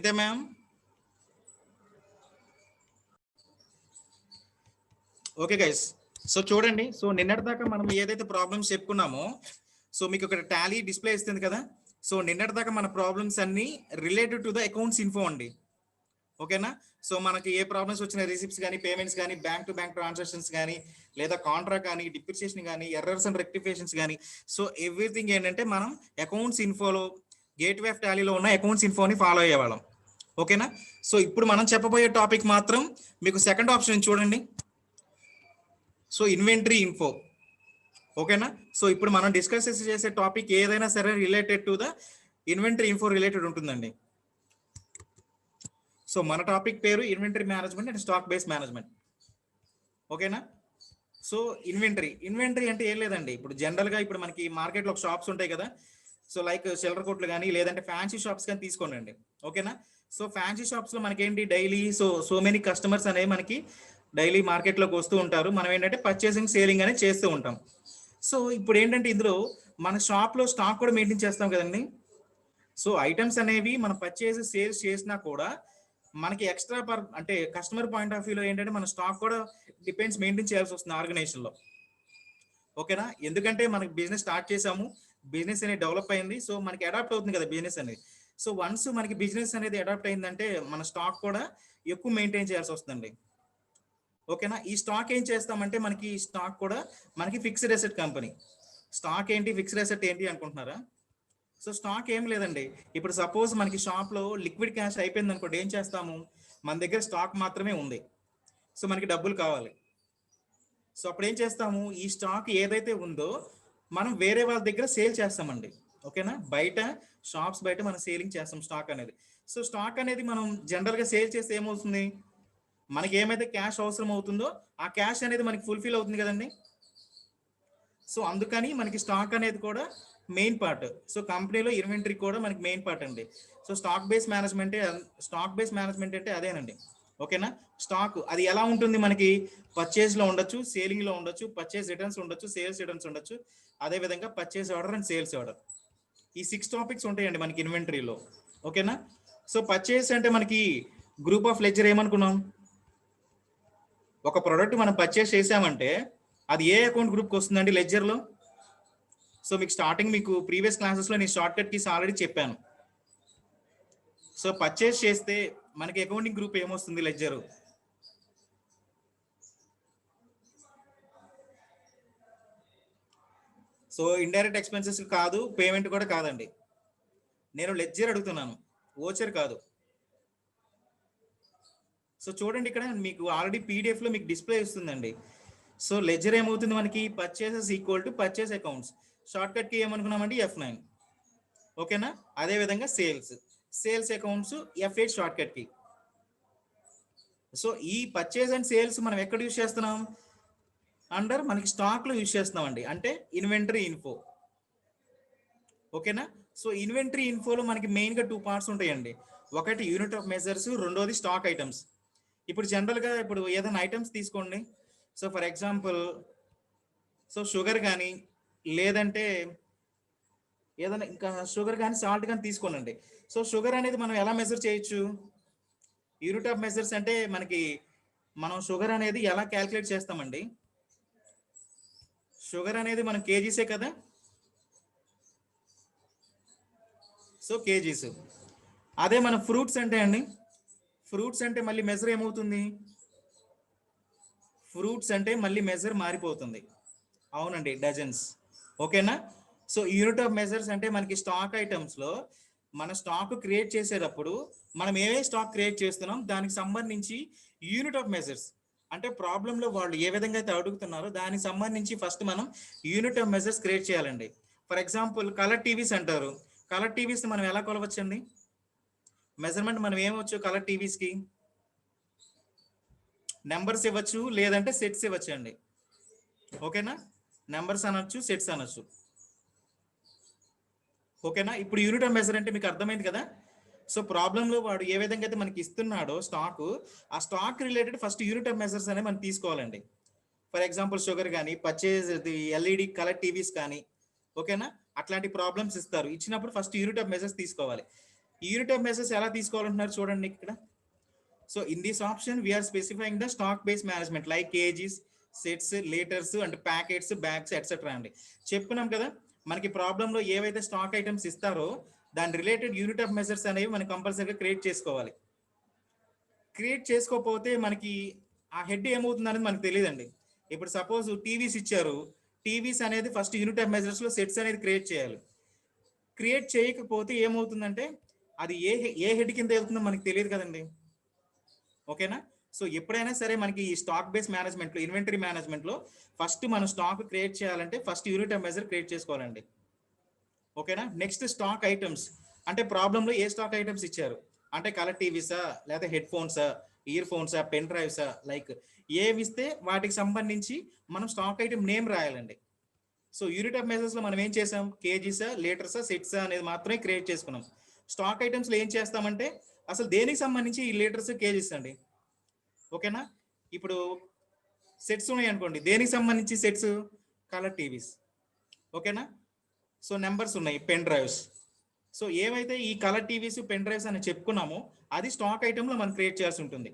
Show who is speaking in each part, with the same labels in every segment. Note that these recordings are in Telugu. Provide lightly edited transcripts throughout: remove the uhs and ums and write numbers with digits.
Speaker 1: Nitya ma'am. Okay guys, so చూడండి. సో నిన్నటి దాకా మనం ఏదైతే ప్రాబ్లమ్స్ చెప్పుకున్నామో, సో మీకు ఇక్కడ టాలీ డిస్ప్లే ఇస్తుంది కదా. సో నిన్నటి దాకా మన ప్రాబ్లమ్స్ అన్ని related to the accounts info అండి. ఓకేనా? సో మనకి ఏ ప్రాబ్లమ్స్ వచ్చిన రిసిప్ట్స్ కానీ, పేమెంట్స్ కానీ, బ్యాంక్ టు బ్యాంక్ ట్రాన్సాక్షన్స్ కానీ, లేదా కాంట్రాక్ట్ కానీ, డిప్రిసియేషన్ కానీ, ఎర్రర్స్ అండ్ రెక్టిఫికేషన్స్ కానీ, సో ఎవ్రీథింగ్ ఏంటంటే మనం అకౌంట్స్ ఇన్ఫోలో, గేట్వే ఆఫ్ టాలీలో ఉన్న అకౌంట్స్ ఇన్ఫోని ఫాలో అయ్యేవాళ్ళం. ఓకేనా? సో ఇప్పుడు మనం చెప్పబోయే టాపిక్ మాత్రం మీకు సెకండ్ ఆప్షన్ చూడండి. So inventory info. ఓకేనా? సో ఇప్పుడు మనం డిస్కస్ చేసే టాపిక్ ఏదైనా సరే related to the inventory info related ఉంటుందండి. సో మన టాపిక్ పేరు inventory management and stock base management. ఓకేనా? సో ఇన్వెంటరీ అంటే ఏం లేదండి. ఇప్పుడు జనరల్గా ఇప్పుడు మనకి మార్కెట్లో ఒక షాప్స్ ఉంటాయి కదా. సో లైక్ చిల్లర కొట్లు కానీ, లేదంటే ఫ్యాన్సీ షాప్స్ కానీ తీసుకోండి. ఓకేనా? సో ఫ్యాన్సీ షాప్స్లో మనకేంటి డైలీ సో మెనీ కస్టమర్స్ అనేవి మనకి డైలీ మార్కెట్లోకి వస్తూ ఉంటారు. మనం ఏంటంటే పర్చేసింగ్, సేలింగ్ అనేది చేస్తూ ఉంటాం. సో ఇప్పుడు ఏంటంటే ఇందులో మన షాప్లో స్టాక్ కూడా మెయింటైన్ చేస్తాం కదండి. సో ఐటమ్స్ అనేవి మనం పర్చేస్, సేల్స్ చేసినా కూడా మనకి ఎక్స్ట్రా అంటే కస్టమర్ పాయింట్ ఆఫ్ వ్యూలో ఏంటంటే మన స్టాక్ కూడా మెయింటైన్ చేయాల్సి వస్తుంది ఆర్గనైజేషన్లో. ఓకేనా? ఎందుకంటే మనకి బిజినెస్ స్టార్ట్ చేసాము, బిజినెస్ అనేది డెవలప్ అయింది. సో మనకి అడాప్ట్ అవుతుంది కదా బిజినెస్ అనేది. సో వన్స్ మనకి బిజినెస్ అనేది అడాప్ట్ అయిందంటే మన స్టాక్ కూడా ఎక్కువ మెయింటైన్ చేయాల్సి వస్తుందండి. ఓకేనా? ఈ స్టాక్ ఏం చేస్తామంటే మనకి ఈ స్టాక్ కూడా మనకి ఫిక్స్డ్ అసెట్ కంపెనీ. స్టాక్ ఏంటి, ఫిక్స్డ్ అసెట్ ఏంటి అనుకుంటున్నారా? సో స్టాక్ ఏం లేదండి. ఇప్పుడు సపోజ్ మనకి షాప్లో లిక్విడ్ క్యాష్ అయిపోయింది అనుకోండి, ఏం చేస్తాము? మన దగ్గర స్టాక్ మాత్రమే ఉంది, సో మనకి డబ్బులు కావాలి. సో అప్పుడు ఏం చేస్తాము? ఈ స్టాక్ ఏదైతే ఉందో మనం వేరే వాళ్ళ దగ్గర సేల్ చేస్తామండి. ఓకేనా? బయట షాప్స్ బయట మనం సేలింగ్ చేస్తాం స్టాక్ అనేది. సో స్టాక్ అనేది మనం జనరల్గా సేల్ చేస్తే ఏమవుతుంది? మనకి ఏమైతే క్యాష్ అవసరం అవుతుందో ఆ క్యాష్ అనేది మనకి ఫుల్ఫిల్ అవుతుంది కదండి. సో అందుకని మనకి స్టాక్ అనేది కూడా మెయిన్ పార్ట్. సో కంపెనీలో ఇన్వెంటరీ కూడా మనకి మెయిన్ పార్ట్ అండి. సో స్టాక్ బేస్ మేనేజ్మెంట్ అంటే అదేనండి. ఓకేనా? స్టాక్ అది ఎలా ఉంటుంది? మనకి పర్చేస్లో ఉండొచ్చు, సేలింగ్లో ఉండొచ్చు, పర్చేస్ రిటర్న్స్ ఉండొచ్చు, సేల్స్ రిటర్న్స్ ఉండొచ్చు, అదేవిధంగా purchase order and sales order. ఈ 6 టాపిక్స్ ఉంటాయండి మనకి ఇన్వెంటరీలో. ఓకేనా? సో పర్చేస్ అంటే మనకి గ్రూప్ ఆఫ్ లెడ్జర్ ఏమనుకున్నాం? ఒక ప్రోడక్ట్ మనం పర్చేస్ చేసామంటే అది ఏ అకౌంట్ గ్రూప్కి వస్తుందండి లెడ్జర్లో? సో మీకు ప్రీవియస్ క్లాసెస్లో నేను షార్ట్ కట్ కీస్ ఆల్రెడీ చెప్పాను. సో పర్చేస్ చేస్తే మనకి అకౌంటింగ్ గ్రూప్ ఏమొస్తుంది లెడ్జరు? సో ఇండైరెక్ట్ ఎక్స్పెన్సెస్ కాదు, పేమెంట్ కూడా కాదండి. నేను లెడ్జర్ అడుగుతున్నాను, ఓచర్ కాదు. సో చూడండి, ఇక్కడ మీకు ఆల్రెడీ పీడిఎఫ్లో మీకు డిస్ప్లే ఇస్తుందండి. సో లెడ్జర్ ఏమవుతుంది మనకి? Purchases equal to purchase accounts. Short cut కి ఏమనుకున్నామండి? F9. ఓకేనా? అదేవిధంగా sales accounts F8 short cut కి. సో ఈ పర్చేస్ అండ్ సేల్స్ మనం ఎక్కడ యూజ్ చేస్తున్నాం? అండర్ మనకి స్టాక్ లో యూజ్ చేస్తున్నాం అండి, అంటే ఇన్వెంటరీ ఇన్ఫో. ఓకేనా? సో ఇన్వెంటరీ ఇన్ఫోలో మనకి మెయిన్ గా 2 పార్ట్స్ ఉంటాయండి. ఒకటి యూనిట్ ఆఫ్ మెజర్స్, రెండోది స్టాక్ ఐటమ్స్. ఇప్పుడు జనరల్ గా ఇప్పుడు ఏదైనా ఐటమ్స్ తీసుకోండి. So for example so sugar కానీ, లేదంటే ఏదైనా ఇంకా షుగర్ కానీ, సాల్ట్ కానీ తీసుకోనండి. సో షుగర్ అనేది మనం ఎలా మెజర్ చేయొచ్చు? యూనిట్ ఆఫ్ మెజర్స్ అంటే మనం షుగర్ అనేది ఎలా క్యాల్కులేట్ చేస్తామండి? షుగర్ అనేది మనం కేజీసే కదా. So kgs. అదే మన ఫ్రూట్స్ అంటే అండి, ఫ్రూట్స్ అంటే మళ్ళీ మెజర్ ఏమవుతుంది? ఫ్రూట్స్ అంటే మళ్ళీ మెజర్ మారిపోతుంది. అవునండి, డజన్స్. ఓకేనా? సో యూనిట్ ఆఫ్ మెజర్స్ అంటే మనకి స్టాక్ ఐటమ్స్లో మన స్టాక్ క్రియేట్ చేసేటప్పుడు మనం ఏమే స్టాక్ క్రియేట్ చేస్తున్నాం దానికి సంబంధించి యూనిట్ ఆఫ్ మెజర్స్ అంటే ప్రాబ్లంలో వాళ్ళు ఏ విధంగా అయితే అడుగుతున్నారో దానికి సంబంధించి ఫస్ట్ మనం యూనిట్ ఆఫ్ మెజర్స్ క్రియేట్ చేయాలండి. ఫర్ ఎగ్జాంపుల్ కలర్ టీవీస్ అంటారు. కలర్ టీవీస్ మనం ఎలా కొలవచ్చండి? మెజర్మెంట్ మనం ఏమవచ్చు కలర్ టీవీస్కి? నెంబర్స్ ఇవ్వచ్చు, లేదంటే సెట్స్ ఇవ్వచ్చు అండి. ఓకేనా? నెంబర్స్ అనొచ్చు, సెట్స్ అనొచ్చు. ఓకేనా? ఇప్పుడు యూనిట్ ఆఫ్ మెజర్ అంటే మీకు అర్థమైంది కదా. సో ప్రాబ్లంలో వాడు ఏ విధంగా అయితే మనకి ఇస్తున్నాడో స్టాక్, ఆ stock related first unit of measures అనేది మనం తీసుకోవాలండి. ఫర్ ఎగ్జాంపుల్ షుగర్ కానీ, పర్చేజ్ ఎల్ఈడి కలర్ టీవీస్ కానీ, ఓకేనా, అట్లాంటి ప్రాబ్లమ్స్ ఇస్తారు. ఇచ్చినప్పుడు ఫస్ట్ యూనిట్ ఆఫ్ మెజర్స్ తీసుకోవాలి. యూనిట్ ఆఫ్ మెజర్స్ ఎలా తీసుకోవాలంటున్నారు చూడండి ఇక్కడ. So in this option we're specifying the stock base management like KGs, sets, litres and packets, bags etcetera అండి. చెప్పుకున్నాం కదా మనకి ప్రాబ్లంలో ఏవైతే స్టాక్ ఐటమ్స్ ఇస్తారో దాని రిలేటెడ్ యూనిట్ ఆఫ్ మెజర్స్ అనేవి మనం కంపల్సరీగా క్రియేట్ చేసుకోవాలి. క్రియేట్ చేసుకోకపోతే మనకి ఆ హెడ్ ఏమవుతుంది అనేది మనకు తెలియదండి. ఇప్పుడు సపోజ్ టీవీస్ ఇచ్చారు, టీవీస్ అనేది ఫస్ట్ యూనిట్ ఆఫ్ మెజర్స్లో సెట్స్ అనేది క్రియేట్ చేయాలి. క్రియేట్ చేయకపోతే ఏమవుతుందంటే అది ఏ హెడ్ కింద వెళ్తుందో మనకి తెలియదు కదండి. ఓకేనా. సో ఎప్పుడైనా సరే మనకి ఈ స్టాక్ బేస్ మేనేజ్మెంట్లో, ఇన్వెంటరీ మేనేజ్మెంట్లో ఫస్ట్ మనం స్టాక్ క్రియేట్ చేయాలంటే first unit of measure create చేసుకోవాలండి. ఓకేనా. నెక్స్ట్ స్టాక్ ఐటమ్స్ అంటే ప్రాబ్లంలో ఏ స్టాక్ ఐటమ్స్ ఇచ్చారు అంటే కలర్ టీవీసా, లేదా హెడ్ ఫోన్సా, ఇయర్ ఫోన్సా, పెన్ డ్రైవ్సా, లైక్ ఏవి ఇస్తే వాటికి సంబంధించి మనం స్టాక్ ఐటమ్ నేమ్ రాయాలండి. సో యూనిట్ ఆఫ్ మెజర్స్లో మనం ఏం చేసాం, కేజీసా, లీటర్సా, సెట్సా అనేది మాత్రమే క్రియేట్ చేసుకున్నాం. స్టాక్ ఐటమ్స్లో ఏం చేస్తామంటే అసలు దేనికి సంబంధించి ఈ లీటర్స్, కేజీస్ అండి. ఓకేనా. ఇప్పుడు సెట్స్ ఉన్నాయి అనుకోండి, దేనికి సంబంధించి సెట్స్, కలర్ టీవీస్. ఓకేనా. సో నెంబర్స్ ఉన్నాయి, పెన్ డ్రైవ్స్. సో ఏవైతే ఈ కలర్ టీవీస్, పెన్ డ్రైవ్స్ అని చెప్పుకున్నామో అది స్టాక్ ఐటమ్లో మనం క్రియేట్ చేయాల్సి ఉంటుంది.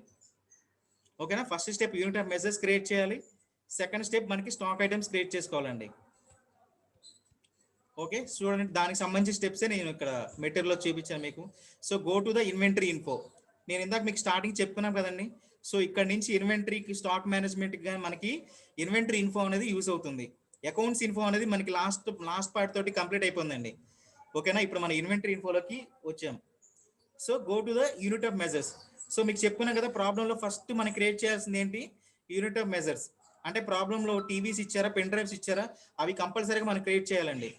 Speaker 1: ఓకేనా. First step unit of measures create చేయాలి, సెకండ్ స్టెప్ మనకి స్టాక్ ఐటమ్స్ క్రియేట్ చేసుకోవాలండి. ఓకే చూడండి, దానికి సంబంధించిన స్టెప్సే నేను ఇక్కడ మెటీరియల్లో చూపించాను మీకు. So go to the inventory info. నేను ఇందాక మీకు స్టార్టింగ్ చెప్పుకున్నాను కదండి. సో ఇక్కడ నుంచి ఇన్వెంటరీకి, స్టాక్ మేనేజ్మెంట్కి కానీ మనకి ఇన్వెంటరీ ఇన్ఫో అనేది యూస్ అవుతుంది. అకౌంట్స్ ఇన్ఫో అనేది మనకి లాస్ట్ పార్ట్ తోటి కంప్లీట్ అయిపోయిందండి. ఓకేనా. ఇప్పుడు మన ఇన్వెంటరీ ఇన్ఫోలోకి వచ్చాం. So go to the unit of measures. So మీకు చెప్పుకున్నాం కదా ప్రాబ్లంలో ఫస్ట్ మనం క్రియేట్ చేయాల్సింది ఏంటి, యూనిట్ ఆఫ్ మెజర్స్. అంటే ప్రాబ్లంలో టీవీస్ ఇచ్చారా, పెన్ డ్రైవ్స్ ఇచ్చారా, అవి కంపల్సరీగా మనం క్రియేట్ చేయాలండి.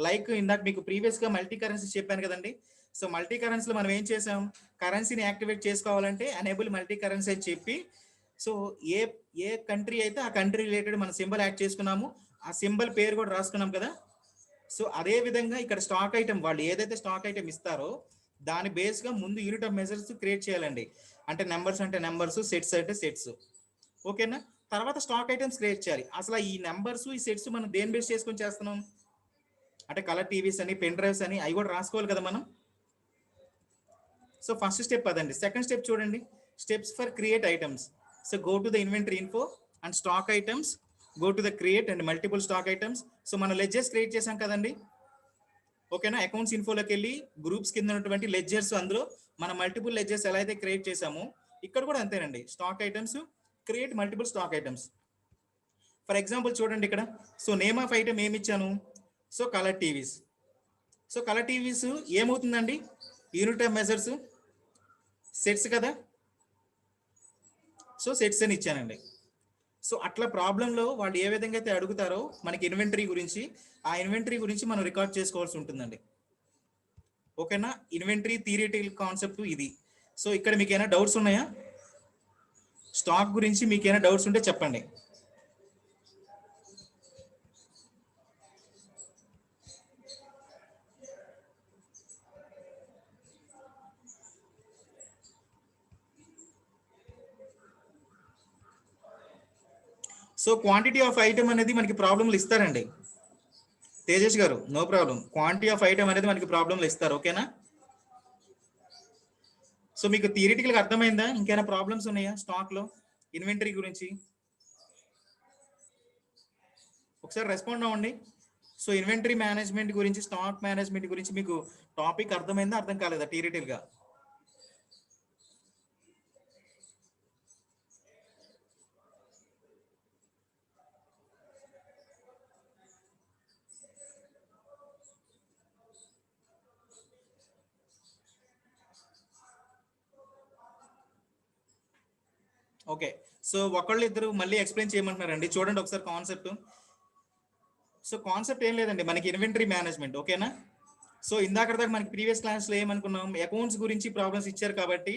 Speaker 1: లైక్ ఇందాక మీకు ప్రీవియస్గా మల్టీ కరెన్సీ చెప్పాను కదండి. సో మల్టీ కరెన్సీలో మనం ఏం చేసాం, కరెన్సీని యాక్టివేట్ చేసుకోవాలంటే అనేబుల్ మల్టీ కరెన్సీ అని చెప్పి, సో ఏ కంట్రీ అయితే ఆ కంట్రీ రిలేటెడ్ మన సింబల్ యాడ్ చేసుకున్నాము, ఆ సింబల్ పేరు కూడా రాసుకున్నాం కదా. సో అదే విధంగా ఇక్కడ స్టాక్ ఐటమ్ వాళ్ళు ఏదైతే స్టాక్ ఐటమ్ ఇస్తారో దాని బేస్గా ముందు యూనిట్ ఆఫ్ మెజర్స్ క్రియేట్ చేయాలండి. అంటే నెంబర్స్ అంటే నెంబర్స్, సెట్స్ అంటే సెట్స్. ఓకేనా. తర్వాత స్టాక్ ఐటమ్స్ క్రియేట్ చేయాలి. అసలు ఈ నెంబర్స్, ఈ సెట్స్ మనం దేని బేస్ చేసుకొని చేస్తున్నాం అంటే కలర్ టీవీస్ అని, పెన్ డ్రైవ్స్ అని, అవి కూడా రాసుకోవాలి కదా మనం. సో ఫస్ట్ స్టెప్ అదండి. సెకండ్ స్టెప్ చూడండి, steps for create items. So go to the inventory info and stock items, go to the create and multiple stock items. So మనం లెడ్జర్స్ క్రియేట్ చేసాం కదండి. ఓకేనా. అకౌంట్స్ ఇన్ఫోలోకి వెళ్ళి గ్రూప్స్ కింద ఉన్నటువంటి లెడ్జర్స్, అందులో మన మల్టిపుల్ లెడ్జర్స్ ఎలా అయితే క్రియేట్ చేసామో ఇక్కడ కూడా అంతేనండి. Stock items, create multiple stock items. For example చూడండి ఇక్కడ. సో నేమ్ ఆఫ్ ఐటమ్ ఏమి ఇచ్చాను, so colour TVs. So colour TVs ఏమవుతుందండి, యూనిట్ ఆఫ్ మెజర్స్ సెట్స్ కదా. సో సెట్స్ అని ఇచ్చానండి. సో అట్లా ప్రాబ్లంలో వాళ్ళు ఏ విధంగా అయితే అడుగుతారో మనకి ఇన్వెంటరీ గురించి, ఆ ఇన్వెంటరీ గురించి మనం రికార్డ్ చేసుకోవాల్సి ఉంటుందండి. ఓకేనా. ఇన్వెంటరీ థియరిటికల్ కాన్సెప్ట్ ఇది. సో ఇక్కడ మీకు ఏమైనా డౌట్స్ ఉన్నాయా, స్టాక్ గురించి మీకు ఏమైనా డౌట్స్ ఉంటే చెప్పండి. సో క్వాంటిటీ ఆఫ్ ఐటమ్ అనేది మనకి ప్రాబ్లంలు ఇస్తారండి తేజస్ గారు, no problem. Quantity of item అనేది మనకి ప్రాబ్లంలు ఇస్తారు. ఓకేనా. సో మీకు థియరిటికల్గా అర్థమైందా, ఇంకేమైనా ప్రాబ్లమ్స్ ఉన్నాయా స్టాక్లో ఇన్వెంటరీ గురించి, ఒకసారి రెస్పాండ్ అవ్వండి. సో ఇన్వెంటరీ మేనేజ్మెంట్ గురించి, స్టాక్ మేనేజ్మెంట్ గురించి మీకు టాపిక్ అర్థమైందా, అర్థం కాలేదా థియరిటికల్గా? ఓకే. సో ఒకళ్ళు ఇద్దరు మళ్ళీ ఎక్స్ప్లెయిన్ చేయమంటున్నారండి. చూడండి ఒకసారి కాన్సెప్ట్. సో కాన్సెప్ట్ ఏం లేదండి, మనకి ఇన్వెంటరీ మేనేజ్మెంట్. ఓకేనా. సో ఇందాక దాకా మనకి ప్రీవియస్ క్లాస్లో ఏమనుకున్నాం, అకౌంట్స్ గురించి ప్రాబ్లమ్స్ ఇచ్చారు కాబట్టి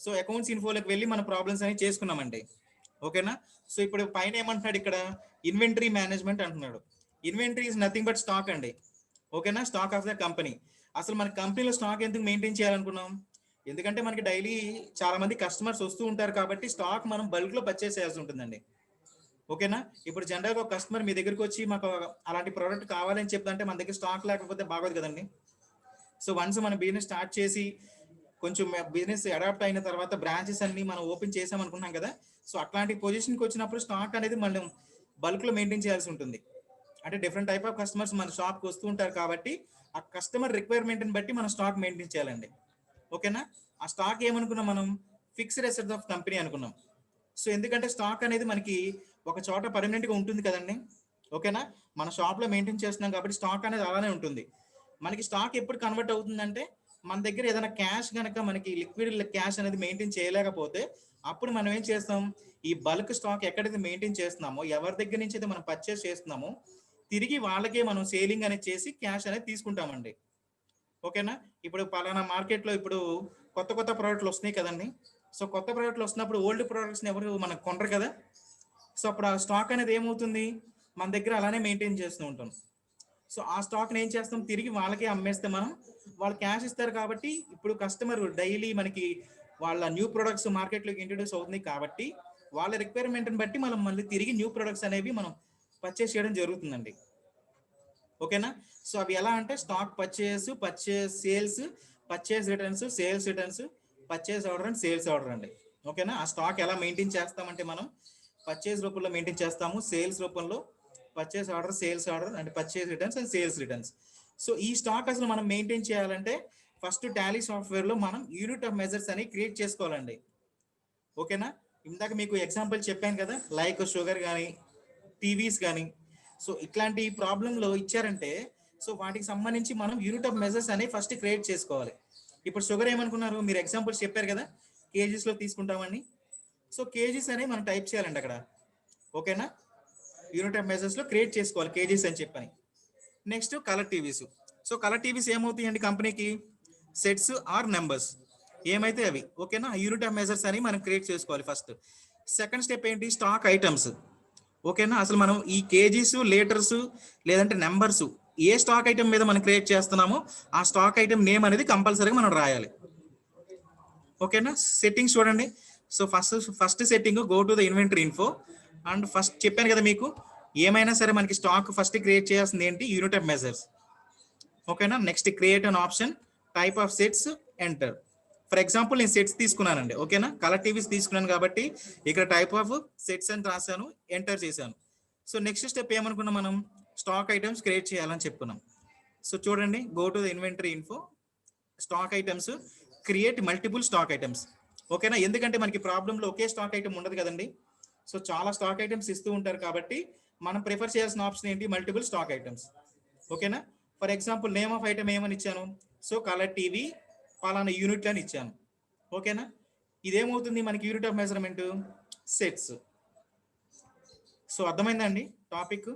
Speaker 1: సో అకౌంట్స్ ఇన్ఫోలోకి వెళ్ళి మన ప్రాబ్లమ్స్ అనేవి చేసుకున్నామండి. ఓకేనా. సో ఇప్పుడు పైన ఏమంటున్నాడు ఇక్కడ, ఇన్వెంటరీ మేనేజ్మెంట్ అంటున్నాడు. Inventory is nothing but stock అండి. ఓకేనా. Stock of the company. అసలు మన కంపెనీలో స్టాక్ ఎందుకు మెయింటైన్ చేయాలనుకున్నాం, ఎందుకంటే మనకి డైలీ చాలా మంది కస్టమర్స్ వస్తూ ఉంటారు కాబట్టి స్టాక్ మనం బల్క్ లో పర్చేస్ చేయాల్సి ఉంటుందండి. ఓకేనా. ఇప్పుడు జనరల్గా ఒక కస్టమర్ మీ దగ్గరికి వచ్చి మాకు అలాంటి ప్రోడక్ట్ కావాలని చెప్తుంటే మన దగ్గర స్టాక్ లేకపోతే బాగోదు కదండి. సో వన్స్ మన బిజినెస్ స్టార్ట్ చేసి కొంచెం బిజినెస్ అడాప్ట్ అయిన తర్వాత బ్రాంచెస్ అన్ని మనం ఓపెన్ చేసాం అనుకున్నాం కదా, సో అట్లాంటి పొజిషన్కి వచ్చినప్పుడు స్టాక్ అనేది మనం బల్క్ లో మెయింటైన్ చేయాల్సి ఉంటుంది. అంటే డిఫరెంట్ టైప్ ఆఫ్ కస్టమర్స్ మన షాప్కి వస్తూ ఉంటారు కాబట్టి ఆ కస్టమర్ రిక్వైర్మెంట్ని బట్టి మనం స్టాక్ మెయింటైన్ చేయాలండి. ఓకేనా? ఆ స్టాక్ ఏమనుకున్నాం మనం, ఫిక్స్డ్ అసెట్స్ ఆఫ్ కంపెనీ అనుకున్నాం. సో ఎందుకంటే స్టాక్ అనేది మనకి ఒక చోట పర్మనెంట్గా ఉంటుంది కదండి. ఓకేనా? మన షాప్లో మెయింటైన్ చేస్తున్నాం కాబట్టి స్టాక్ అనేది అలానే ఉంటుంది. మనకి స్టాక్ ఎప్పుడు కన్వర్ట్ అవుతుందంటే మన దగ్గర ఏదైనా క్యాష్ కనుక మనకి లిక్విడ్ క్యాష్ అనేది మెయింటైన్ చేయలేకపోతే అప్పుడు మనం ఏం చేస్తాం, ఈ బల్క్ స్టాక్ ఎక్కడైతే మెయింటైన్ చేస్తున్నామో, ఎవరి దగ్గర నుంచి అయితే మనం పర్చేస్ చేస్తున్నామో తిరిగి వాళ్ళకే మనం సేలింగ్ అనేది చేసి క్యాష్ అనేది తీసుకుంటామండి. ఓకేనా? ఇప్పుడు పలానా మార్కెట్లో ఇప్పుడు కొత్త కొత్త ప్రోడక్ట్లు వస్తున్నాయి కదండి. సో కొత్త ప్రోడక్ట్లు వస్తున్నప్పుడు ఓల్డ్ ప్రోడక్ట్స్ని ఎవరు మనకు కొనరు కదా. సో అప్పుడు ఆ స్టాక్ అనేది ఏమవుతుంది, మన దగ్గర అలానే మెయింటైన్ చేస్తూ ఉంటాం. సో ఆ స్టాక్ని ఏం చేస్తాం, తిరిగి వాళ్ళకే అమ్మేస్తే మనం, వాళ్ళు క్యాష్ ఇస్తారు కాబట్టి ఇప్పుడు కస్టమర్ డైలీ మనకి వాళ్ళ న్యూ ప్రొడక్ట్స్ మార్కెట్లోకి ఇంట్రడ్యూస్ అవుతుంది కాబట్టి వాళ్ళ రిక్వైర్మెంట్ని బట్టి మనం మళ్ళీ తిరిగి న్యూ ప్రొడక్ట్స్ అనేవి మనం పర్చేస్ చేయడం జరుగుతుందండి. ఓకేనా? సో అవి ఎలా అంటే stock purchase, sales, purchase returns, sales returns, purchase order and sales order అండి. ఓకేనా? ఆ స్టాక్ ఎలా మెయింటైన్ చేస్తామంటే మనం పర్చేస్ రూపంలో మెయింటైన్ చేస్తాము, సేల్స్ రూపంలో purchase order, sales order and purchase returns and sales returns. So ఈ స్టాక్ అసలు మనం మెయింటైన్ చేయాలంటే ఫస్ట్ టాలీ సాఫ్ట్వేర్లో మనం యూనిట్ ఆఫ్ మెజర్స్ అని క్రియేట్ చేసుకోవాలండి. ఓకేనా? ఇందాక మీకు ఎగ్జాంపుల్ చెప్పాను కదా, లైక్ షుగర్ కానీ టీవీస్ కానీ. సో ఇట్లాంటి ప్రాబ్లంలో ఇచ్చారంటే సో వాటికి సంబంధించి మనం యూనిట్ ఆఫ్ మెజర్స్ అని ఫస్ట్ క్రియేట్ చేసుకోవాలి. ఇప్పుడు షుగర్ ఏమనుకున్నారు, మీరు ఎగ్జాంపుల్స్ చెప్పారు కదా కేజీస్లో తీసుకుంటామని. సో కేజీస్ అని మనం టైప్ చేయాలండి అక్కడ. ఓకేనా? యూనిట్ ఆఫ్ మెజర్స్లో క్రియేట్ చేసుకోవాలి కేజీస్ అని చెప్పని. Next colour TVs. So colour TVs ఏమవుతాయండి కంపెనీకి, సెట్స్ ఆర్ నెంబర్స్ ఏమైతే అవి. ఓకేనా? యూనిట్ ఆఫ్ మెజర్స్ అని మనం క్రియేట్ చేసుకోవాలి ఫస్ట్. సెకండ్ స్టెప్ ఏంటి, స్టాక్ ఐటమ్స్. ఓకేనా? అసలు మనం ఈ కేజీస్, లీటర్స్ లేదంటే నెంబర్స్ ఏ స్టాక్ ఐటమ్ మీద మనం క్రియేట్ చేస్తున్నామో ఆ స్టాక్ ఐటమ్ నేమ్ అనేది కంపల్సరీగా మనం రాయాలి. ఓకేనా? సెట్టింగ్స్ చూడండి. So first setting go to the inventory info and first చెప్పాను కదా మీకు, ఏమైనా సరే మనకి స్టాక్ ఫస్ట్ క్రియేట్ చేయాల్సింది ఏంటి, యూనిట్ ఆఫ్ మెజర్స్. ఓకేనా? Next create an option, type of sets, enter. For example నేను సెట్స్ తీసుకున్నానండి. ఓకేనా? కలర్ టీవీస్ తీసుకున్నాను కాబట్టి ఇక్కడ టైప్ ఆఫ్ సెట్స్ అని రాశాను, ఎంటర్ చేశాను. సో నెక్స్ట్ స్టెప్ ఏమనుకున్నాం మనం, స్టాక్ ఐటమ్స్ క్రియేట్ చేయాలని చెప్పుకున్నాం. సో చూడండి, go to the inventory info, stock items, create multiple stock items. ఓకేనా? ఎందుకంటే మనకి ప్రాబ్లంలో ఒకే స్టాక్ ఐటమ్ ఉండదు కదండి. సో చాలా స్టాక్ ఐటమ్స్ ఇస్తూ ఉంటారు కాబట్టి మనం ప్రిఫర్ చేయాల్సిన ఆప్షన్ ఏంటి, మల్టిపుల్ స్టాక్ ఐటమ్స్. ఓకేనా? For example name of item ఏమని ఇచ్చాను, సో కలర్ టీవీ పలానా యూనిట్ అని ఇచ్చాను. ఓకేనా? ఇదేమవుతుంది మనకి unit of measurement sets. So అర్థమైందండి టాపిక్.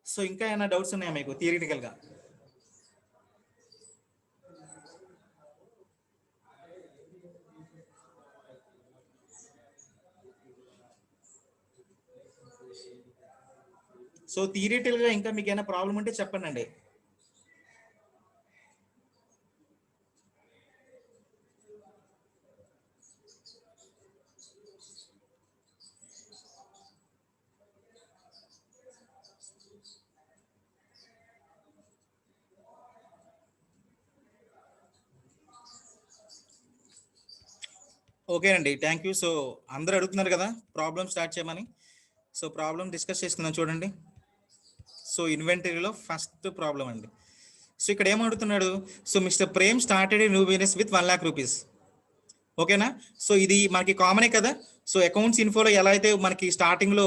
Speaker 1: సో ఇంకా ఏమైనా డౌట్స్ ఉన్నాయా మీకు థియరిటికల్గా? సో థియరిటికల్గా ఇంకా మీకు ఏమైనా ప్రాబ్లం ఉంటే చెప్పండి అండి. ఓకేనండి, థ్యాంక్ యూ. సో అందరూ అడుగుతున్నారు కదా ప్రాబ్లమ్ స్టార్ట్ చేయమని. సో ప్రాబ్లం డిస్కస్ చేసుకుందాం చూడండి. సో ఇన్వెంటరీలో ఫస్ట్ ప్రాబ్లం అండి. సో ఇక్కడ ఏమడుగుతున్నాడు, so mister Prem started new business with 1 lakh rupees. ఓకేనా? సో ఇది మనకి కామనే కదా. సో అకౌంట్స్ ఇన్ఫోలో ఎలా అయితే మనకి స్టార్టింగ్లో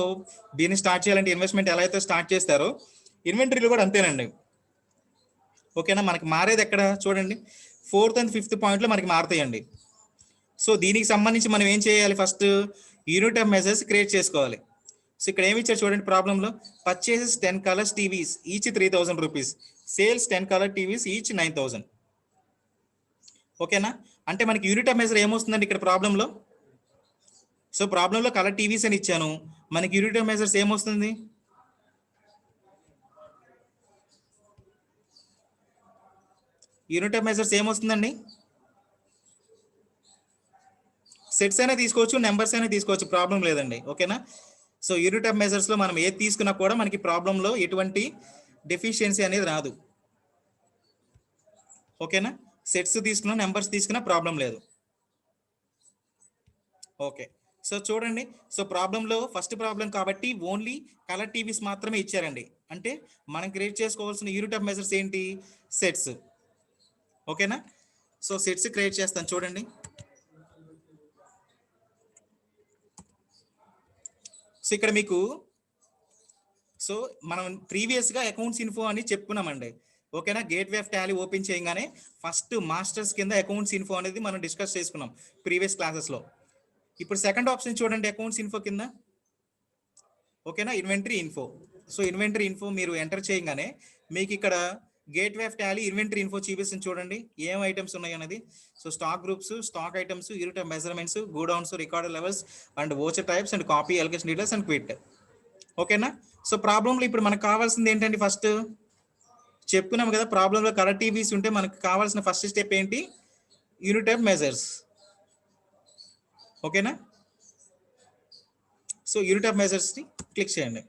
Speaker 1: బిజినెస్ స్టార్ట్ చేయాలంటే ఇన్వెస్ట్మెంట్ ఎలా అయితే స్టార్ట్ చేస్తారో ఇన్వెంటరీలో కూడా అంతేనండి. ఓకేనా? మనకి మారేది ఎక్కడ చూడండి, 4th and 5th పాయింట్లో మనకి మారుతాయండి. సో దీనికి సంబంధించి మనం ఏం చేయాలి, first unit of measures create చేసుకోవాలి. సో ఇక్కడ ఏమి ఇచ్చారు చూడండి ప్రాబ్లంలో, purchases 10 colours TVs each 3000 rupees, sales 10 colour TVs each 9000. ఓకేనా? అంటే మనకి యూనిట్ ఆఫ్ మెజర్ ఏమొస్తుందండి ఇక్కడ ప్రాబ్లంలో. సో ప్రాబ్లంలో కలర్ టీవీస్ అని ఇచ్చాను, మనకి యూనిట్ ఆఫ్ మెజర్స్ ఏమొస్తుంది, యూనిట్ ఆఫ్ మెజర్స్ ఏమొస్తుందండి, సెట్స్ అయినా తీసుకోవచ్చు, నెంబర్స్ అయినా తీసుకోవచ్చు, ప్రాబ్లం లేదండి. ఓకేనా? సో యూనిట్ ఆఫ్ మెజర్స్లో మనం ఏది తీసుకున్నా కూడా మనకి ప్రాబ్లంలో ఎటువంటి డెఫిషియన్సీ అనేది రాదు. ఓకేనా, సెట్స్ తీసుకున్నా నెంబర్స్ తీసుకున్నా ప్రాబ్లం లేదు. ఓకే, సో చూడండి, సో ప్రాబ్లంలో ఫస్ట్ ప్రాబ్లం కాబట్టి ఓన్లీ కలర్ టీవీస్ మాత్రమే ఇచ్చారండి. అంటే మనం క్రియేట్ చేసుకోవాల్సిన యూనిట్ ఆఫ్ మెజర్స్ ఏంటి, సెట్స్. ఓకేనా, సో సెట్స్ క్రియేట్ చేస్తాను చూడండి. సో ఇక్కడ మీకు సో మనం ప్రీవియస్గా అకౌంట్స్ ఇన్ఫో అని చెప్పుకున్నామండి. ఓకేనా, గేట్వే ఆఫ్ టాలీ ఓపెన్ చేయగానే ఫస్ట్ మాస్టర్స్ కింద అకౌంట్స్ ఇన్ఫో అనేది మనం డిస్కస్ చేసుకున్నాం ప్రీవియస్ క్లాసెస్లో. ఇప్పుడు సెకండ్ ఆప్షన్ చూడండి అకౌంట్స్ ఇన్ఫో కింద. ఓకేనా, inventory info. So inventory info మీరు ఎంటర్ చేయగానే మీకు ఇక్కడ gateway of Tally inventory info చూపిస్తుంది చూడండి ఏం ఐటమ్స్ ఉన్నాయి అనేది. So stock groups, stock items, unit of measurements, godowns, record levels and voucher types and copy allocation details and quit. ఓకేనా, సో ప్రాబ్లంలో ఇప్పుడు మనకు కావాల్సింది ఏంటండి, ఫస్ట్ చెప్పుకున్నాం కదా ప్రాబ్లంలో కలర్ టీవీస్ ఉంటే మనకు కావాల్సిన ఫస్ట్ స్టెప్ ఏంటి, యూనిట్ ఆఫ్ మెజర్స్. ఓకేనా, సో యూనిట్ ఆఫ్ మెజర్స్ని క్లిక్ చేయండి.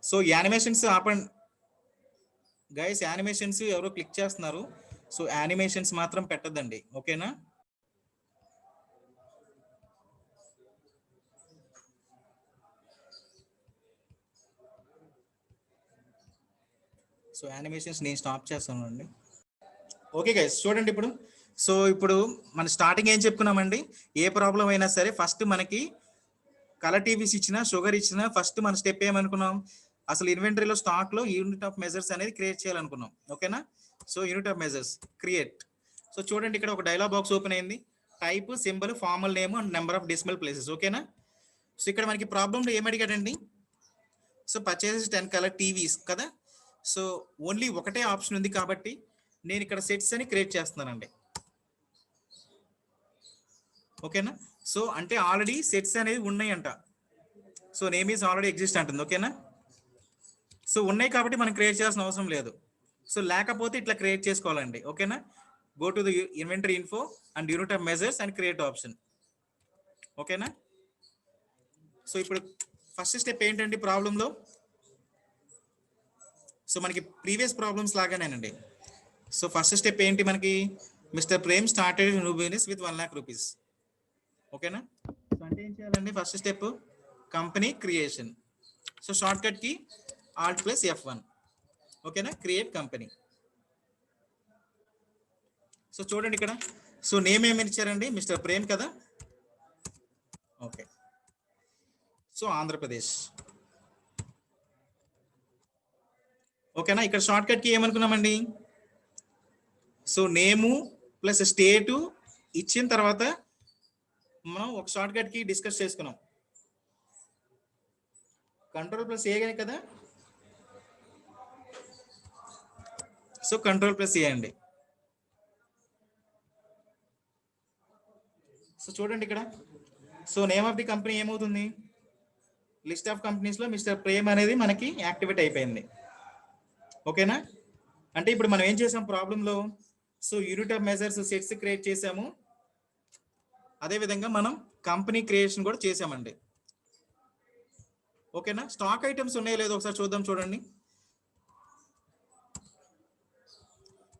Speaker 1: సో యానిమేషన్స్ ఆపండి గైస్, యానిమేషన్స్ ఎవరో క్లిక్ చేస్తున్నారు. సో యానిమేషన్స్ మాత్రం పెట్టద్దండి. ఓకేనా, సో యానిమేషన్స్ నేను స్టాప్ చేస్తాను అండి. ఓకే గైస్ చూడండి ఇప్పుడు. సో ఇప్పుడు మన స్టార్టింగ్ ఏం చెప్పుకున్నామండి, ఏ ప్రాబ్లం అయినా సరే ఫస్ట్ మనకి కలర్ టీవీస్ ఇచ్చినా షుగర్ ఇచ్చినా ఫస్ట్ మన స్టెప్ ఏమనుకున్నాం, అసలు ఇన్వెంటరీలో స్టాక్లో యూనిట్ ఆఫ్ మెజర్స్ అనేది క్రియేట్ చేయాలనుకున్నాం. ఓకేనా, so unit of measures create. So చూడండి ఇక్కడ ఒక డైలాగ్ బాక్స్ ఓపెన్ అయింది, type, symbol, formal name and number of decimal places. ఓకేనా, సో ఇక్కడ మనకి ప్రాబ్లంలో ఏమడిగాడండి, సో పర్చేసెస్ 10 కలర్ టీవీస్ కదా. సో ఓన్లీ ఒకటే ఆప్షన్ ఉంది కాబట్టి నేను ఇక్కడ సెట్స్ అని క్రియేట్ చేస్తున్నానండి. ఓకేనా, సో అంటే ఆల్రెడీ సెట్స్ అనేది ఉన్నాయంట. So name is already exist అంటుంది. ఓకేనా, సో ఉన్నాయి కాబట్టి మనం క్రియేట్ చేయాల్సిన అవసరం లేదు. సో లేకపోతే ఇట్లా క్రియేట్ చేసుకోవాలండి. ఓకేనా, go to the inventory info and unit of measures and create option. ఓకేనా, సో ఇప్పుడు ఫస్ట్ స్టెప్ ఏంటండి ప్రాబ్లంలో, సో మనకి ప్రీవియస్ ప్రాబ్లమ్స్ లాగానేనండి. సో ఫస్ట్ స్టెప్ ఏంటి మనకి, mister Prem started new business with 1 lakh rupees. ఓకేనా, సో అంటే ఏం చేయాలండి, first step company creation. So shortcut కి ఆల్ట్ ప్లస్ F1. ఓకేనా, క్రియేట్ కంపెనీ. సో చూడండి ఇక్కడ, సో నేమ్ ఏమని ఇచ్చారండి, మిస్టర్ ప్రేమ్ కదా. Okay, so Andhra Pradesh. ఓకేనా, ఇక్కడ షార్ట్ కట్ కి ఏమనుకున్నామండి, సో నేము ప్లస్ స్టేటు ఇచ్చిన తర్వాత మనం ఒక షార్ట్ కట్ కి డిస్కస్ చేసుకున్నాం, కంట్రోల్ ప్లస్ ఏ కదా. సో కంట్రోల్ ప్లస్ ఏ అండి. సో చూడండి ఇక్కడ, so name of the company ఏమవుతుంది, లిస్ట్ ఆఫ్ కంపెనీస్ లో మిస్టర్ ప్రేమ్ అనేది మనకి యాక్టివేట్ అయిపోయింది. ఓకేనా, అంటే ఇప్పుడు మనం ఏం చేసాం ప్రాబ్లంలో, so unit of measures sets create చేసాము, అదేవిధంగా మనం కంపెనీ క్రియేషన్ కూడా చేసామండి. ఓకేనా, స్టాక్ ఐటమ్స్ ఉన్నాయో లేదో ఒకసారి చూద్దాం చూడండి.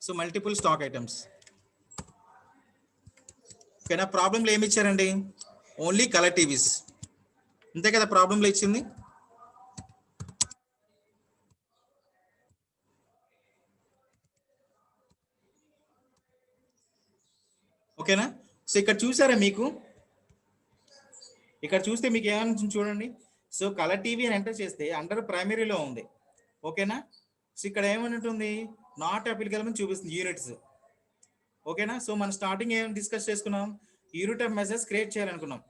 Speaker 1: So multiple stock items. ఓకేనా, ప్రాబ్లంలో ఏమి ఇచ్చారండి, ఓన్లీ కలర్ టీవీస్, అంతే కదా ప్రాబ్లంలో ఇచ్చింది. ఓకేనా, సో ఇక్కడ చూసారా మీకు, ఇక్కడ చూస్తే మీకు ఏమని చూడండి, సో కలర్ టీవీ అని ఎంటర్ చేస్తే అండర్ ప్రైమరీలో ఉంది. ఓకేనా, సో ఇక్కడ ఏమని ఉంటుంది, నాట్ అప్లికబుల్ అని చూపిస్తుంది యూనిట్స్. ఓకేనా, సో మనం స్టార్టింగ్ ఏం డిస్కస్ చేసుకున్నాం, యూనిట్ ఆఫ్ మెజర్స్ క్రియేట్ చేయాలనుకున్నాం,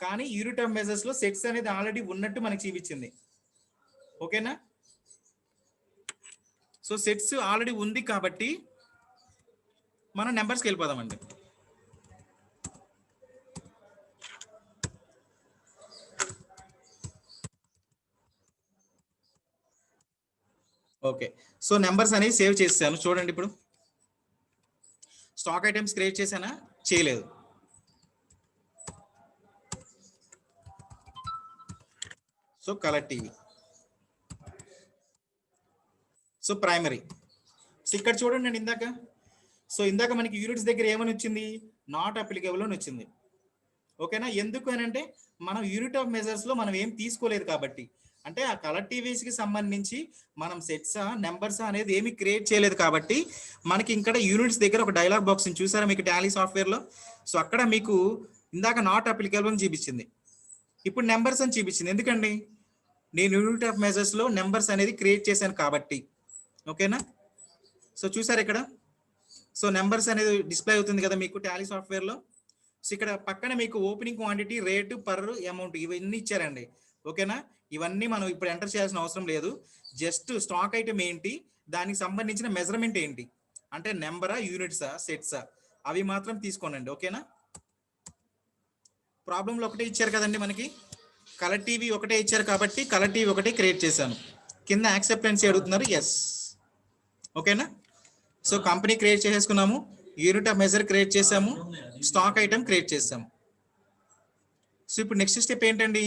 Speaker 1: కానీ యూనిట్ ఆఫ్ మెజర్స్ లో సెట్స్ అనేది ఆల్రెడీ ఉన్నట్టు మనకి చూపించింది. ఓకేనా, సో సెట్స్ ఆల్రెడీ ఉంది కాబట్టి మనం నెంబర్స్కి వెళ్ళిపోదామండి. ఓకే, సో నెంబర్స్ అనేవి సేవ్ చేసాను చూడండి. ఇప్పుడు స్టాక్ ఐటమ్స్ క్రియేట్ చేశానా, చేయలేదు. So colour TV, so primary. So ఇక్కడ చూడండి నేను ఇందాక మనకి యూనిట్స్ దగ్గర ఏమని వచ్చింది, నాట్ అప్లికేబుల్ అని వచ్చింది. ఓకేనా, ఎందుకు అని అంటే మనం యూనిట్ ఆఫ్ మెజర్స్ లో మనం ఏం తీసుకోలేదు కాబట్టి, అంటే ఆ కలర్ టీవీస్ కి సంబంధించి మనం సెట్సా నెంబర్సా అనేది ఏమి క్రియేట్ చేయలేదు కాబట్టి మనకి ఇక్కడ యూనిట్స్ దగ్గర ఒక డైలాగ్ బాక్స్ చూసారా మీకు టాలీ సాఫ్ట్వేర్ లో. సో అక్కడ మీకు ఇందాక నాట్ అప్లికేబుల్ అని చూపించింది, ఇప్పుడు నెంబర్స్ అని చూపించింది. ఎందుకండి, నేను యూనిట్ ఆఫ్ మెజర్స్ లో నెంబర్స్ అనేది క్రియేట్ చేశాను కాబట్టి. ఓకేనా, సో చూసారు ఇక్కడ, సో నెంబర్స్ అనేది డిస్ప్లే అవుతుంది కదా మీకు టాలీ సాఫ్ట్వేర్ లో. సో ఇక్కడ పక్కన మీకు opening quantity, rate, per amount ఇవన్నీ ఇచ్చారండి. ఓకేనా, ఇవన్నీ మనం ఇప్పుడు ఎంటర్ చేయాల్సిన అవసరం లేదు. జస్ట్ స్టాక్ ఐటమ్ ఏంటి, దానికి సంబంధించిన మెజర్మెంట్ ఏంటి, అంటే నెంబరా, యూనిట్సా, సెట్సా, అవి మాత్రం తీసుకోనండి. ఓకేనా, ప్రాబ్లంలో ఒకటే ఇచ్చారు కదండి మనకి, కలర్ టీవీ ఒకటే ఇచ్చారు కాబట్టి కలర్ టీవీ ఒకటే క్రియేట్ చేశాను. కింద యాక్సెప్టెన్సీ అడుగుతున్నారు, ఎస్. ఓకేనా, సో కంపెనీ క్రియేట్ చేసేసుకున్నాము, యూనిట్ ఆఫ్ మెజర్ క్రియేట్ చేసాము, స్టాక్ ఐటమ్ క్రియేట్ చేసాము. సో ఇప్పుడు నెక్స్ట్ స్టెప్ ఏంటండి,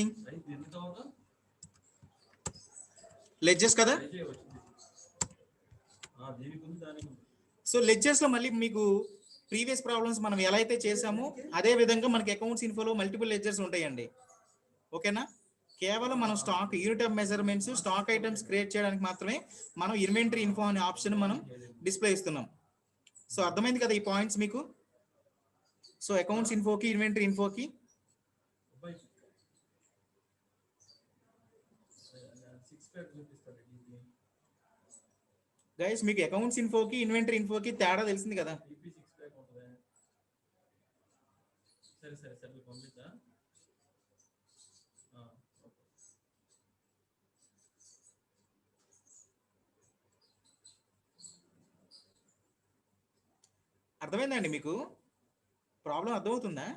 Speaker 1: లెడ్జెస్ కదా. సో లెడ్జెస్ లో మళ్ళీ మీకు ప్రీవియస్ ప్రాబ్లమ్స్ మనం ఎలా అయితే చేసామో అదే విధంగా మనకి అకౌంట్స్ ఇన్ఫోలో మల్టిపుల్ లెడ్జెస్ ఉంటాయండి. ఓకేనా, కేవలం మనం stock unit of measurements, stock items create చేయడానికి మాత్రమే మనం ఇన్వెంటరీ ఇన్ఫో అనే ఆప్షన్ మనం డిస్ప్లే ఇస్తున్నాం. సో అర్థమైంది కదా ఈ పాయింట్స్ మీకు. సో అకౌంట్స్ ఇన్ఫోకి, ఇన్వెంటరీ ఇన్ఫోకి గైస్ మీకు అకౌంట్స్ ఇన్ఫోకి, ఇన్వెంటరీ ఇన్ఫోకి తేడా తెలిసింది కదా. అర్థమైందండి మీకు, ప్రాబ్లం అర్థమవుతుందా?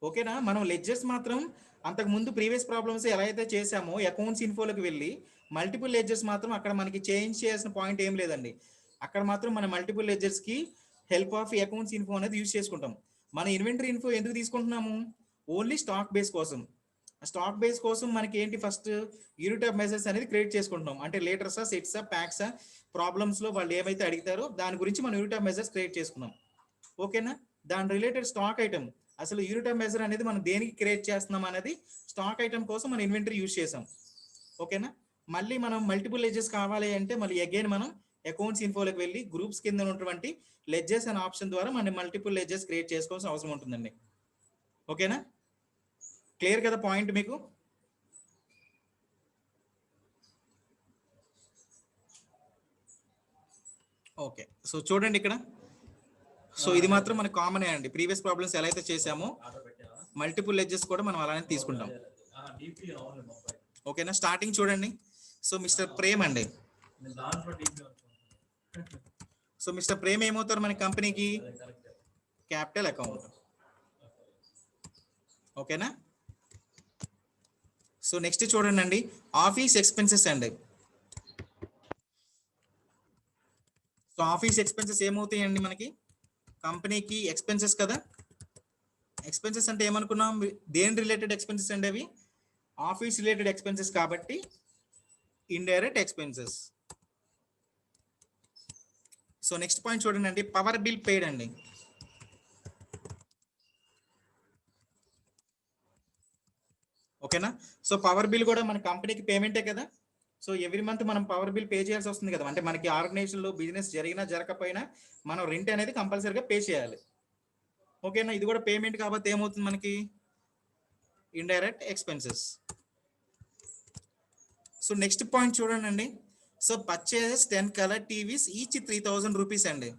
Speaker 1: ఓకేనా, మనం లెడ్జెస్ మాత్రం అంతకు ముందు ప్రీవియస్ ప్రాబ్లమ్స్ ఎలా అయితే చేసామో అకౌంట్స్ ఇన్ఫోలోకి వెళ్ళి మల్టిపుల్ లెడ్జెస్ మాత్రం అక్కడ మనకి చేంజ్ చేయాల్సిన పాయింట్ ఏం లేదండి. అక్కడ మాత్రం మన మల్టిపుల్ లెడ్జెస్ కి హెల్ప్ ఆఫ్ అకౌంట్స్ ఇన్ఫో అనేది యూజ్ చేసుకుంటాం. మన ఇన్వెంటరీ ఇన్ఫో ఎందుకు తీసుకుంటున్నాము, ఓన్లీ స్టాక్ బేస్ కోసం. స్టాక్ బేస్ కోసం మనకి ఏంటి, ఫస్ట్ యూనిట్ ఆఫ్ మెజర్స్ అనేది క్రియేట్ చేసుకుంటున్నాం. అంటే లీటర్సా, సెట్సా, ప్యాక్సా, ప్రాబ్లమ్స్ లో వాళ్ళు ఏమైతే అడుగుతారో దాని గురించి మనం యూనిట్ ఆఫ్ మెజర్స్ క్రియేట్ చేసుకున్నాం. ఓకేనా, దాని రిలేటెడ్ స్టాక్ ఐటమ్, అసలు యూనిట్ ఆఫ్ మెజర్ అనేది మనం దేనికి క్రియేట్ చేస్తున్నాం అనేది స్టాక్ ఐటమ్ కోసం మనం ఇన్వెంటరీ యూజ్ చేసాం. ఓకేనా, మళ్ళీ మనం మల్టిపుల్ లెడ్జెస్ కావాలి అంటే మళ్ళీ అగైన్ మనం అకౌంట్స్ ఇన్ఫోలోకి వెళ్ళి గ్రూప్స్ కింద ఉన్నటువంటి లెడ్జెస్ అనే ఆప్షన్ ద్వారా మనం మల్టిపుల్ లెడ్జెస్ క్రియేట్ చేసుకోవాల్సిన అవసరం ఉంటుందండి. ఓకేనా, క్లియర్ కదా పాయింట్ మీకు. ఓకే, సో చూడండి ఇక్కడ, సో ఇది మాత్రం మనకు కామనే అండి. ప్రీవియస్ ప్రాబ్లమ్స్ ఎలా అయితే చేసామో మల్టిపుల్ లెడ్జెస్ కూడా మనం అలానే తీసుకుంటాం. ఓకేనా, స్టార్టింగ్ చూడండి. సో మిస్టర్ ప్రేమ్ అండి, సో మిస్టర్ ప్రేమ్ ఏమవుతారు మన కంపెనీకి, క్యాపిటల్ అకౌంట్. ఓకేనా, సో నెక్స్ట్ చూడండి అండి, ఆఫీస్ ఎక్స్పెన్సెస్ అండి. సో ఆఫీస్ ఎక్స్పెన్సెస్ ఏమవుతాయండి మనకి, కంపెనీకి ఎక్స్పెన్సెస్ కదా. ఎక్స్పెన్సెస్ అంటే ఏమనుకున్నాం, దేని రిలేటెడ్ ఎక్స్పెన్సెస్ అండి అవి, ఆఫీస్ రిలేటెడ్ ఎక్స్పెన్సెస్ కాబట్టి indirect expenses. So next point చూడండి అండి, పవర్ బిల్ పెయిడ్ అండి. ఓకేనా, సో పవర్ బిల్ కూడా మన కంపెనీకి పేమెంటే కదా. సో ఎవ్రీ మంత్ మనం పవర్ బిల్ పే చేయాల్సి వస్తుంది కదా. అంటే మనకి ఆర్గనైజేషన్లో బిజినెస్ జరిగినా జరగకపోయినా మనం రెంట్ అనేది కంపల్సరీగా పే చేయాలి. ఓకేనా, ఇది కూడా పేమెంట్ కాబట్టి ఏమవుతుంది మనకి, indirect expenses. So next point చూడండి అండి, so purchases 10 colour TVs each 3000 rupees అండి.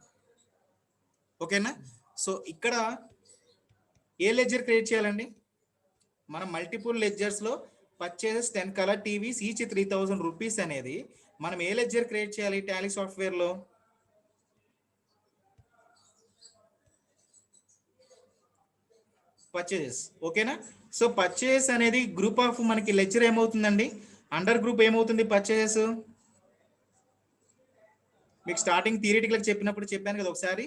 Speaker 1: ఓకేనా, సో ఇక్కడ ఏ లెడ్జర్ క్రియేట్ చేయాలండి, మనం మల్టిపుల్ లెడ్జర్స్ లో purchases 10 colour TVs each 3000 rupees అనేది మనం ఏ లెడ్జర్ క్రియేట్ చేయాలి టాలీ సాఫ్ట్వేర్ లో, పర్చేసెస్. ఓకేనా, సో పర్చేస్ అనేది గ్రూప్ ఆఫ్ మనకి లెడ్జర్ ఏమవుతుందండి, అండర్ గ్రూప్ ఏమవుతుంది పర్చేసెస్. మీకు స్టార్టింగ్ థియరిటికల్ చెప్పినప్పుడు చెప్పాను కదా ఒకసారి,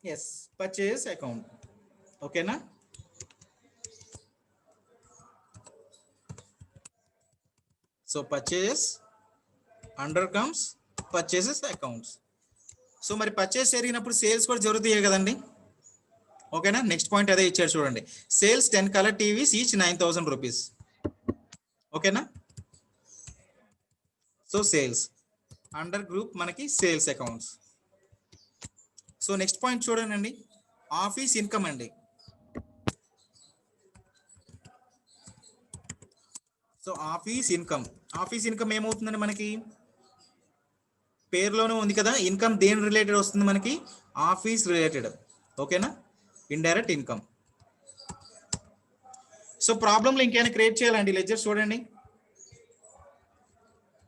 Speaker 1: ఎస్ పర్చేస్ అకౌంట్. ఓకేనా, so purchases under comes purchases accounts. So మరి పర్చేస్ జరిగినప్పుడు సేల్స్ కూడా జరుగుతాయి కదండి. ఓకేనా, నెక్స్ట్ పాయింట్ అదే ఇచ్చారు చూడండి. Sales 10 colour TVs each 9,000 rupees. ఓకేనా, సో సేల్స్ అండర్ గ్రూప్ మనకి sales accounts. So next point చూడండి, ఆఫీస్ ఇన్కమ్ అండి. సో ఆఫీస్ ఇన్కమ్ ఏమవుతుందండి, మనకి పేరులోనే ఉంది కదా, ఇన్కమ్ దేని రిలేటెడ్ వస్తుంది మనకి, ఆఫీస్ రిలేటెడ్. ఓకేనా, ఇండైరెక్ట్ ఇన్కమ్. సో ప్రాబ్లంలో ఇంకేమైనా క్రియేట్ చేయాలండి లెడ్జర్స్ చూడండి.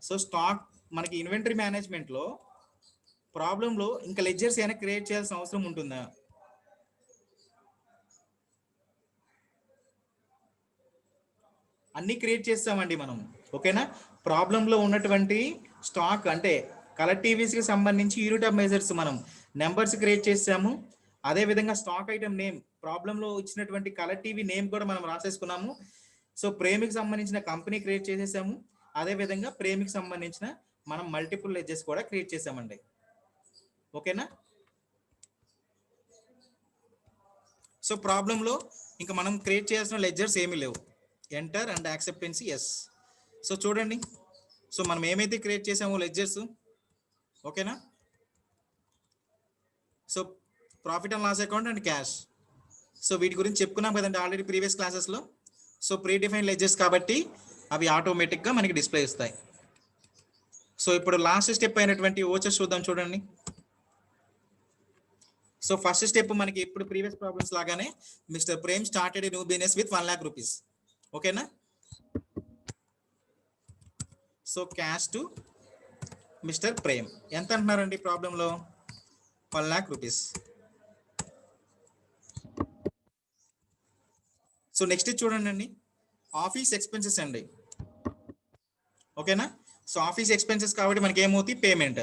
Speaker 1: సో స్టాక్ మనకి ఇన్వెంటరీ మేనేజ్మెంట్ లో ప్రాబ్లంలో ఇంకా లెడ్జర్స్ ఏమైనా క్రియేట్ చేయాల్సిన అవసరం ఉంటుందా? అన్ని క్రియేట్ చేస్తామండి మనం. ఓకేనా, ప్రాబ్లంలో ఉన్నటువంటి స్టాక్ అంటే కలర్ టీవీస్కి సంబంధించి యూనిట్ ఆఫ్ మెజర్స్ మనం నెంబర్స్ క్రియేట్ చేసాము. అదే విధంగా స్టాక్ ఐటమ్ నేమ్, ప్రాబ్లంలో ఇచ్చినటువంటి కలర్ టీవీ నేమ్ కూడా మనం రాసేసుకున్నాము. సో ప్రేమికి సంబంధించిన కంపెనీ క్రియేట్ చేసేసాము. అదే విధంగా ప్రేమికి సంబంధించిన మనం మల్టిపుల్ లెడ్జెస్ కూడా క్రియేట్ చేసామండి. ఓకేనా, సో ప్రాబ్లంలో ఇంకా మనం క్రియేట్ చేయాల్సిన లెడ్జర్స్ ఏమీ లేవు. Enter and acceptance yes. So చూడండి, సో మనం ఏమైతే క్రియేట్ చేసామో లెడ్జర్స్. ఓకేనా, so profit and loss account and cash. So వీటి గురించి చెప్పుకున్నాం కదండి ఆల్రెడీ ప్రీవియస్ క్లాసెస్లో. సో ప్రీ డిఫైన్ లెడ్జర్స్ కాబట్టి అవి ఆటోమేటిక్గా మనకి డిస్ప్లే ఇస్తాయి. సో ఇప్పుడు లాస్ట్ స్టెప్ అయినటువంటి ఓచర్స్ చూద్దాం చూడండి. సో ఫస్ట్ స్టెప్ మనకి ఇప్పుడు ప్రీవియస్ ప్రాబ్లమ్స్ లాగానే mister Prem started new business with 1 lakh rupees. ఓకేనా, so cash to mister Prem ఎంత అంటున్నారండి ప్రాబ్లంలో, 1 lakh రూపీస్. సో నెక్స్ట్ చూడండి అండి, ఆఫీస్ ఎక్స్పెన్సెస్ అండి. ఓకేనా, సో ఆఫీస్ ఎక్స్పెన్సెస్ కాబట్టి మనకి ఏమవుతుంది, payment.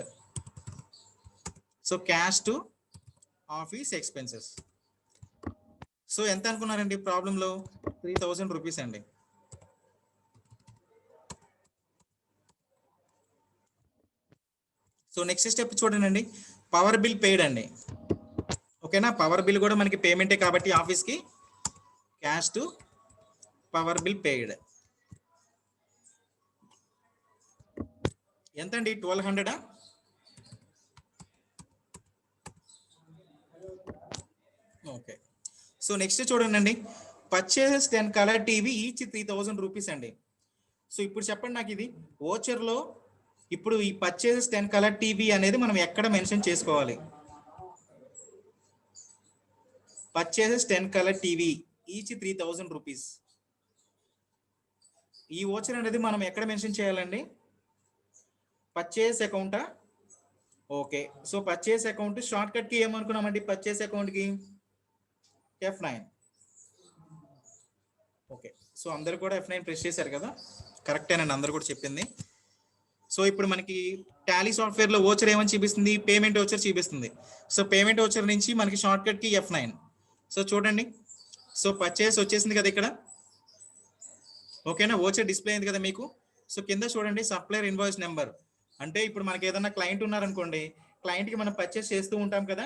Speaker 1: So cash to office expenses. So ఎంత అనుకున్నారండి ప్రాబ్లంలో, 3,000 రూపీస్ అండి. సో నెక్స్ట్ స్టెప్ చూడండి, పవర్ బిల్ పెయిడ్ అండి. ఓకేనా, పవర్ బిల్ కూడా మనకి పేమెంటే కాబట్టి ఆఫీస్కి cash to power bill paid. ఎంత అండి, 1,200. ఓకే, సో నెక్స్ట్ చూడండి, purchases 10 colour TV each 3,000 rupees అండి. సో ఇప్పుడు చెప్పండి నాకు, ఇది ఓచర్లో ఇప్పుడు ఈ పర్చేసెస్ 10 కలర్ టీవీ అనేది మనం ఎక్కడ మెన్షన్ చేసుకోవాలి? Purchases 10 colour TV each 3,000 rupees. ఈ ఓచర్ అనేది మనం ఎక్కడ మెన్షన్ చేయాలండి? పర్చేస్ అకౌంటా? Okay, so purchase account shortcut కి ఏమనుకున్నామండి, పర్చేస్ అకౌంట్ కి F9. ఓకే, సో అందరు కూడా F9 ప్రెస్ చేశారు కదా, కరెక్టేనండి, అందరు కూడా చెప్పింది. సో ఇప్పుడు మనకి టాలీ సాఫ్ట్వేర్ లో ఓచర్ ఏమని చూపిస్తుంది, పేమెంట్ ఓచర్ చూపిస్తుంది. సో పేమెంట్ ఓచర్ నుంచి మనకి షార్ట్ కట్ కి F9. సో చూడండి, సో పర్చేస్ వచ్చేసింది కదా ఇక్కడ. ఓకేనా, ఓచర్ డిస్ప్లే అయింది కదా మీకు. సో కింద చూడండి, సప్లయర్ ఇన్వాయిస్ నెంబర్. అంటే ఇప్పుడు మనకి ఏదైనా క్లయింట్ ఉన్నారనుకోండి, క్లయింట్కి మనం పర్చేస్ చేస్తూ ఉంటాం కదా,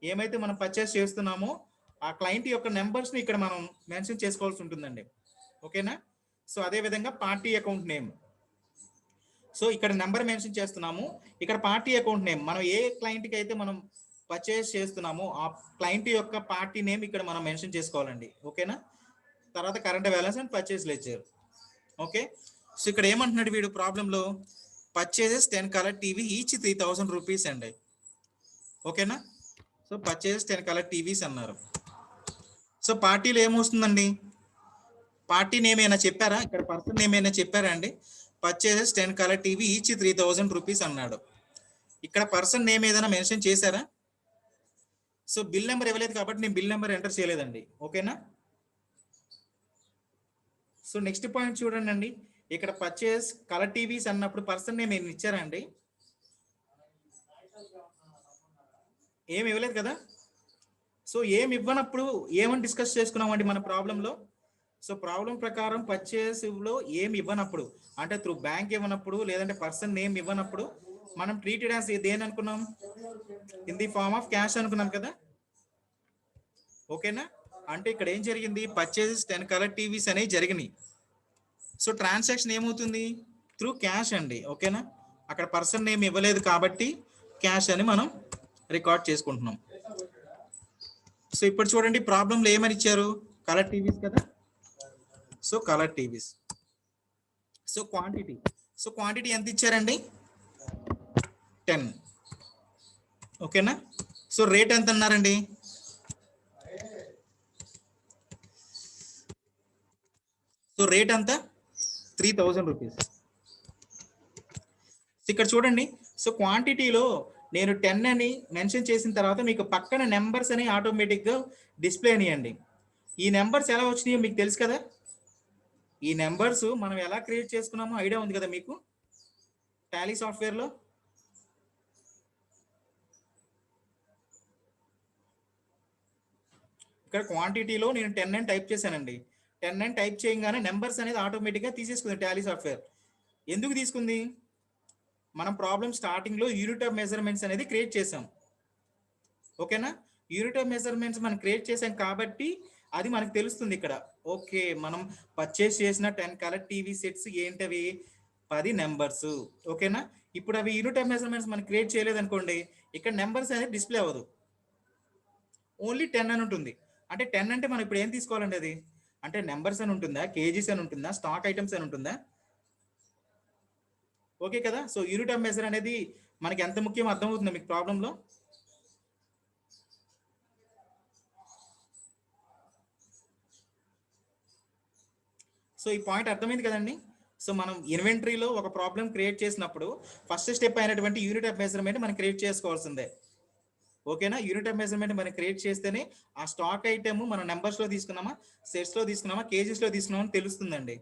Speaker 1: ఏమైతే మనం పర్చేస్ చేస్తున్నామో ఆ క్లయింట్ యొక్క నెంబర్స్ని ఇక్కడ మనం మెన్షన్ చేసుకోవాల్సి ఉంటుందండి. ఓకేనా, సో అదే విధంగా పార్టీ అకౌంట్ నేమ్. సో ఇక్కడ నెంబర్ మెన్షన్ చేస్తున్నాము, ఇక్కడ పార్టీ అకౌంట్ నేమ్. మనం ఏ క్లయింట్కి అయితే మనం పర్చేస్ చేస్తున్నామో ఆ క్లయింట్ యొక్క పార్టీ నేమ్ ఇక్కడ మనం మెన్షన్ చేసుకోవాలండి. ఓకేనా, తర్వాత current balance and purchase ledger. Okay, so ఇక్కడ ఏమంటున్నాడు వీడు ప్రాబ్లంలో, purchases 10 colour TV each 3,000 rupees అండి. ఓకేనా, సో పర్చేసెస్ 10 కలర్ టీవీస్ అన్నారు. సో పార్టీలో ఏమొస్తుందండి, పార్టీ నేమ్ ఏమైనా చెప్పారా, ఇక్కడ పర్సన్ నేమ్ ఏమైనా చెప్పారా అండి? Purchases 10 colour TV each 3,000 rupees అన్నాడు. ఇక్కడ పర్సన్ నేమ్ ఏదైనా మెన్షన్ చేశారా? సో బిల్ నెంబర్ ఇవ్వలేదు కాబట్టి నేను బిల్ నెంబర్ ఎంటర్ చేయలేదండి. ఓకేనా, సో నెక్స్ట్ పాయింట్ చూడండి అండి, ఇక్కడ పర్చేస్ కలర్ టీవీస్ అన్నప్పుడు పర్సన్ నేమ్ ఏమి ఇచ్చారా అండి? ఏమి ఇవ్వలేదు కదా. సో ఏమి ఇవ్వనప్పుడు ఏమని డిస్కస్ చేసుకున్నామండి మన ప్రాబ్లంలో, సో ప్రాబ్లం ప్రకారం పర్చేస్ లో ఏమి ఇవ్వనప్పుడు, అంటే త్రూ బ్యాంక్ ఇవ్వనప్పుడు లేదంటే పర్సన్ నేమ్ ఇవ్వనప్పుడు మనం ట్రీటెడ్ యాజ్ దేని అనుకున్నాం, in the form of cash అనుకున్నాం కదా. ఓకేనా, అంటే ఇక్కడ ఏం జరిగింది, పర్చేసెస్ 10 కలర్ టీవీస్ అనేవి జరిగినాయి. సో ట్రాన్సాక్షన్ ఏమవుతుంది, త్రూ క్యాష్ అండి. ఓకేనా, అక్కడ పర్సన్ నేమ్ ఇవ్వలేదు కాబట్టి క్యాష్ అని మనం రికార్డ్ చేసుకుంటున్నాం. సో ఇప్పుడు చూడండి ప్రాబ్లంలో ఏమని ఇచ్చారు, కలర్ టీవీస్ కదా. So colour TVs, so quantity ఎంత ఇచ్చారండి, 10. ఓకేనా, సో రేట్ ఎంత అన్నారండి, సో రేట్ అంతా 3000 రూపీస్. ఇక్కడ చూడండి, సో క్వాంటిటీలో నేను 10 అని మెన్షన్ చేసిన తర్వాత మీకు పక్కన నెంబర్స్ అని ఆటోమేటిక్గా డిస్ప్లే అనియండి. ఈ నెంబర్స్ ఎలా వచ్చినాయో మీకు తెలుసు కదా. ఈ నెంబర్స్ మనం ఎలా క్రియేట్ చేసుకున్నామో ఐడియా ఉంది కదా మీకు టాలీ సాఫ్ట్వేర్లో. ఇక్కడ క్వాంటిటీలో నేను 10 అని టైప్ చేశానండి. 10 అని టైప్ చేయగానే నెంబర్స్ అనేది ఆటోమేటిక్గా తీసేసుకుంది టాలీ సాఫ్ట్వేర్. ఎందుకు తీసుకుంది, మనం ప్రాబ్లం స్టార్టింగ్లో యూనిట్ ఆఫ్ మెజర్మెంట్స్ అనేది క్రియేట్ చేసాం. ఓకేనా, యూనిట్ ఆఫ్ మెజర్మెంట్స్ మనం క్రియేట్ చేసాం కాబట్టి అది మనకు తెలుస్తుంది ఇక్కడ. ఓకే, మనం పర్చేస్ చేసిన 10 కలర్ టీవీ సెట్స్ ఏంటవి, 10 నెంబర్స్. ఓకేనా, ఇప్పుడు అవి యూనిట్ ఆఫ్ మెజర్మెంట్స్ మనం క్రియేట్ చేయలేదు అనుకోండి, ఇక్కడ నెంబర్స్ అనేది డిస్ప్లే అవ్వదు, ఓన్లీ 10 అని ఉంటుంది. అంటే 10 అంటే మనం ఇప్పుడు ఏం తీసుకోవాలండి, అది అంటే నెంబర్స్ అని ఉంటుందా, కేజీస్ అని ఉంటుందా, స్టాక్ ఐటమ్స్ అని ఉంటుందా. ఓకే కదా, సో యూనిట్ ఆఫ్ మెజర్ అనేది మనకి ఎంత ముఖ్యం అర్థమవుతుందా మీకు ప్రాబ్లంలో. సో ఈ పాయింట్ అర్థమైంది కదండి. సో మనం ఇన్వెంటరీలో ఒక ప్రాబ్లం క్రియేట్ చేసినప్పుడు ఫస్ట్ స్టెప్ అయినటువంటి యూనిట్ ఆఫ్ మెజర్మెంట్ మనం క్రియేట్ చేసుకోవాల్సిందే. ఓకేనా, యూనిట్ ఆఫ్ మెజర్మెంట్ మనం క్రియేట్ చేస్తేనే ఆ స్టాక్ ఐటమ్ మనం నెంబర్స్లో తీసుకున్నామా, సెట్స్లో తీసుకున్నామా, కేజీస్లో తీసుకున్నామా అని తెలుస్తుందండి.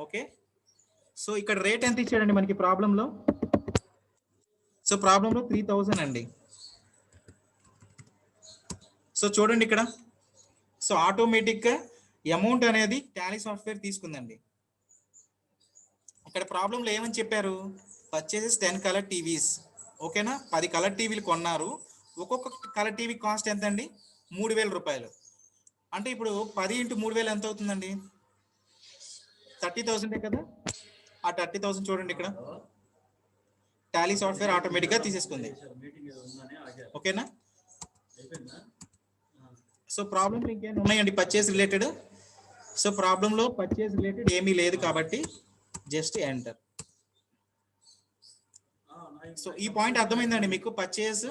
Speaker 1: ఓకే, సో ఇక్కడ రేట్ ఎంత ఇచ్చాడండి మనకి ప్రాబ్లంలో, సో ప్రాబ్లంలో 3000 అండి. సో చూడండి ఇక్కడ, సో ఆటోమేటిక్గా అమౌంట్ అనేది టాలీ సాఫ్ట్వేర్ తీసుకుందండి. ఇక్కడ ప్రాబ్లంలో ఏమని చెప్పారు, పర్చేసెస్ 10 కలర్ టీవీస్. ఓకేనా, 10 కలర్ టీవీలు కొన్నారు. ఒక్కొక్క కలర్ టీవీ కాస్ట్ ఎంత అండి, 3000 రూపాయలు. అంటే ఇప్పుడు 10 × 3000 ఎంత అవుతుందండి, 30,000 కదా. ఆ 30,000 చూడండి ఇక్కడ టాలీ సాఫ్ట్వేర్ ఆటోమేటిక్గా తీసేసుకుంది. ఓకేనా, సో ప్రాబ్లంలో ఇంకేమైనా ఉన్నాయండి పర్చేస్ రిలేటెడ్. సో ప్రాబ్లంలో పర్చేస్ రిలేటెడ్ ఏమీ లేదు కాబట్టి జస్ట్ ఎంటర్. సో ఈ పాయింట్ అర్థమైందండి మీకు, పర్చేస్.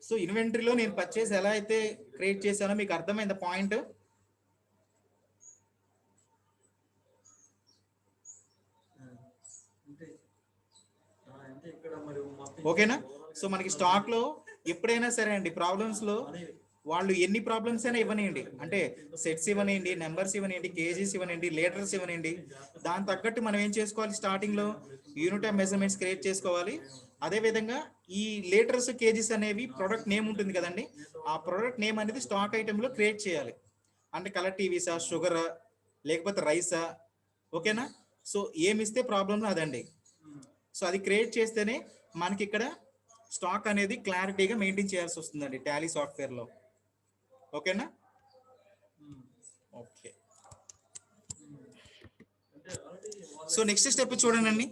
Speaker 1: సో ఇన్వెంటరీలో నేను పర్చేస్ ఎలా అయితే క్రియేట్ చేశానో మీకు అర్థమైంది పాయింట్. ఓకేనా, సో మనకి స్టాక్ లో ఎప్పుడైనా సరే అండి ప్రాబ్లమ్స్ లో వాళ్ళు ఎన్ని ప్రాబ్లమ్స్ అయినా ఇవ్వనివ్వండి, అంటే సెట్స్ ఇవ్వనివ్వండి, నెంబర్స్ ఇవ్వనివ్వండి, కేజీస్ ఇవ్వనివ్వండి, లీటర్స్ ఇవ్వనివ్వండి, దాని తగ్గట్టు మనం ఏం చేసుకోవాలి, స్టార్టింగ్ లో యూనిట్ ఆఫ్ మెజర్మెంట్స్ క్రియేట్ చేసుకోవాలి. అదే విధంగా ఈ లీటర్స్ కేజీస్ అనేవి ప్రొడక్ట్ నేమ్ ఉంటుంది కదండి, ఆ ప్రొడక్ట్ నేమ్ అనేది స్టాక్ ఐటమ్ లో క్రియేట్ చేయాలి. అంటే కలర్ టీవీసా, షుగరా, లేకపోతే రైసా. ఓకేనా, సో ఏమి ఇస్తే ప్రాబ్లం అదండి. సో అది క్రియేట్ చేస్తేనే మనకి ఇక్కడ స్టాక్ అనేది క్లారిటీగా మెయింటైన్ చేయాల్సి వస్తుందండి టాలీ సాఫ్ట్వేర్లో. ఓకేనా, ఓకే. సో నెక్స్ట్ స్టెప్ చూడండి.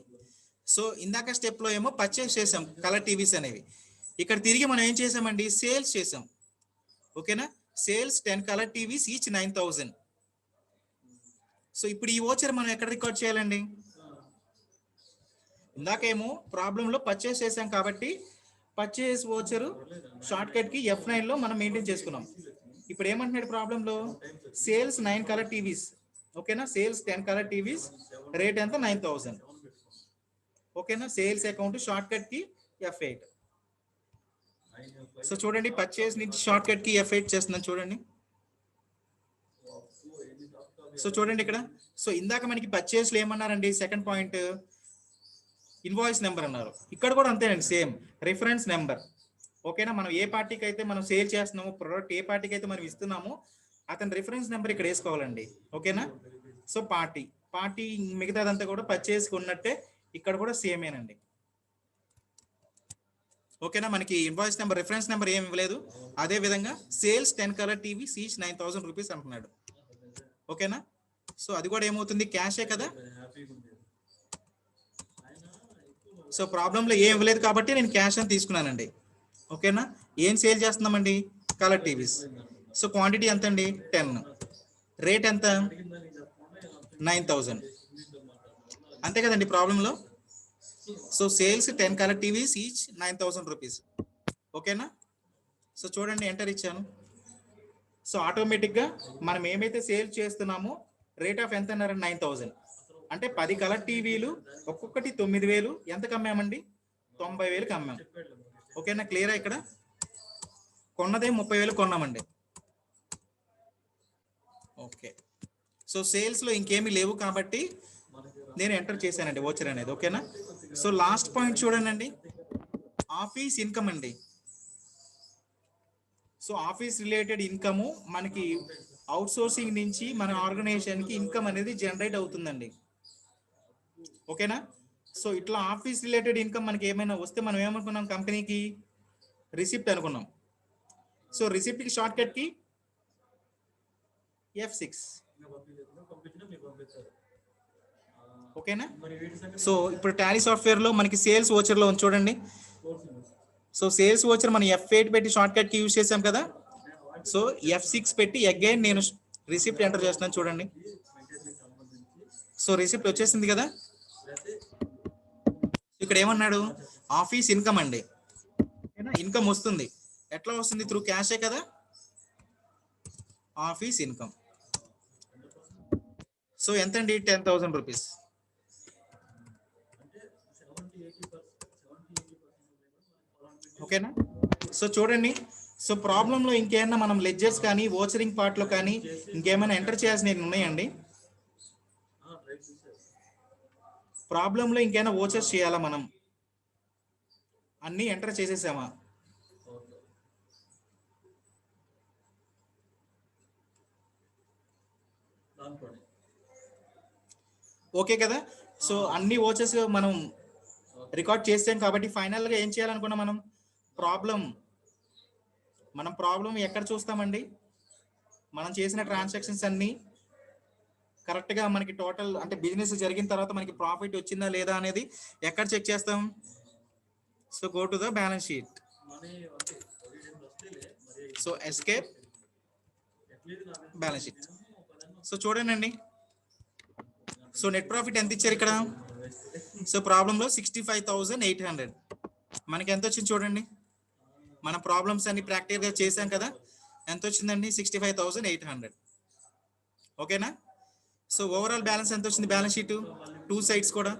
Speaker 1: సో ఇందాక స్టెప్లో ఏమో పర్చేస్ చేసాం కలర్ టీవీస్ అనేవి, ఇక్కడ తిరిగి మనం ఏం చేసామండి, సేల్స్ చేసాం. ఓకేనా, sales 10 colour TVs each 9000. So ఇప్పుడు ఈ ఓచర్ మనం ఎక్కడ రికార్డ్ చేయాలండి, ఇందాకేమో ప్రాబ్లంలో పర్చేస్ చేసాం కాబట్టి పర్చేస్ ఓచరు షార్ట్ కట్ కి F9 లో మనం మెయింటైన్ చేసుకున్నాం. ఇప్పుడు ఏమంటున్నాడు ప్రాబ్లంలో, సేల్స్ 9 కలర్ టీవీస్. ఓకేనా, సేల్స్ 10 కలర్ టీవీస్, రేట్ ఎంత 9000. ఓకేనా, సేల్స్ అకౌంట్ షార్ట్ కట్ కి F8. సో చూడండి పర్చేస్ నుంచి షార్ట్ కట్ కి F8 చేస్తున్నాం చూడండి. సో చూడండి ఇక్కడ, సో ఇందాక మనకి పర్చేస్ లో ఏమన్నారండి, సెకండ్ పాయింట్ ఇన్వాయిస్ నెంబర్ అన్నారు, ఇక్కడ కూడా అంతేనండి, సేమ్ రిఫరెన్స్ నెంబర్. ఓకేనా, మనం ఏ పార్టీకి అయితే మనం సేల్ చేస్తున్నామో ప్రోడక్ట్, ఏ పార్టీకి అయితే మనం ఇస్తున్నామో అతని రిఫరెన్స్ నెంబర్ ఇక్కడ వేసుకోవాలండి. ఓకేనా, సో పార్టీ మిగతాదంతా కూడా పర్చేస్ ఉన్నట్టే ఇక్కడ కూడా సేమేనండి. ఓకేనా, మనకి ఇన్వాయిస్ నెంబర్, రిఫరెన్స్ నెంబర్ ఏమి ఇవ్వలేదు. అదే విధంగా సేల్స్ 10 కలర్ టీవీ సీచ్ 9,000 రూపీస్ అంటున్నాడు. ఓకేనా, సో అది కూడా ఏమవుతుంది, క్యాషే కదా. సో ప్రాబ్లంలో ఏం ఇవ్వలేదు కాబట్టి నేను క్యాష్ అని తీసుకున్నానండి. ఓకేనా, ఏం సేల్ చేస్తున్నామండి, కలర్ టీవీస్. సో క్వాంటిటీ ఎంత అండి, 10, రేట్ ఎంత, 9,000, అంతే కదండి ప్రాబ్లంలో. So sales 10 colour TVs each 9,000 rupees. ఓకేనా, సో చూడండి ఎంటర్ ఇచ్చాను. సో ఆటోమేటిక్గా మనం ఏమైతే సేల్ చేస్తున్నామో రేట్ ఆఫ్ ఎంత అన్నారు, 9,000. అంటే 10 కలర్ టీవీలు ఒక్కొక్కటి 9,000, ఎంతకు అమ్మామండి, 90,000కి అమ్మాం. ఓకేనా, క్లియరా, ఇక్కడ కొన్నదే 30,000 కొన్నామండి. ఓకే, సో సేల్స్లో ఇంకేమీ లేవు కాబట్టి నేను ఎంటర్ చేశానండి వోచర్ అనేది. ఓకేనా, సో లాస్ట్ పాయింట్ చూడండి, ఆఫీస్ ఇన్కమ్ అండి. సో ఆఫీస్ రిలేటెడ్ ఇన్కమ్ మనకి అవుట్ సోర్సింగ్ నుంచి మన ఆర్గనైజేషన్కి ఇన్కమ్ అనేది జనరేట్ అవుతుందండి. ఓకేనా, సో ఇట్లా ఆఫీస్ రిలేటెడ్ ఇన్కమ్ మనకి ఏమైనా వస్తే మనం ఏమనుకున్నాం, కంపెనీకి రిసిప్ట్ అనుకున్నాం. సో రిసిప్ట్కి షార్ట్ కట్కి F6. ఓకేనా, సో ఇప్పుడు టాలీ సాఫ్ట్వేర్లో మనకి సేల్స్ వోచర్లో ఉంది చూడండి. సో సేల్స్ వోచర్ మనం F8 పెట్టి షార్ట్ కట్కి యూజ్ చేసాం కదా. సో F6 పెట్టి అగైన్ నేను రిసిప్ట్ ఎంటర్ చేస్తున్నాను చూడండి. సో రిసిప్ట్ వచ్చేసింది కదా. ఇక్కడ ఏమన్నాడు, ఆఫీస్ ఇన్కమ్ అండి. ఇన్కమ్ వస్తుంది, ఎట్లా వస్తుంది, త్రూ క్యాషే కదా, ఆఫీస్ ఇన్కమ్. సో ఎంత అండి, 10,000 రూపీస్. ఓకేనా, సో చూడండి, సో ప్రాబ్లంలో ఇంకేమైనా మనం లెడ్జర్స్ కానీ వోచరింగ్ పార్ట్లో కానీ ఇంకేమైనా ఎంటర్ చేయాల్సినవి ఉన్నాయండి. ప్రాబ్లంలో ఇంకేమైనా వోచర్స్ చేయాలా, మనం అన్నీ ఎంటర్ చేసేసామా. ఓకే కదా, సో అన్ని వోచర్స్ మనం రికార్డ్ చేసాం కాబట్టి ఫైనల్గా ఏం చేయాలనుకున్నాం, మనం ప్రాబ్లం ఎక్కడ చూస్తామండి, మనం చేసిన ట్రాన్సాక్షన్స్ అన్నీ కరెక్ట్గా మనకి టోటల్ అంటే బిజినెస్ జరిగిన తర్వాత మనకి ప్రాఫిట్ వచ్చిందా లేదా అనేది ఎక్కడ చెక్ చేస్తాం. So go to the balance sheet. So escape balance sheet. So చూడండి, సో నెట్ ప్రాఫిట్ ఎంత ఇచ్చారు ఇక్కడ. సో ప్రాబ్లంలో 65,800, మనకి ఎంత వచ్చింది చూడండి. మన ప్రాబ్లమ్స్ అన్ని ప్రాక్టికల్గా చేసాం కదా, ఎంత వచ్చిందండి, 65,800. ఓకేనా, సో ఓవరాల్ బ్యాలెన్స్ ఎంత వచ్చింది, బ్యాలెన్స్ షీట్ 2 సైడ్స్ కూడా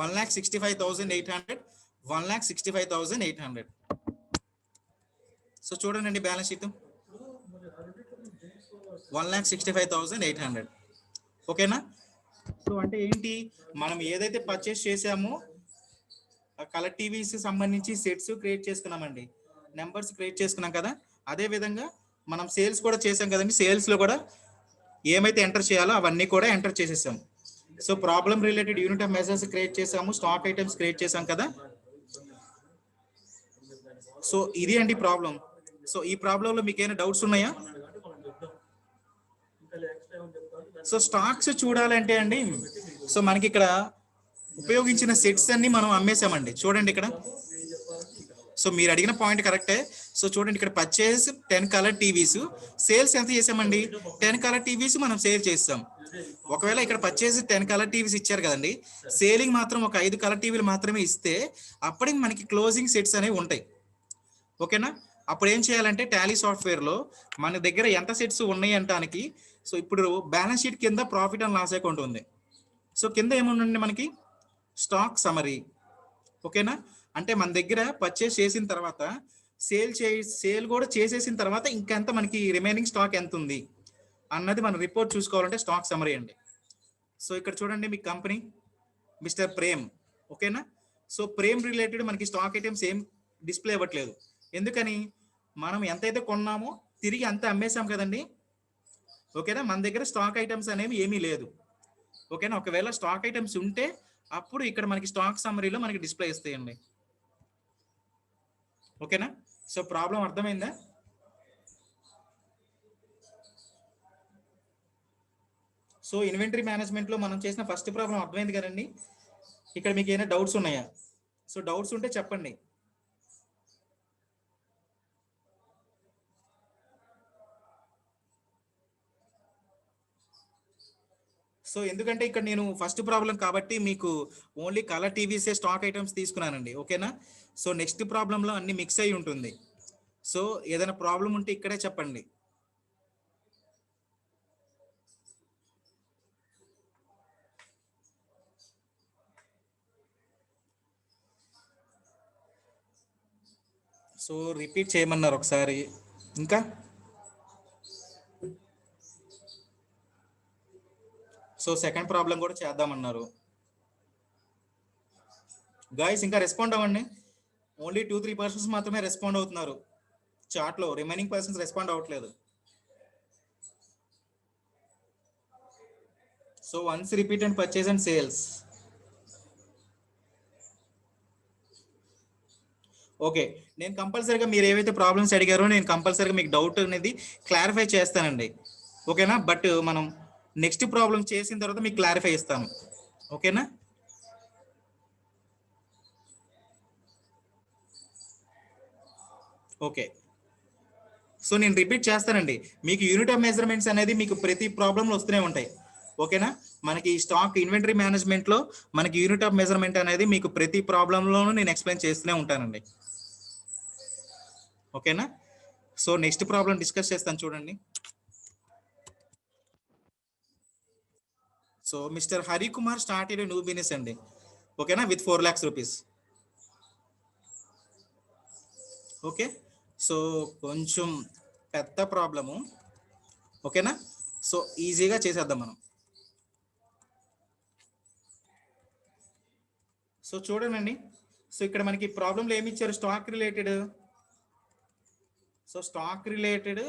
Speaker 1: 1,65,800, 1,65,800. సో చూడండి బ్యాలెన్స్ షీట్ 1,65,800. ఓకేనా, సో అంటే ఏంటి, మనం ఏదైతే పర్చేస్ చేసామో కలర్ టీవీస్ సంబంధించి సెట్స్ క్రియేట్ చేసుకున్నామండి, నెంబర్స్ క్రియేట్ చేసుకున్నాం కదా. అదే విధంగా మనం సేల్స్ కూడా చేసాం కదండి, సేల్స్లో కూడా ఏమైతే ఎంటర్ చేయాలో అవన్నీ కూడా ఎంటర్ చేసేసాం. So problem related unit of measures create చేసాము, స్టాక్ ఐటమ్స్ క్రియేట్ చేసాం కదా. సో ఇది అండి ప్రాబ్లం. సో ఈ ప్రాబ్లంలో మీకు ఏమైనా డౌట్స్ ఉన్నాయా. సో స్టాక్స్ చూడాలంటే అండి, సో మనకి ఇక్కడ ఉపయోగించిన సెట్స్ అన్ని మనం అమ్మేసామండి. చూడండి ఇక్కడ, సో మీరు అడిగిన పాయింట్ కరెక్టే. సో చూడండి ఇక్కడ పర్చేస్ 10 కలర్ టీవీస్, సేల్స్ ఎంత చేసామండి, 10 కలర్ టీవీస్ మనం సేల్ చేస్తాం. ఒకవేళ ఇక్కడ పర్చేస్ 10 కలర్ టీవీస్ ఇచ్చారు కదండి, సేలింగ్ మాత్రం ఒక 5 కలర్ టీవీలు మాత్రమే ఇస్తే అప్పటికి మనకి క్లోజింగ్ సెట్స్ అనేవి ఉంటాయి. ఓకేనా, అప్పుడు ఏం చేయాలంటే టాలీ సాఫ్ట్వేర్లో మన దగ్గర ఎంత సెట్స్ ఉన్నాయి అంటానికి, సో ఇప్పుడు బ్యాలెన్స్ షీట్ కింద ప్రాఫిట్ అండ్ లాస్ అకౌంట్ ఉంది. సో కింద ఏముందండి మనకి, స్టాక్ సమరీ. ఓకేనా, అంటే మన దగ్గర పర్చేస్ చేసిన తర్వాత సేల్ కూడా చేసేసిన తర్వాత ఇంకెంత మనకి రిమైనింగ్ స్టాక్ ఎంత ఉంది అన్నది మన రిపోర్ట్ చూసుకోవాలంటే స్టాక్ సమరీ అండి. సో ఇక్కడ చూడండి మీ కంపెనీ మిస్టర్ ప్రేమ్. ఓకేనా, సో ప్రేమ్ రిలేటెడ్ మనకి స్టాక్ ఐటమ్స్ ఏం డిస్ప్లే అవ్వట్లేదు, ఎందుకని మనం ఎంతైతే కొన్నామో తిరిగి అంత అమ్మేసాం కదండి. ఓకేనా, మన దగ్గర స్టాక్ ఐటమ్స్ అనేవి ఏమీ లేదు. ఓకేనా, ఒకవేళ స్టాక్ ఐటమ్స్ ఉంటే అప్పుడు ఇక్కడ మనకి స్టాక్ సమ్మరీలో మనకి డిస్ప్లే ఇస్తాయండి. ఓకేనా, సో ప్రాబ్లం అర్థమైందా? సో ఇన్వెంటరీ మేనేజ్మెంట్లో మనం చేసిన ఫస్ట్ ప్రాబ్లం అర్థమైంది కదండి. ఇక్కడ మీకు ఏమైనా డౌట్స్ ఉన్నాయా? సో డౌట్స్ ఉంటే చెప్పండి. సో ఎందుకంటే ఇక్కడ నేను ఫస్ట్ ప్రాబ్లం కాబట్టి మీకు ఓన్లీ కలర్ టీవీసే స్టాక్ ఐటమ్స్ తీసుకున్నానండి. ఓకేనా, సో నెక్స్ట్ ప్రాబ్లంలో అన్ని మిక్స్ అయి ఉంటుంది. సో ఏదైనా ప్రాబ్లం ఉంటే ఇక్కడే చెప్పండి. సో రిపీట్ చేయమన్నారు ఒకసారి ఇంకా. సో సెకండ్ ప్రాబ్లం కూడా చేద్దామన్నారు. గాయస్ ఇంకా రెస్పాండ్ అవ్వండి. ఓన్లీ 2-3% మాత్రమే రెస్పాండ్ అవుతున్నారు చాట్లో, రిమైనింగ్ పర్సన్స్ రెస్పాండ్ అవ్వట్లేదు. So once repeat and purchase and sales. Okay, నేను కంపల్సరీగా మీరు ఏవైతే ప్రాబ్లమ్స్ అడిగారో నేను కంపల్సరీగా మీకు డౌట్ అనేది క్లారిఫై చేస్తానండి. ఓకేనా, బట్ మనం నెక్స్ట్ ప్రాబ్లం చేసిన తర్వాత మీకు క్లారిఫై ఇస్తాను. ఓకేనా, ఓకే. సో నేను రిపీట్ చేస్తానండి. మీకు యూనిట్ ఆఫ్ మెజర్మెంట్స్ అనేది మీకు ప్రతి ప్రాబ్లంలో వస్తూనే ఉంటాయి. ఓకేనా, మనకి స్టాక్ ఇన్వెంటరీ మేనేజ్మెంట్లో మనకి యూనిట్ ఆఫ్ మెజర్మెంట్ అనేది మీకు ప్రతి ప్రాబ్లంలోనూ నేను ఎక్స్ప్లెయిన్ చేస్తూనే ఉంటానండి. ఓకేనా, సో నెక్స్ట్ ప్రాబ్లం డిస్కస్ చేస్తాను చూడండి. So mister Harikumar started new business అండి. ఓకేనా, with 4 lakhs rupees. Okay, so కొంచెం పెద్ద ప్రాబ్లము. ఓకేనా, సో ఈజీగా చేసేద్దాం మనం. సో చూడండి, సో ఇక్కడ మనకి ప్రాబ్లంలో ఏమి ఇచ్చారు? Stock related. So stock related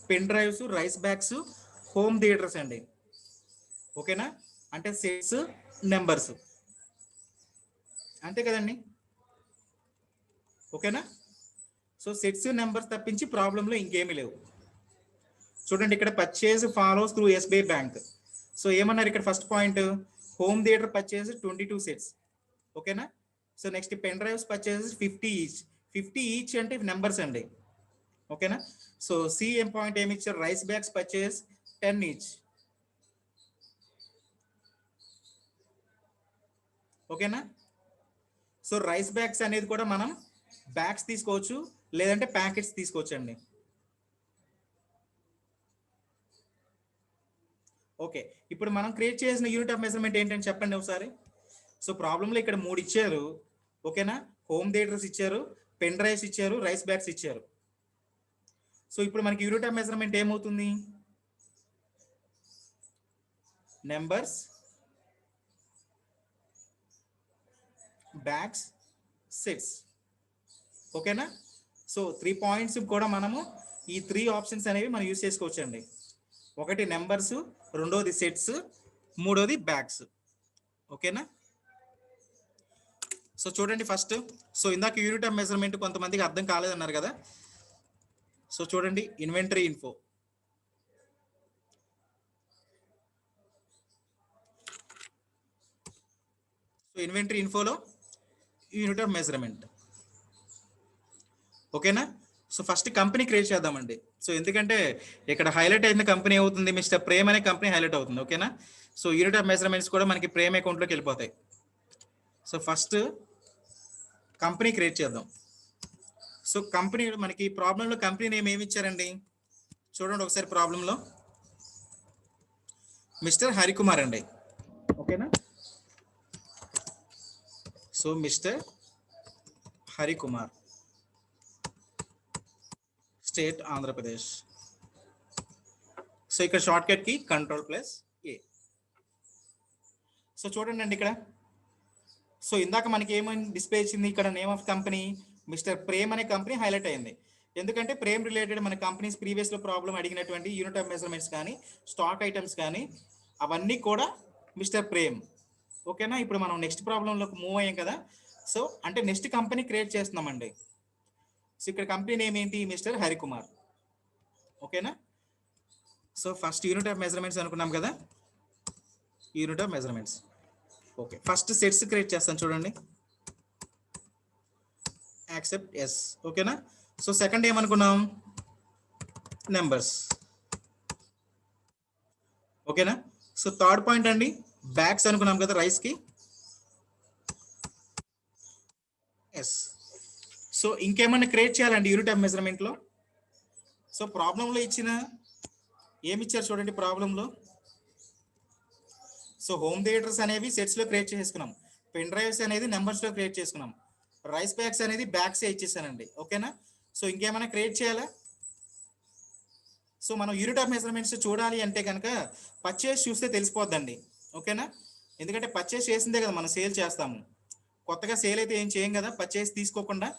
Speaker 1: pen drives, rice bags, home theatres అండి. ఓకేనా, అంటే సెట్స్, నెంబర్స్, అంతే కదండి. ఓకేనా, సో సెట్స్ నెంబర్స్ తప్పించి ప్రాబ్లంలో ఇంకేమీ లేవు. చూడండి, ఇక్కడ purchase follows through SBI bank. So ఏమన్నారు ఇక్కడ? First point, home theatre purchase 22 sets. ఓకేనా, so next pen drives purchase 50 each. 50 each అంటే నెంబర్స్ అండి. ఓకేనా, సో సిఎం పాయింట్ ఏమి ఇచ్చారు? Rice bags purchase 10 each. ఓకేనా, సో రైస్ బ్యాగ్స్ అనేది కూడా మనం బ్యాగ్స్ తీసుకోవచ్చు, లేదంటే ప్యాకెట్స్ తీసుకోవచ్చు అండి. ఓకే, ఇప్పుడు మనం క్రియేట్ చేసిన యూనిట్ ఆఫ్ మెజర్మెంట్ ఏంటని చెప్పండి ఒకసారి. సో ప్రాబ్లంలో ఇక్కడ 3 ఇచ్చారు. ఓకేనా, హోమ్ థియేటర్స్ ఇచ్చారు, పెన్ డ్రైవ్స్ ఇచ్చారు, రైస్ బ్యాగ్స్ ఇచ్చారు. సో ఇప్పుడు మనకి యూనిట్ ఆఫ్ మెజర్మెంట్ ఏమవుతుంది? Numbers, bags, sets. ఓకేనా, సో 3 పాయింట్స్ కూడా మనము ఈ 3 ఆప్షన్స్ అనేవి మనం యూజ్ చేసుకోవచ్చు అండి. ఒకటి నెంబర్స్, రెండోది సెట్స్, మూడోది బ్యాగ్స్. ఓకేనా, సో చూడండి ఫస్ట్. సో ఇందాక యూనిట్ ఆఫ్ మెజర్మెంట్ కొంతమందికి అర్థం కాలేదన్నారు కదా. సో చూడండి, ఇన్వెంటరీ ఇన్ఫో. సో ఇన్వెంటరీ ఇన్ఫోలో యూనిట్ ఆఫ్ మెజర్మెంట్. ఓకేనా, సో ఫస్ట్ కంపెనీ క్రియేట్ చేద్దామండి. సో ఎందుకంటే ఇక్కడ హైలైట్ అయిన కంపెనీ అవుతుంది, మిస్టర్ ప్రేమ్ అనే కంపెనీ హైలైట్ అవుతుంది. ఓకేనా, సో యూనిట్ ఆఫ్ మెజర్మెంట్స్ కూడా మనకి ప్రేమ్ అకౌంట్లోకి వెళ్ళిపోతాయి. సో ఫస్ట్ కంపెనీ క్రియేట్ చేద్దాం. సో కంపెనీ మనకి ప్రాబ్లంలో కంపెనీ నేమ్ ఏమి ఇచ్చారండి? చూడండి ఒకసారి ప్రాబ్లంలో మిస్టర్ హరికుమార్ అండి. ఓకేనా, so mister Harikumar, state Andhra Pradesh. So ఇక్కడ షార్ట్ కట్ కి Ctrl+A. సో చూడండి అండి ఇక్కడ. సో ఇందాక మనకి ఏమైంది డిస్ప్లే ఇచ్చింది? ఇక్కడ name of company, mister Prem అనే కంపెనీ హైలైట్ అయింది. ఎందుకంటే ప్రేమ్ రిలేటెడ్ మన కంపెనీస్ ప్రీవియస్లో ప్రాబ్లం అడిగినటువంటి యూనిట్ ఆఫ్ మెజర్మెంట్స్ కానీ స్టాక్ ఐటమ్స్ కానీ అవన్నీ కూడా మిస్టర్ ప్రేమ్. ఓకేనా, ఇప్పుడు మనం నెక్స్ట్ ప్రాబ్లంలోకి మూవ్ అయ్యాం కదా. సో అంటే నెక్స్ట్ కంపెనీ క్రియేట్ చేస్తున్నామండి. సో ఇక్కడ కంపెనీ నేమ్ ఏంటి, మిస్టర్ హరికుమార్. ఓకేనా, so first unit of measurements అనుకున్నాం కదా, unit of measurements. Okay, first sets create చేస్తాను చూడండి, యాక్సెప్ట్ ఎస్. ఓకేనా, సో సెకండ్ ఏమనుకున్నాం, నెంబర్స్. ఓకేనా, సో థర్డ్ పాయింట్ అండి, బ్యాగ్స్ అనుకున్నాం కదా రైస్కి, ఎస్. సో ఇంకేమన్నా క్రియేట్ చేయాలండి యూనిట్ ఆఫ్ మెజర్మెంట్లో. సో ప్రాబ్లంలో ఇచ్చిన ఏమి ఇచ్చారు చూడండి ప్రాబ్లంలో. సో హోమ్ థియేటర్స్ అనేవి సెట్స్లో క్రియేట్ చేసుకున్నాం, పెన్ డ్రైవ్స్ అనేది నెంబర్స్లో క్రియేట్ చేసుకున్నాం, రైస్ బ్యాగ్స్ అనేది బ్యాగ్సే ఇచ్చేసానండి. ఓకేనా, సో ఇంకేమైనా క్రియేట్ చేయాలా. సో మనం యూనిట్ ఆఫ్ మెజర్మెంట్స్ చూడాలి అంటే కనుక పర్చేస్ చూస్తే తెలిసిపోద్దండి. ఓకేనా, ఎందుకంటే పర్చేస్ చేసిందే కదా మనం సేల్ చేస్తాము, కొత్తగా సేల్ అయితే ఏం చేయం కదా పర్చేస్ తీసుకోకుండా.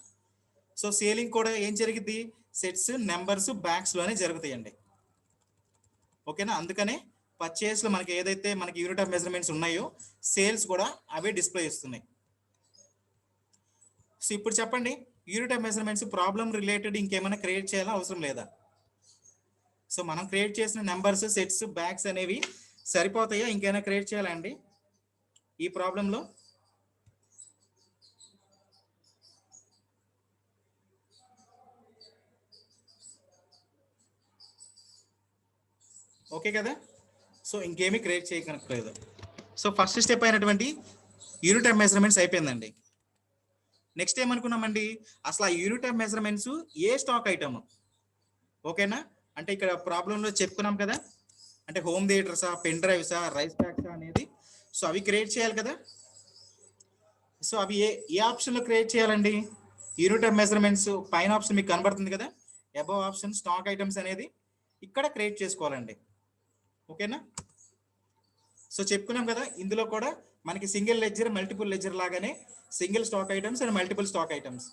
Speaker 1: సో సేలింగ్ కూడా ఏం జరిగింది, సెట్స్ నెంబర్స్ బ్యాగ్స్లోనే జరుగుతాయండి. ఓకేనా, అందుకనే పర్చేస్లో మనకి ఏదైతే మనకి యూనిట్ ఆఫ్ మెజర్మెంట్స్ ఉన్నాయో సేల్స్ కూడా అవే డిస్ప్లే ఇస్తున్నాయి. సో ఇప్పుడు చెప్పండి, unit of measurements problem related ఇంకేమైనా క్రియేట్ చేయాలా, అవసరం లేదా. సో మనం క్రియేట్ చేసిన నెంబర్స్ సెట్స్ బ్యాగ్స్ అనేవి సరిపోతాయా, ఇంకేమైనా క్రియేట్ చేయాలా అండి ఈ ప్రాబ్లంలో. ఓకే కదా, సో ఇంకేమీ క్రియేట్ చేయకనట్లేదు. సో ఫస్ట్ స్టెప్ అయినటువంటి యూనిట్ ఆఫ్ మెజర్మెంట్స్ అయిపోయిందండి. నెక్స్ట్ ఏమనుకున్నామండి, అసలు ఆ unit of measurements A stock item. ఓకేనా, అంటే ఇక్కడ ప్రాబ్లంలో చెప్పుకున్నాం కదా, అంటే హోమ్ థియేటర్సా, పెన్ డ్రైవ్సా, రైస్ బ్యాగ్సా అనేది. సో అవి క్రియేట్ చేయాలి కదా. సో అవి ఏ ఆప్షన్లో క్రియేట్ చేయాలండి, యూనిట్ ఆఫ్ మెజర్మెంట్స్ పైన ఆప్షన్ మీకు కనబడుతుంది కదా, అబవ్ ఆప్షన్ స్టాక్ ఐటమ్స్ అనేది ఇక్కడ క్రియేట్ చేసుకోవాలండి. ఓకేనా, సో చెప్పుకున్నాం కదా, ఇందులో కూడా మనకి సింగిల్ లెడ్జర్ మల్టిపుల్ లెడ్జర్ లాగానే single stock items and multiple stock items.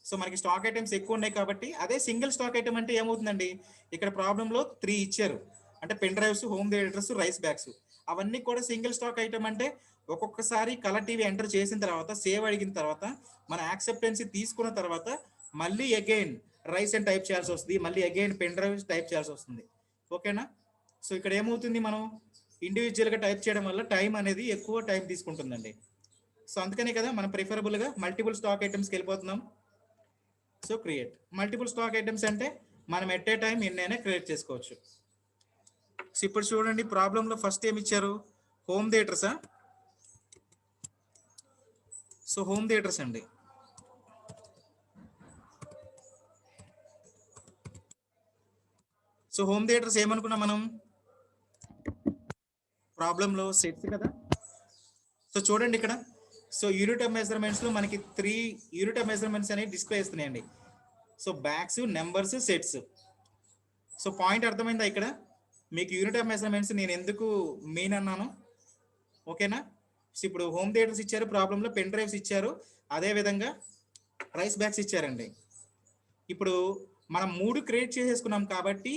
Speaker 1: So మనకి స్టాక్ ఐటమ్స్ ఎక్కువ ఉన్నాయి కాబట్టి అదే సింగిల్ స్టాక్ ఐటమ్ అంటే ఏమవుతుందండి, ఇక్కడ ప్రాబ్లంలో 3 ఇచ్చారు, అంటే pen drives, home theatres, rice bags, అవన్నీ కూడా సింగిల్ స్టాక్ ఐటమ్. అంటే ఒక్కొక్కసారి కలర్ టీవీ ఎంటర్ చేసిన తర్వాత సేవ్ అడిగిన తర్వాత మన యాక్సెప్టెన్సీ తీసుకున్న తర్వాత మళ్ళీ అగైన్ రైస్ అని టైప్ చేయాల్సి వస్తుంది, మళ్ళీ అగైన్ పెన్ డ్రైవ్స్ టైప్ చేయాల్సి వస్తుంది. ఓకేనా, సో ఇక్కడ ఏమవుతుంది, మనం ఇండివిజువల్గా టైప్ చేయడం వల్ల టైం అనేది ఎక్కువ టైం తీసుకుంటుందండి. సో అందుకనే కదా మనం ప్రిఫరబుల్గా మల్టిపుల్ స్టాక్ ఐటమ్స్కి వెళ్ళిపోతున్నాం. So create multiple stock items అంటే మనం ఎట్ ఏ టైం ఎన్నైనా క్రియేట్ చేసుకోవచ్చు. సో ఇప్పుడు చూడండి ప్రాబ్లంలో ఫస్ట్ ఏమి ఇచ్చారు, హోమ్ థియేటర్సా. సో హోమ్ థియేటర్స్ అండి. సో హోమ్ థియేటర్స్ ఏమనుకున్నాం మనం ప్రాబ్లంలో, సెట్స్ కదా. సో చూడండి ఇక్కడ, సో యూనిట్ ఆఫ్ మెజర్మెంట్స్లో మనకి 3 యూనిట్ ఆఫ్ మెజర్మెంట్స్ అనేవి డిస్ప్లే ఇస్తున్నాయండి. So bags, numbers, sets. So point అర్థమైందా ఇక్కడ మీకు, యూనిట్ ఆఫ్ మెజర్మెంట్స్ నేను ఎందుకు మెయిన్ అన్నాను. ఓకేనా, సో ఇప్పుడు హోమ్ థియేటర్స్ ఇచ్చారు ప్రాబ్లంలో, పెన్ డ్రైవ్స్ ఇచ్చారు, అదేవిధంగా రైస్ బ్యాగ్స్ ఇచ్చారండి. ఇప్పుడు మనం 3 క్రియేట్ చేసేసుకున్నాం కాబట్టి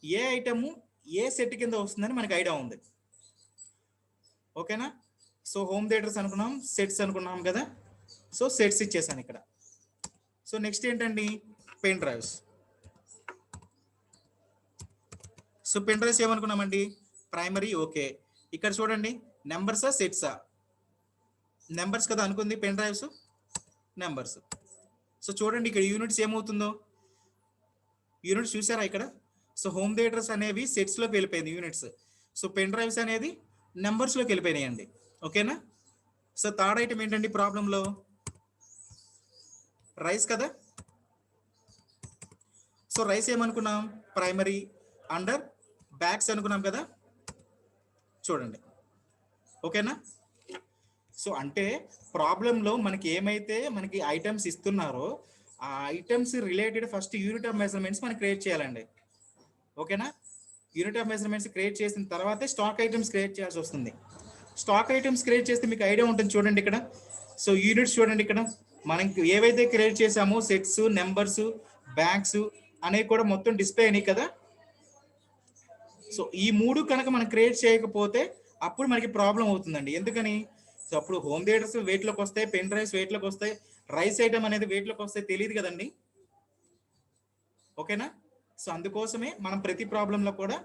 Speaker 1: ఏ ఐటము ఏ సెట్ కింద వస్తుందని మనకి ఐడియా ఉంది. ఓకేనా, సో హోమ్ థియేటర్స్ అనుకున్నాం, సెట్స్ అనుకున్నాం కదా. సో సెట్స్ ఇచ్చేసాను ఇక్కడ. సో నెక్స్ట్ ఏంటండి, pen drives. So pen drives ఏమనుకున్నామండి, ప్రైమరీ. ఓకే, ఇక్కడ చూడండి నెంబర్సా సెట్సా, నెంబర్స్ కదా అనుకుంది, పెన్ డ్రైవ్స్ నెంబర్స్. సో చూడండి ఇక్కడ యూనిట్స్ ఏమవుతుందో, యూనిట్స్ చూసారా ఇక్కడ. సో హోమ్ థియేటర్స్ అనేవి సెట్స్లోకి వెళ్ళిపోయింది యూనిట్స్, సో పెన్ డ్రైవ్స్ అనేది నెంబర్స్లోకి వెళ్ళిపోయినాయండి. ఓకేనా, సో థర్డ్ ఐటమ్ ఏంటండి ప్రాబ్లంలో, రైస్ కదా. సో రైస్ ఏమనుకున్నాం, ప్రైమరీ అండర్ బ్యాగ్స్ అనుకున్నాం కదా. చూడండి ఓకేనా. సో అంటే ప్రాబ్లంలో మనకి ఏమైతే మనకి ఐటమ్స్ ఇస్తున్నారో ఆ items related first unit of measurements మనం క్రియేట్ చేయాలండి. ఓకేనా, యూనిట్ ఆఫ్ మెజర్మెంట్స్ క్రియేట్ చేసిన తర్వాతే స్టాక్ ఐటమ్స్ క్రియేట్ చేయాల్సి వస్తుంది. స్టాక్ ఐటమ్స్ క్రియేట్ చేస్తే మీకు ఐడియా ఉంటుంది చూడండి ఇక్కడ. సో యూనిట్స్ చూడండి ఇక్కడ, మనం ఏవైతే క్రియేట్ చేసామో సెట్స్, నెంబర్స్, బ్యాంక్స్ అనేవి కూడా మొత్తం డిస్ప్లే అయినాయి కదా. సో ఈ 3 కనుక మనం క్రియేట్ చేయకపోతే అప్పుడు మనకి ప్రాబ్లం అవుతుందండి. ఎందుకని? సో అప్పుడు హోమ్ థియేటర్స్ వెయిట్లోకి వస్తాయి, పెన్ డ్రైవ్స్ వెయిట్లోకి వస్తాయి, రైస్ ఐటమ్ అనేది వెయిట్లోకి వస్తాయి, తెలియదు కదండి. ఓకేనా? సో అందుకోసమే మనం ప్రతి ప్రాబ్లంలో కూడా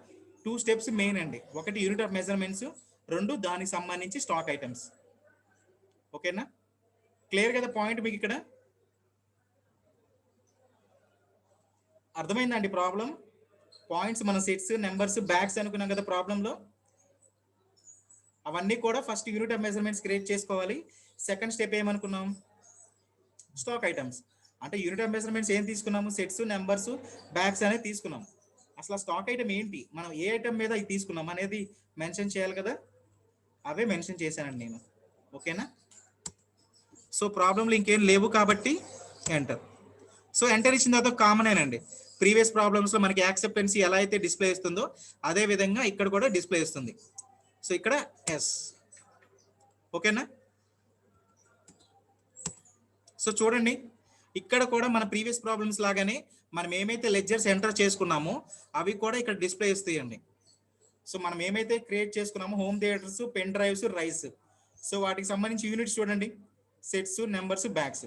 Speaker 1: 2 స్టెప్స్ మెయిన్ అండి. ఒకటి యూనిట్ ఆఫ్ మెజర్మెంట్స్, 2 దానికి సంబంధించి స్టాక్ ఐటమ్స్. ఓకేనా? క్లియర్ కదా పాయింట్ మీకు ఇక్కడ? అర్థమైందండి ప్రాబ్లం? పాయింట్స్ మన సెట్స్, నెంబర్స్, బ్యాగ్స్ అనుకున్నాం కదా ప్రాబ్లంలో. అవన్నీ కూడా first unit of measurements create చేసుకోవాలి. సెకండ్ స్టెప్ ఏమనుకున్నాం? Stock items. అంటే యూనిట్ ఆఫ్ మెజర్మెంట్స్ ఏం తీసుకున్నాము? సెట్స్, నెంబర్స్, బ్యాగ్స్ అనేది తీసుకున్నాం. అసలు స్టాక్ ఐటమ్ ఏంటి, మనం ఏ ఐటమ్ మీద ఇది తీసుకున్నాం అనేది మెన్షన్ చేయాలి కదా. అవే మెన్షన్ చేశానండి నేను. ఓకేనా? సో ప్రాబ్లంలు ఇంకేం లేవు కాబట్టి ఎంటర్. సో ఎంటర్ ఇచ్చిన తర్వాత కామనేనండి. ప్రీవియస్ ప్రాబ్లమ్స్లో మనకి యాక్సెప్టెన్సీ ఎలా అయితే డిస్ప్లే ఇస్తుందో అదే విధంగా ఇక్కడ కూడా డిస్ప్లే ఇస్తుంది. సో ఇక్కడ ఎస్. ఓకేనా? సో చూడండి, ఇక్కడ కూడా మన ప్రీవియస్ ప్రాబ్లమ్స్ లాగానే మనం ఏమైతే లెడ్జర్స్ ఎంటర్ చేసుకున్నామో అవి కూడా ఇక్కడ డిస్ప్లే ఇస్తాయండి. సో మనం ఏమైతే క్రియేట్ చేసుకున్నామో home theatres, pen drives, rice, so వాటికి సంబంధించి యూనిట్స్ చూడండి, సెట్స్, నెంబర్స్, బ్యాగ్స్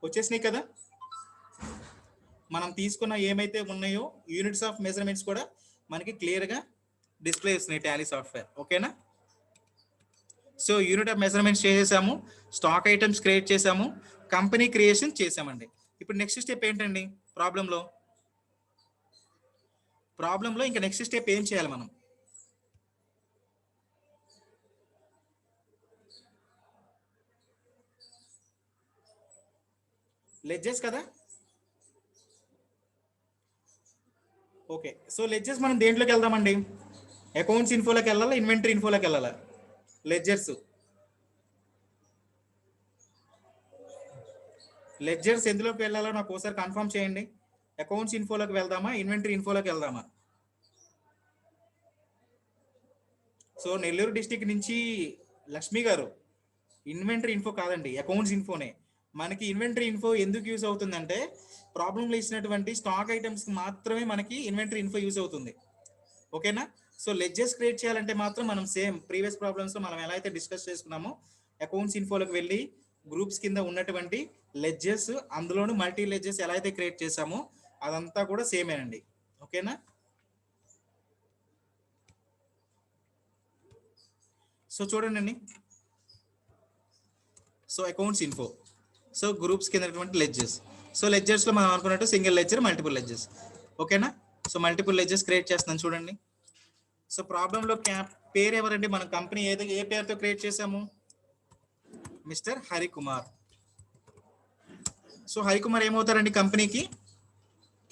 Speaker 1: వచ్చేసినాయి కదా. మనం తీసుకున్న ఏమైతే ఉన్నాయో యూనిట్స్ ఆఫ్ మెజర్మెంట్స్ కూడా మనకి క్లియర్గా డిస్ప్లే ఇస్తున్నాయి టాలీ సాఫ్ట్వేర్. ఓకేనా? సో యూనిట్ ఆఫ్ మెజర్మెంట్స్ చేసేసాము, స్టాక్ ఐటమ్స్ క్రియేట్ చేసాము, కంపెనీ క్రియేషన్ చేసామండి. ఇప్పుడు నెక్స్ట్ స్టెప్ ఏంటండి ప్రాబ్లంలో? ఇంకా నెక్స్ట్ స్టెప్ ఏం చేయాలి మనం? లెడ్జెస్ కదా. ఓకే, సో లెడ్జెస్ మనం దేంట్లోకి వెళ్దామండి? అకౌంట్స్ ఇన్ఫోలోకి వెళ్ళాలా, ఇన్వెంటరీ ఇన్ఫోలోకి వెళ్ళాలా? లెడ్జర్స్ ఎందులోకి వెళ్ళాలో నాకు ఒకసారి కన్ఫర్మ్ చేయండి. అకౌంట్స్ ఇన్ఫోలోకి వెళ్దామా, ఇన్వెంటరీ ఇన్ఫోలోకి వెళ్దామా? సో నెల్లూరు డిస్టిక్ నుంచి లక్ష్మి గారు, ఇన్వెంటరీ ఇన్ఫో కాదండి, అకౌంట్స్ ఇన్ఫోనే. మనకి ఇన్వెంటరీ ఇన్ఫో ఎందుకు యూస్ అవుతుందంటే ప్రాబ్లంలో ఇచ్చినటువంటి స్టాక్ ఐటమ్స్ మాత్రమే మనకి ఇన్వెంటరీ ఇన్ఫో యూస్ అవుతుంది. ఓకేనా? సో లెడ్జెస్ క్రియేట్ చేయాలంటే మాత్రం మనం సేమ్ ప్రీవియస్ ప్రాబ్లమ్స్లో మనం ఎలా అయితే డిస్కస్ చేసుకున్నామో అకౌంట్స్ ఇన్ఫోలోకి వెళ్ళి గ్రూప్స్ కింద ఉన్నటువంటి లెడ్జెస్, అందులోనూ మల్టీ లెడ్జెస్ ఎలా అయితే క్రియేట్ చేసామో అదంతా కూడా సేమేనండి. ఓకేనా? సో చూడండి, so accounts info, so groups కింద లెడ్జెస్. సో లెడ్జెస్లో మనం అనుకున్నట్టు సింగిల్ లెడ్జర్, మల్టిపుల్ లెడ్జెస్. ఓకేనా? సో మల్టిపుల్ లెడ్జెస్ క్రియేట్ చేస్తున్నాను చూడండి. సో ప్రాబ్లంలో పేరు ఎవరండి? మన కంపెనీ ఏ పేరుతో క్రియేట్ చేసాము? మిస్టర్ హరికుమార్. సో హరికుమార్ ఏమవుతారండి కంపెనీకి?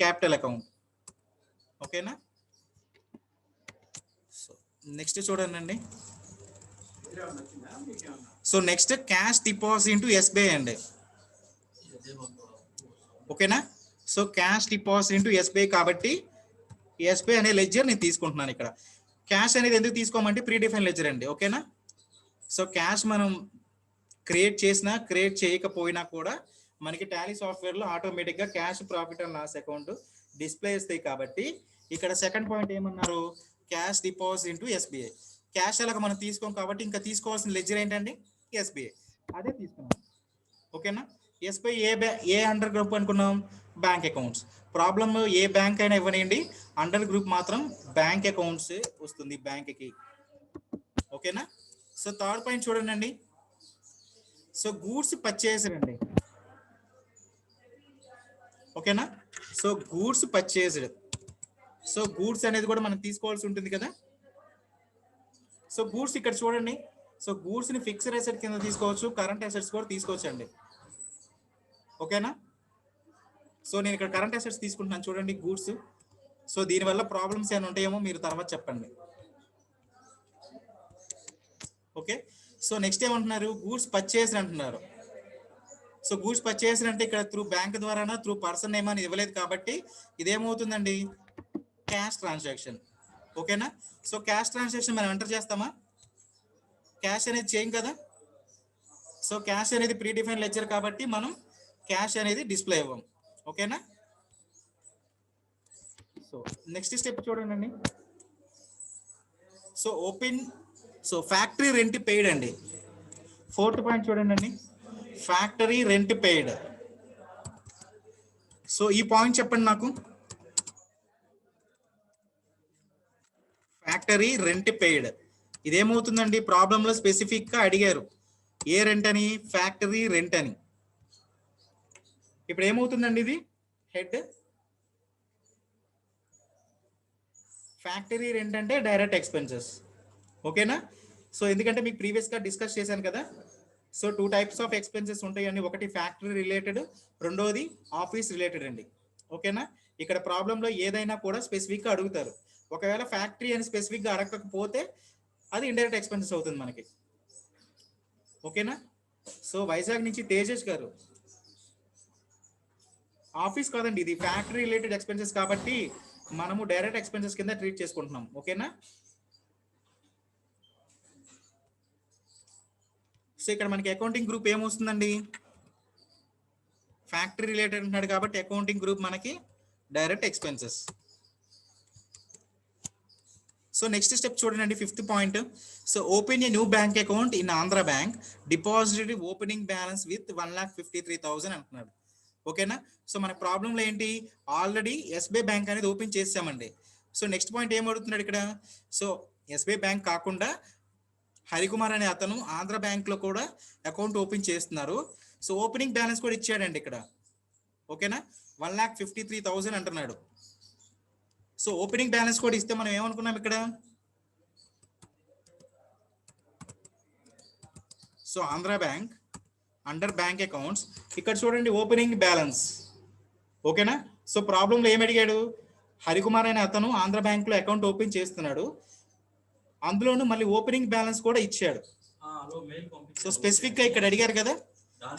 Speaker 1: Capital account. ఓకేనా? సో నెక్స్ట్ చూడండి. So next cash deposit into SBI అండి. ఓకేనా? So cash deposit into SBI కాబట్టి ఎస్బీఐ అనే లెడ్జర్ నేను తీసుకుంటున్నాను. ఇక్కడ క్యాష్ అనేది ఎందుకు తీసుకోమంటే ప్రీ డిఫైన్ లెడ్జర్ అండి. ఓకేనా? సో క్యాష్ మనం క్రియేట్ చేసినా క్రియేట్ చేయకపోయినా కూడా మనకి టాలీ సాఫ్ట్వేర్లో ఆటోమేటిక్గా cash, profit and loss account display ఇస్తాయి. కాబట్టి ఇక్కడ సెకండ్ పాయింట్ ఏమన్నారు? Cash deposit into SBI. Cash అలాగ మనం తీసుకోం కాబట్టి ఇంకా తీసుకోవాల్సిన లెడ్జర్ ఏంటండి? ఎస్బీఐ. అదే తీసుకున్నాం. ఓకేనా? ఎస్బీఐ ఏ అండర్ గ్రూప్ అనుకున్నాం? Bank accounts. ప్రాబ్లమ్ ఏ బ్యాంక్ అయినా ఇవ్వనండి, అండర్ గ్రూప్ మాత్రం బ్యాంక్ అకౌంట్స్ వస్తుంది బ్యాంక్కి. ఓకేనా? సో థర్డ్ పాయింట్ చూడండి. సో గూడ్స్ పర్చేస్డ్ అండి. ఓకేనా? So goods purchased. So goods అనేది కూడా మనం తీసుకోవాల్సి ఉంటుంది కదా. సో గూడ్స్ ఇక్కడ చూడండి. సో గూడ్స్ ని ఫిక్స్డ్ అసెట్ కింద తీసుకోవచ్చు, కరెంట్ అసెట్స్ కూడా తీసుకోవచ్చు అండి. ఓకేనా? సో నేను ఇక్కడ కరెంట్ అసెట్స్ తీసుకుంటున్నాను చూడండి, గూడ్స్. సో దీనివల్ల ప్రాబ్లమ్స్ ఏమైనా ఉంటాయేమో మీరు తర్వాత చెప్పండి. ఓకే, సో నెక్స్ట్ ఏమంటున్నారు? గూడ్స్ పర్చేస్డ్ అంటున్నారు. సో గూడ్స్ పర్చేస్డ్ అంటే ఇక్కడ త్రూ బ్యాంక్ ద్వారానా త్రూ పర్సన్ ఏమని ఇవ్వలేదు కాబట్టి ఇదేమవుతుందండి? Cash transaction. ఓకేనా? సో క్యాష్ ట్రాన్సాక్షన్ మనం ఎంటర్ చేస్తామా? క్యాష్ అనేది చేయం కదా. సో క్యాష్ అనేది ప్రీ డిఫైన్ లెడ్జర్ కాబట్టి మనం క్యాష్ అనేది డిస్ప్లే ఇవ్వం. ఓకేనా? సో నెక్స్ట్ స్టెప్ చూడండి. So open, so factory rent paid అండి. 4th పాయింట్ చూడండి, ఫ్యాక్టరీ రెంట్ పెయిడ్. సో ఈ పాయింట్ చెప్పండి నాకు. ఫ్యాక్టరీ రెంట్ పెయిడ్ ఇదేమవుతుందండి, ప్రాబ్లంలో స్పెసిఫిక్ గా అడిగారు ఏ రెంట్ అని, ఫ్యాక్టరీ రెంట్ అని. ఇప్పుడు ఏమవుతుందండి ఇది హెడ్, ఫ్యాక్టరీ రెంట్ అంటే డైరెక్ట్ ఎక్స్పెన్సెస్. ఓకేనా? సో ఎందుకంటే మీకు ప్రీవియస్ గా డిస్కస్ చేశాను కదా. సో 2 టైప్స్ ఆఫ్ ఎక్స్పెన్సెస్ ఉంటాయండి, ఒకటి ఫ్యాక్టరీ రిలేటెడ్, రెండోది ఆఫీస్ రిలేటెడ్ అండి. ఓకేనా? ఇక్కడ ప్రాబ్లంలో ఏదైనా కూడా స్పెసిఫిక్ గా అడుగుతారు. ఒకవేళ ఫ్యాక్టరీ అని స్పెసిఫిక్ గా అడగకపోతే అది ఇండైరెక్ట్ ఎక్స్పెన్సెస్ అవుతుంది మనకి. ఓకేనా? సో వైజాగ్ నుంచి తేజస్ గారు, ఆఫీస్ కాదండి ఇది, ఫ్యాక్టరీ రిలేటెడ్ ఎక్స్పెన్సెస్ కాబట్టి మనము డైరెక్ట్ ఎక్స్పెన్సెస్ కింద ట్రీట్ చేసుకుంటున్నాం. ఓకేనా? సో ఇక్కడ మనకి అకౌంటింగ్ గ్రూప్ ఏమొస్తుందండి, ఫ్యాక్టరీ రిలేటెడ్ అంటున్నాడు కాబట్టి అకౌంటింగ్ గ్రూప్ మనకి direct expenses. So next step చూడండి, 5th point. So open a new bank account in Andhra bank, deposit opening balance with 1,53,000 అంటున్నాడు. ఓకేనా? సో మన ప్రాబ్లంలో ఏంటి, ఆల్రెడీ ఎస్బీఐ బ్యాంక్ అనేది ఓపెన్ చేసామండి. సో నెక్స్ట్ పాయింట్ ఏం అడుగుతున్నాడు ఇక్కడ, సో ఎస్బీఐ బ్యాంక్ కాకుండా హరికుమార్ అనే అతను ఆంధ్ర బ్యాంక్ లో కూడా అకౌంట్ ఓపెన్ చేస్తున్నారు. సో ఓపెనింగ్ బ్యాలెన్స్ కూడా ఇచ్చాడండి ఇక్కడ. ఓకేనా? 1,53,000 అంటున్నాడు. సో ఓపెనింగ్ బ్యాలెన్స్ కూడా ఇస్తే మనం ఏమనుకున్నాం ఇక్కడ, so Andhra bank under bank accounts, ఇక్కడ చూడండి ఓపెనింగ్ బ్యాలెన్స్. ఓకేనా? సో ప్రాబ్లంలో ఏమి అడిగాడు, హరికుమార్ అనే అతను ఆంధ్ర బ్యాంక్ లో అకౌంట్ ఓపెన్ చేస్తున్నాడు, అందులోనూ మళ్ళీ ఓపెనింగ్ బ్యాలెన్స్ కూడా ఇచ్చాడు. సో స్పెసిఫిక్ గా ఇక్కడ అడిగారు కదా.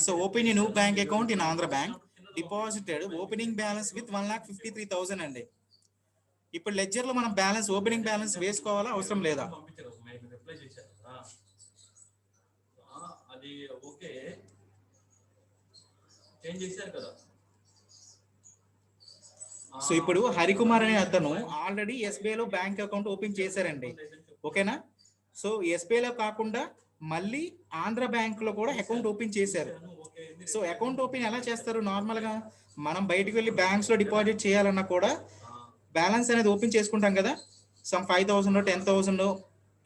Speaker 1: So open new bank account in Andhra bank, deposited opening balance with 1,53,000 అండి. ఇప్పుడు లెడ్జర్ లో మనం బ్యాలెన్స్, ఓపెనింగ్ బ్యాలెన్స్ వేసుకోవాలా అవసరం లేదా? సో ఇప్పుడు హరికుమార్ అనే అతను ఆల్రెడీ ఎస్బీఐ లో బ్యాంక్ అకౌంట్ ఓపెన్ చేశారండి. ఓకేనా? సో ఎస్బీఐ లో కాకుండా మళ్ళీ ఆంధ్ర బ్యాంక్ లో కూడా అకౌంట్ ఓపెన్ చేశారు. సో అకౌంట్ ఓపెన్ ఎలా చేస్తారు, నార్మల్ గా మనం బయటకు వెళ్ళి బ్యాంక్స్ లో డిపాజిట్ చేయాలన్నా కూడా బ్యాలెన్స్ అనేది ఓపెన్ చేసుకుంటాం కదా, సమ్ 5,000 10,000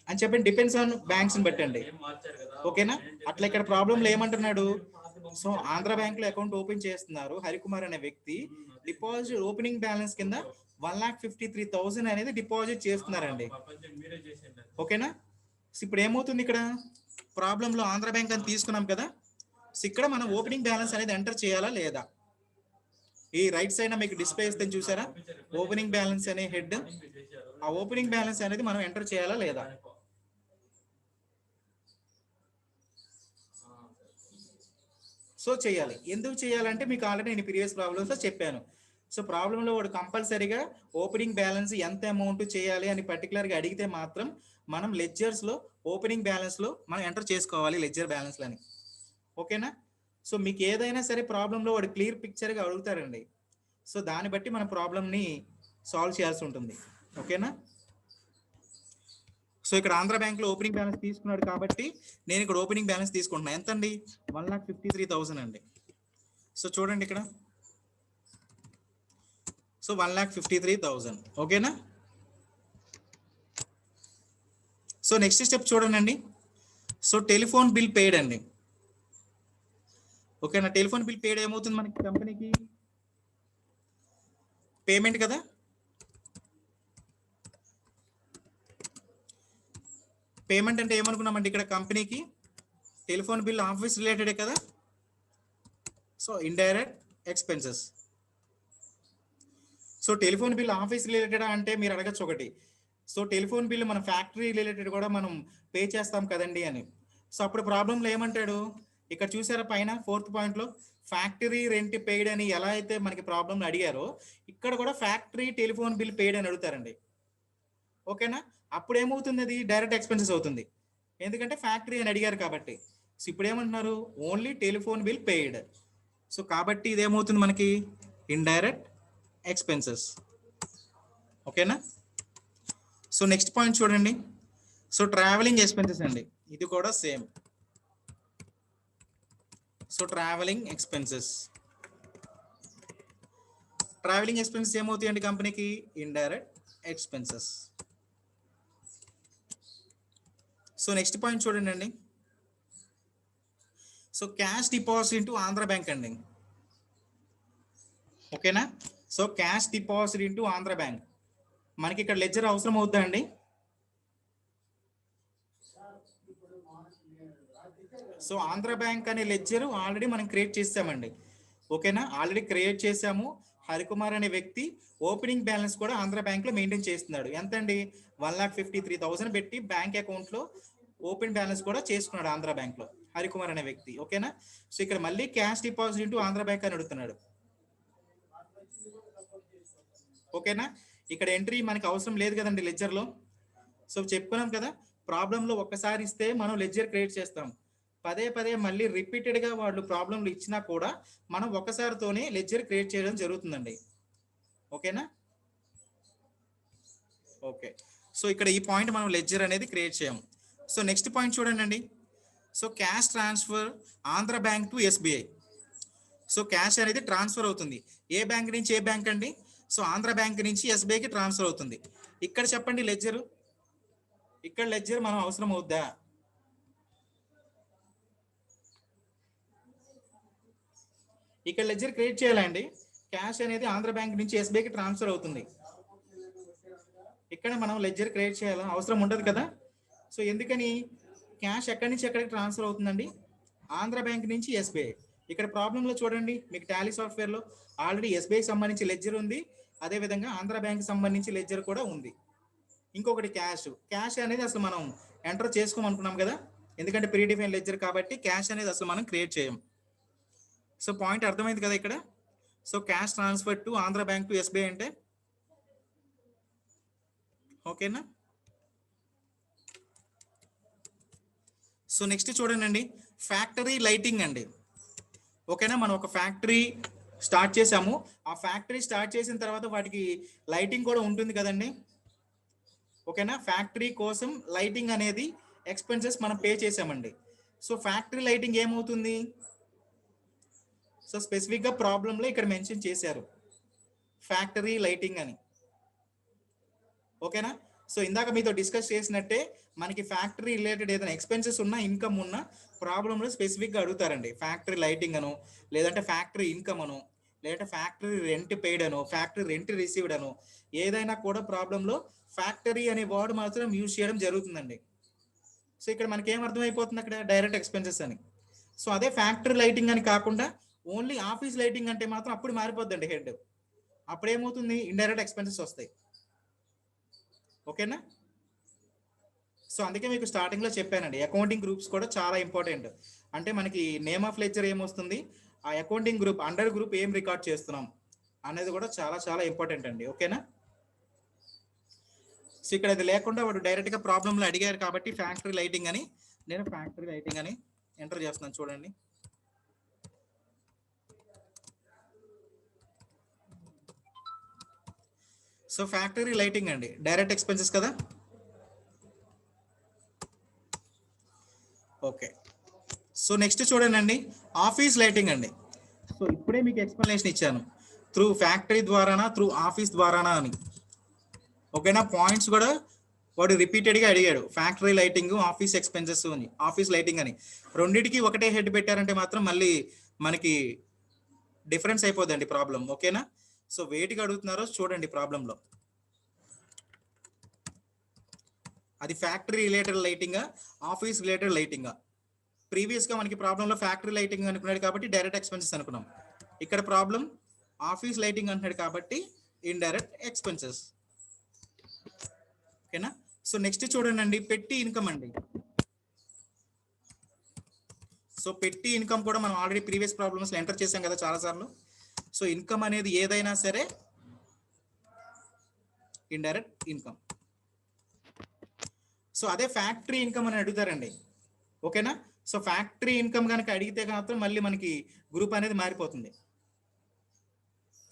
Speaker 1: అని చెప్పి, డిపెండ్స్ ఆన్ బ్యాంక్స్ ని బట్టండి. ఓకేనా? అట్లా ఇక్కడ ప్రాబ్లంలో ఏమంటున్నాడు, సో ఆంధ్ర బ్యాంక్ లో అకౌంట్ ఓపెన్ చేస్తున్నారు హరికుమార్ అనే వ్యక్తి, డిపాజిట్ ఓపెనింగ్ బ్యాలెన్స్ కింద 1,53,000 అనేది డిపాజిట్ చేస్తున్నారండి. ఓకేనా? సో ఇప్పుడు ఏమవుతుంది ఇక్కడ ప్రాబ్లంలో, ఆంధ్ర బ్యాంక్ అని తీసుకున్నాం కదా, సో ఇక్కడ మనం ఓపెనింగ్ బ్యాలెన్స్ అనేది ఎంటర్ చేయాలా లేదా? ఈ రైట్ సైడ్ మీకు డిస్ప్లే ఇస్తాను చూసారా, ఓపెనింగ్ బ్యాలెన్స్ అనే హెడ్, ఆ ఓపెనింగ్ బ్యాలెన్స్ అనేది మనం ఎంటర్ చేయాలా లేదా? సో చేయాలి. ఎందుకు చేయాలంటే మీకు ఆల్రెడీ నేను ప్రీవియస్ ప్రాబ్లమ్స్ లో చెప్పాను. సో ప్రాబ్లంలో వాడు కంపల్సరీగా ఓపెనింగ్ బ్యాలెన్స్ ఎంత అమౌంట్ చేయాలి అని పర్టికులర్ గా అడిగితే మాత్రం మనం లెడ్జర్స్ లో ఓపెనింగ్ బ్యాలెన్స్ లో మనం ఎంటర్ చేసుకోవాలి లెడ్జర్ బ్యాలెన్స్ లని. ఓకేనా? సో మీకు ఏదైనా సరే ప్రాబ్లంలో వాడు క్లియర్ పిక్చర్ గా అడుగుతారండి. సో దాన్ని బట్టి మన ప్రాబ్లమ్ ని సాల్వ్ చేయాల్సి ఉంటుంది. ఓకేనా? సో ఇక్కడ ఆంధ్ర బ్యాంక్ లో ఓపెనింగ్ బ్యాలెన్స్ తీసుకున్నాడు కాబట్టి నేను ఇక్కడ ఓపెనింగ్ బ్యాలెన్స్ తీసుకుంటున్నా. ఎంత అండి, 1,53,000 అండి. సో చూడండి ఇక్కడ, సో 1,53,000. ఓకేనా? సో నెక్స్ట్ స్టెప్ చూడండి, సో టెలిఫోన్ బిల్ పేడ్ అండి. ఓకేనా? టెలిఫోన్ బిల్ పేడ్ ఏమవుతుంది మనకి, కంపెనీకి పేమెంట్ కదా. పేమెంట్ అంటే ఏమనుకున్నామండి, ఇక్కడ కంపెనీకి టెలిఫోన్ బిల్ ఆఫీస్ రిలేటెడే కదా. So indirect expenses. So telephone bill office related అంటే మీరు అడగచ్చు ఒకటి, సో టెలిఫోన్ బిల్ మన ఫ్యాక్టరీ రిలేటెడ్ కూడా మనం పే చేస్తాం కదండి అని. సో అప్పుడు ప్రాబ్లంలో ఏమంటాడు, ఇక్కడ చూసారా పైన 4th పాయింట్ లో ఫ్యాక్టరీ రెంట్ పెయిడ్ అని ఎలా అయితే మనకి ప్రాబ్లం అడిగారో, ఇక్కడ కూడా ఫ్యాక్టరీ టెలిఫోన్ బిల్ పెయిడ్ అని అడుగుతారండి. ఓకేనా? అప్పుడు ఏమవుతుంది, అది డైరెక్ట్ ఎక్స్పెన్సెస్ అవుతుంది, ఎందుకంటే ఫ్యాక్టరీ అని అడిగారు కాబట్టి. సో ఇప్పుడు ఏమంటున్నారు, only telephone bill paid. So కాబట్టి ఇదేమవుతుంది మనకి ఇండైరెక్ట్ ఎక్స్పెన్సెస్. ఓకేనా. సో నెక్స్ట్ పాయింట్ చూడండి. సో ట్రావెలింగ్ ఎక్స్పెన్సెస్ అండి, ఇది కూడా సేమ్. సో ట్రావెలింగ్ ఎక్స్పెన్సెస్ ఏమవుతాయండి కంపెనీకి, indirect expenses. So next point చూడండి అండి. So cash deposit into Andhra bank అండి. ఓకేనా. So cash deposit into Andhra bank, మనకి ఇక్కడ లెడ్జర్ అవసరం అవుతుందా అండి? సో ఆంధ్ర బ్యాంక్ అనే లెడ్జర్ ఆల్రెడీ మనం క్రియేట్ చేసామండి. ఓకేనా, ఆల్రెడీ క్రియేట్ చేసాము. హరికుమార్ అనే వ్యక్తి ఓపెనింగ్ బ్యాలెన్స్ కూడా ఆంధ్ర బ్యాంక్ లో మెయింటైన్ చేస్తున్నాడు. ఎంత అండి, 1,53,000 పెట్టి బ్యాంక్ అకౌంట్ లో ఓపెన్ బ్యాలెన్స్ కూడా చేసుకున్నాడు ఆంధ్ర బ్యాంక్ లో హరికుమార్ అనే వ్యక్తి. ఓకేనా. సో ఇక్కడ మళ్ళీ cash deposit into Andhra bank అని అడుగుతున్నాడు. ఓకేనా, ఇక్కడ ఎంట్రీ మనకి అవసరం లేదు కదండి లెడ్జర్ లో. సో చెప్పుకున్నాం కదా, ప్రాబ్లం లో ఒక్కసారి ఇస్తే మనం లెడ్జర్ క్రియేట్ చేస్తాం. పదే పదే మళ్ళీ రిపీటెడ్ గా వాళ్ళు ప్రాబ్లంలు ఇచ్చినా కూడా మనం ఒకసారితోనే లెడ్జర్ క్రియేట్ చేయడం జరుగుతుందండి. ఓకేనా. ఓకే, సో ఇక్కడ ఈ పాయింట్ మనం లెడ్జర్ అనేది క్రియేట్ చేయము. సో నెక్స్ట్ పాయింట్ చూడండి అండి. So cash transfer Andhra bank to SBI. So cash అనేది ట్రాన్స్ఫర్ అవుతుంది ఏ బ్యాంక్ నుంచి ఏ బ్యాంక్ అండి, సో ఆంధ్ర బ్యాంక్ నుంచి ఎస్బీఐకి ట్రాన్స్ఫర్ అవుతుంది. ఇక్కడ చెప్పండి లెడ్జర్, ఇక్కడ లెడ్జర్ మనం అవసరం అవుద్దా? ఇక్కడ లెడ్జర్ క్రియేట్ చేయాలండి. క్యాష్ అనేది ఆంధ్ర బ్యాంక్ నుంచి ఎస్బీఐకి ట్రాన్స్ఫర్ అవుతుంది. ఇక్కడ మనం లెడ్జర్ క్రియేట్ చేయాలా, అవసరం ఉండదు కదా. సో ఎందుకని, క్యాష్ ఎక్కడి నుంచి ఎక్కడికి ట్రాన్స్ఫర్ అవుతుందండి, ఆంధ్ర బ్యాంక్ నుంచి ఎస్బీఐ. ఇక్కడ ప్రాబ్లంలో చూడండి, మీకు టాలీ సాఫ్ట్వేర్లో ఆల్రెడీ ఎస్బీఐకి సంబంధించి లెడ్జర్ ఉంది, అదేవిధంగా ఆంధ్ర బ్యాంక్ సంబంధించి లెడ్జర్ కూడా ఉంది. ఇంకొకటి క్యాష్ అనేది అసలు మనం ఎంటర్ చేసుకోమనుకున్నాం కదా, ఎందుకంటే ప్రీడిఫైన్ లెడ్జర్ కాబట్టి క్యాష్ అనేది అసలు మనం క్రియేట్ చేయం. సో పాయింట్ అర్థమైంది కదా ఇక్కడ. So cash transfer to Andhra bank to SBI అంటే ఓకేనా. సో నెక్స్ట్ చూడండి, ఫ్యాక్టరీ లైటింగ్ అండి. ఓకేనా, మనం ఒక ఫ్యాక్టరీ స్టార్ట్ చేసాము. ఆ ఫ్యాక్టరీ స్టార్ట్ చేసిన తర్వాత వాటికి లైటింగ్ కూడా ఉంటుంది కదండి. ఓకేనా, ఫ్యాక్టరీ కోసం లైటింగ్ అనేది ఎక్స్పెన్సెస్ మనం పే చేసామండి. సో ఫ్యాక్టరీ లైటింగ్ ఏమవుతుంది, సో స్పెసిఫిక్గా ప్రాబ్లంలో ఇక్కడ మెన్షన్ చేశారు ఫ్యాక్టరీ లైటింగ్ అని. ఓకేనా. సో ఇందాక మీతో డిస్కస్ చేసినట్టే మనకి ఫ్యాక్టరీ రిలేటెడ్ ఏదైనా ఎక్స్పెన్సెస్ ఉన్నా ఇన్కమ్ ఉన్నా ప్రాబ్లంలో స్పెసిఫిక్గా అడుగుతారండి. ఫ్యాక్టరీ లైటింగ్ అను, లేదంటే ఫ్యాక్టరీ ఇన్కమ్ అను, లేదంటే ఫ్యాక్టరీ రెంట్ పెయిడ్ అను, ఫ్యాక్టరీ రెంట్ రిసీవ్డ్ అను, ఏదైనా కూడా ప్రాబ్లంలో ఫ్యాక్టరీ అనే వర్డ్ మాత్రం యూజ్ చేయడం జరుగుతుందండి. సో ఇక్కడ మనకి ఏం అర్థమైపోతుంది, అక్కడ డైరెక్ట్ ఎక్స్పెన్సెస్ అని. సో అదే ఫ్యాక్టరీ లైటింగ్ అని కాకుండా ఓన్లీ ఆఫీస్ లైటింగ్ అంటే మాత్రం అప్పుడు మారిపోద్దండి హెడ్. అప్పుడు ఏమవుతుంది, ఇండైరెక్ట్ ఎక్స్పెన్సెస్ వస్తాయి. ఓకేనా. సో అందుకే మీకు స్టార్టింగ్ లో చెప్పానండి, అకౌంటింగ్ గ్రూప్స్ కూడా చాలా ఇంపార్టెంట్. అంటే మనకి నేమ్ ఆఫ్ లెడ్జర్ ఏమొస్తుంది, ఆ అకౌంటింగ్ గ్రూప్ అండర్ గ్రూప్ ఏం రికార్డ్ చేస్తున్నాం అనేది కూడా చాలా చాలా ఇంపార్టెంట్ అండి. ఓకేనా. సో ఇక్కడ అది లేకుండా వాడు డైరెక్ట్ గా ప్రాబ్లంలో అడిగారు కాబట్టి ఫ్యాక్టరీ లైటింగ్ అని నేను ఫ్యాక్టరీ లైటింగ్ అని ఎంటర్ చేస్తున్నాను. చూడండి, సో ఫ్యాక్టరీ లైటింగ్ అండి డైరెక్ట్ ఎక్స్పెన్సెస్ కదా. ఓకే, సో నెక్స్ట్ చూడండి, ఆఫీస్ లైటింగ్ అండి. సో ఇప్పుడే మీకు ఎక్స్ప్లెనేషన్ ఇచ్చాను, త్రూ ఫ్యాక్టరీ ద్వారానా త్రూ ఆఫీస్ ద్వారానా అని. ఓకేనా, పాయింట్స్ కూడా వాడు రిపీటెడ్గా అడిగాడు, ఫ్యాక్టరీ లైటింగ్ ఆఫీస్ ఎక్స్పెన్సెస్ అని, ఆఫీస్ లైటింగ్ అని. రెండింటికి ఒకటే హెడ్ పెట్టారంటే మాత్రం మళ్ళీ మనకి డిఫరెన్స్ అయిపోద్దండి ప్రాబ్లం. ఓకేనా. సో వేటికి అడుగుతున్నారో చూడండి ప్రాబ్లంలో, అది ఫ్యాక్టరీ రిలేటెడ్ లైటింగా ఆఫీస్ రిలేటెడ్ లైటింగా. ప్రీవియస్గా మనకి ప్రాబ్లంలో ఫ్యాక్టరీ లైటింగ్ అనుకున్నాడు కాబట్టి డైరెక్ట్ ఎక్స్పెన్సెస్ అనుకున్నాం. ఇక్కడ ప్రాబ్లం ఆఫీస్ లైటింగ్ అంటున్నాడు కాబట్టి ఇండైరెక్ట్ ఎక్స్పెన్సెస్. ఓకేనా. సో నెక్స్ట్ చూడండి, పెట్టి ఇన్కమ్ అండి. సో పెట్టి ఇన్కమ్ కూడా మనం ఆల్రెడీ ప్రీవియస్ ప్రాబ్లమ్స్లో ఎంటర్ చేసాం కదా చాలాసార్లు. సో ఇన్కమ్ అనేది ఏదైనా సరే ఇండైరెక్ట్ ఇన్కమ్. సో అదే ఫ్యాక్టరీ ఇన్కమ్ అని అడుగుతారండి. ఓకేనా. సో ఫ్యాక్టరీ ఇన్కమ్ కనుక అడిగితే మాత్రం మళ్ళీ మనకి గ్రూప్ అనేది మారిపోతుంది.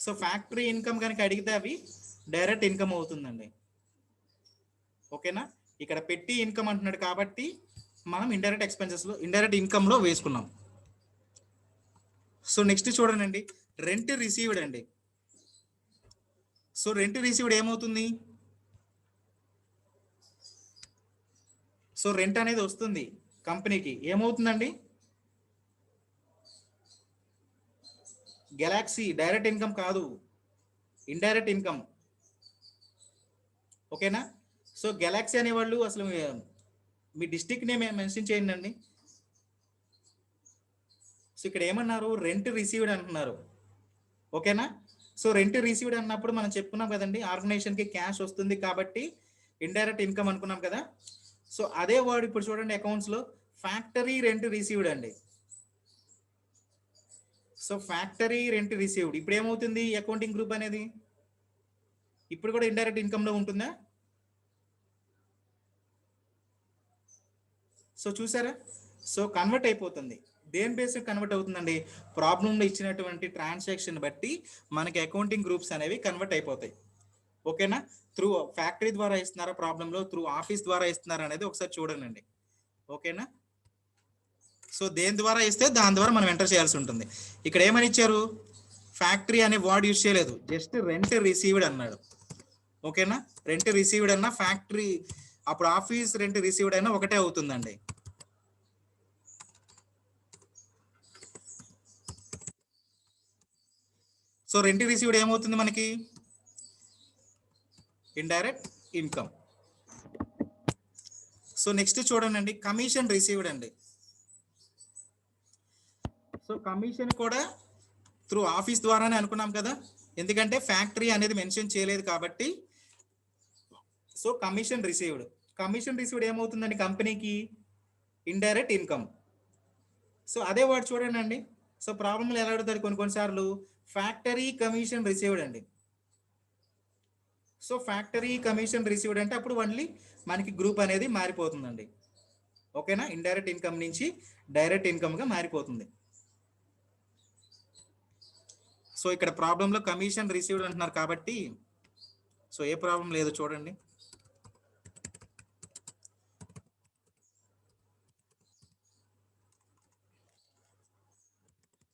Speaker 1: సో ఫ్యాక్టరీ ఇన్కమ్ కనుక అడిగితే అవి డైరెక్ట్ ఇన్కమ్ అవుతుందండి. ఓకేనా, ఇక్కడ పెట్టి ఇన్కమ్ అంటున్నాడు కాబట్టి మనం ఇండైరెక్ట్ ఎక్స్పెన్సెస్లో ఇండైరెక్ట్ ఇన్కమ్లో వేసుకున్నాం. సో నెక్స్ట్ చూడండి, రెంట్ రిసీవ్డ్ అండి. సో రెంట్ రిసీవ్డ్ ఏమవుతుంది? సో రెంట్ అనేది వస్తుంది కంపెనీకి, ఏమవుతుందండి? గెలాక్సీ డైరెక్ట్ ఇన్కమ్ కాదు, ఇండైరెక్ట్ ఇన్కమ్. ఓకేనా, సో గెలాక్సీ అనేవాళ్ళు అసలు మీ డిస్ట్రిక్ట్ నేమ్ మెన్షన్ చేయండి అండి. సో ఇక్కడ ఏమన్నారు? రెంట్ రిసీవ్డ్ అంటున్నారు. ఓకేనా, సో రెంట్ రిసీవ్డ్ అన్నప్పుడు మనం చెప్పుకున్నాం కదండి, ఆర్గనైజేషన్కి క్యాష్ వస్తుంది కాబట్టి ఇండైరెక్ట్ ఇన్కమ్ అనుకున్నాం కదా. సో అదే వర్డ్ ఇప్పుడు చూడండి అకౌంట్స్లో ఫ్యాక్టరీ రెంట్ రిసీవ్డ్ అండి. సో ఫ్యాక్టరీ రెంట్ రిసీవ్డ్ ఇప్పుడు ఏమవుతుంది? అకౌంటింగ్ గ్రూప్ అనేది ఇప్పుడు కూడా ఇండైరెక్ట్ ఇన్కమ్లో ఉంటుందా? సో చూసారా, సో కన్వర్ట్ అయిపోతుంది. దేని బేస్ కన్వర్ట్ అవుతుందండి? ప్రాబ్లంలో ఇచ్చినటువంటి ట్రాన్సాక్షన్ బట్టి మనకి అకౌంటింగ్ గ్రూప్స్ అనేవి కన్వర్ట్ అయిపోతాయి. ఓకేనా, త్రూ ఫ్యాక్టరీ ద్వారా ఇస్తున్నారా ప్రాబ్లంలో, త్రూ ఆఫీస్ ద్వారా ఇస్తున్నారా అనేది ఒకసారి చూడండి. ఓకేనా, సో దేని ద్వారా ఇస్తే దాని ద్వారా మనం ఎంటర్ చేయాల్సి ఉంటుంది. ఇక్కడ ఏమని ఇచ్చారు? ఫ్యాక్టరీ అనే వర్డ్ యూజ్ చేయలేదు, జస్ట్ రెంట్ రిసీవ్డ్ అన్నాడు. ఓకేనా, రెంట్ రిసీవ్డ్ అన్న ఫ్యాక్టరీ అప్పుడు ఆఫీస్ రెంట్ రిసీవ్డ్ అయినా ఒకటే అవుతుందండి. సో రెంట్ రిసీవ్డ్ ఏమవుతుంది మనకి? Indirect income. సో నెక్స్ట్ చూడండి, కమిషన్ రిసీవ్డ్ అండి. సో కమిషన్ కూడా త్రూ ఆఫీస్ ద్వారానే అనుకున్నాం కదా, ఎందుకంటే ఫ్యాక్టరీ అనేది మెన్షన్ చేయలేదు కాబట్టి. So commission received, commission received ఏమవుతుందండి కంపెనీకి? Indirect income. సో అదే వర్డ్ చూడండి, సో ప్రాబ్లంలో ఎలా అడుగుతారు కొన్నిసార్లు ఫ్యాక్టరీ కమిషన్ రిసీవ్డ్ అండి. సో ఫ్యాక్టరీ కమిషన్ రిసీవ్డ్ అంటే అప్పుడు ఓన్లీ మనకి గ్రూప్ అనేది మారిపోతుందండి. ఓకేనా, ఇండైరెక్ట్ ఇన్కమ్ నుంచి డైరెక్ట్ ఇన్కమ్గా మారిపోతుంది. సో ఇక్కడ ప్రాబ్లంలో కమిషన్ రిసీవ్డ్ అంటున్నారు కాబట్టి సో ఏ ప్రాబ్లం లేదు చూడండి.